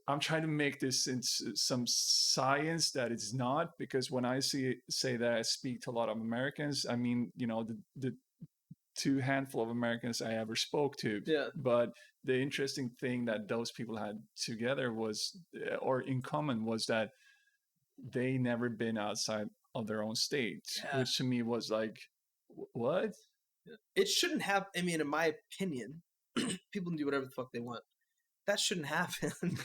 I'm trying to make this into some science that it's not, because when I say that I speak to a lot of Americans, I mean, the two handful of Americans I ever spoke to. But the interesting thing that those people had together was, or in common, was that they never been outside of their own state, which to me was like, what? It shouldn't have. I mean, in my opinion, people can do whatever the fuck they want. That shouldn't happen.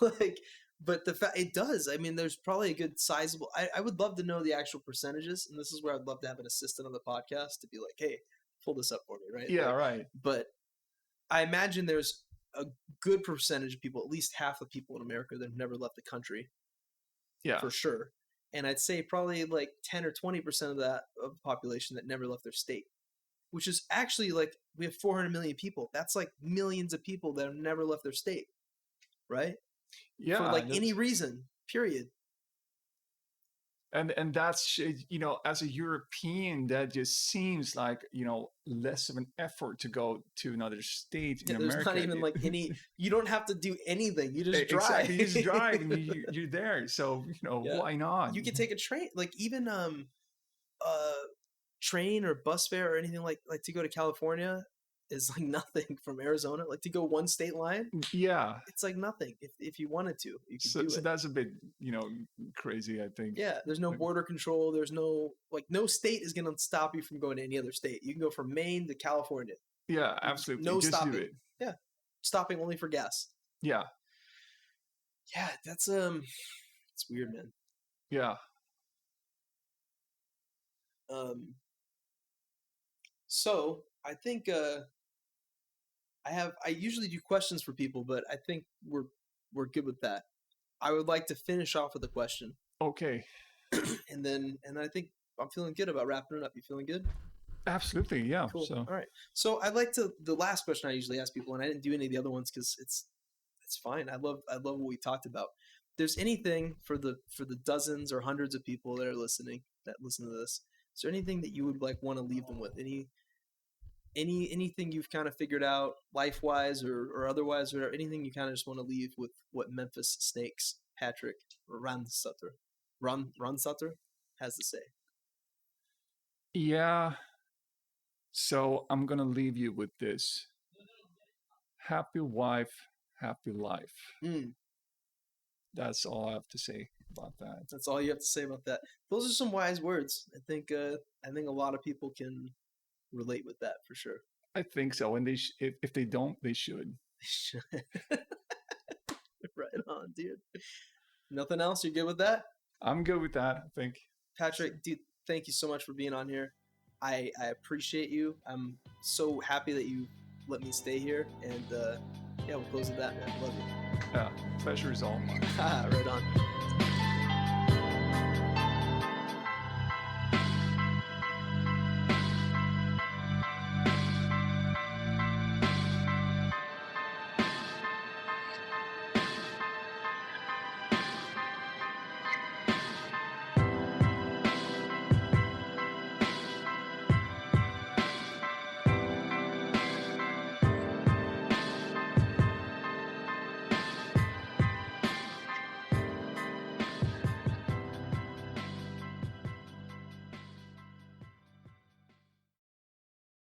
Like, but the fact it does. I mean, there's probably a good sizable. I would love to know the actual percentages, and this is where I'd love to have an assistant on the podcast to be like, hey, pull this up for me, right? Yeah, like, right. But I imagine there's a good percentage of people, at least half the people in America, that have never left the country. Yeah, for sure. and I'd say probably like 10 or 20% of that of the population that never left their state, which is actually like we have 400 million people. That's like millions of people that have never left their state, right? Yeah, for like any reason, period. And that's, you know, as a European, that just seems like, you know, less of an effort to go to another state in There's America. Not even like any, you don't have to do anything. You just drive. Exactly, you just drive and you're there. So, you know, why not? You can take a train, like even train or bus fare or anything like to go to California is like nothing from Arizona. Like to go one state line, it's like nothing. If you wanted to, you could do it. So that's a bit, you know, crazy, I think. Yeah, there's no border control. There's no, like, no state is going to stop you from going to any other state. You can go from Maine to California. Yeah, absolutely. No just stopping. Do it. Yeah, stopping only for gas. Yeah. Yeah, that's it's weird, man. Yeah. So I think I usually do questions for people, but I think we're good with that. I would like to finish off with a question. Okay. and then I think I'm feeling good about wrapping it up. You feeling good? Absolutely, yeah. Cool. So. All right. So I'd like to, the last question I usually ask people, and I didn't do any of the other ones because it's fine. I love what we talked about. If there's anything for the dozens or hundreds of people that are listening, that listen to this, is there anything that you would like want to leave them with? Anything you've kind of figured out life-wise or otherwise, or anything you kind of just want to leave with what Memphis Snakes Patrick or Ron Sutter has to say? Yeah. So I'm going to leave you with this. Happy wife, happy life. That's all I have to say about that. That's all you have to say about that. Those are some wise words. I think a lot of people can relate with that for sure. I think so. And if they don't, they should. Right on, dude. Nothing else? You're good with that? I'm good with that, I think. Patrick, dude, thank you so much for being on here. I appreciate you. I'm so happy that you let me stay here. And yeah, we'll close with that, man. Love you. Yeah, pleasure is all mine. Right on.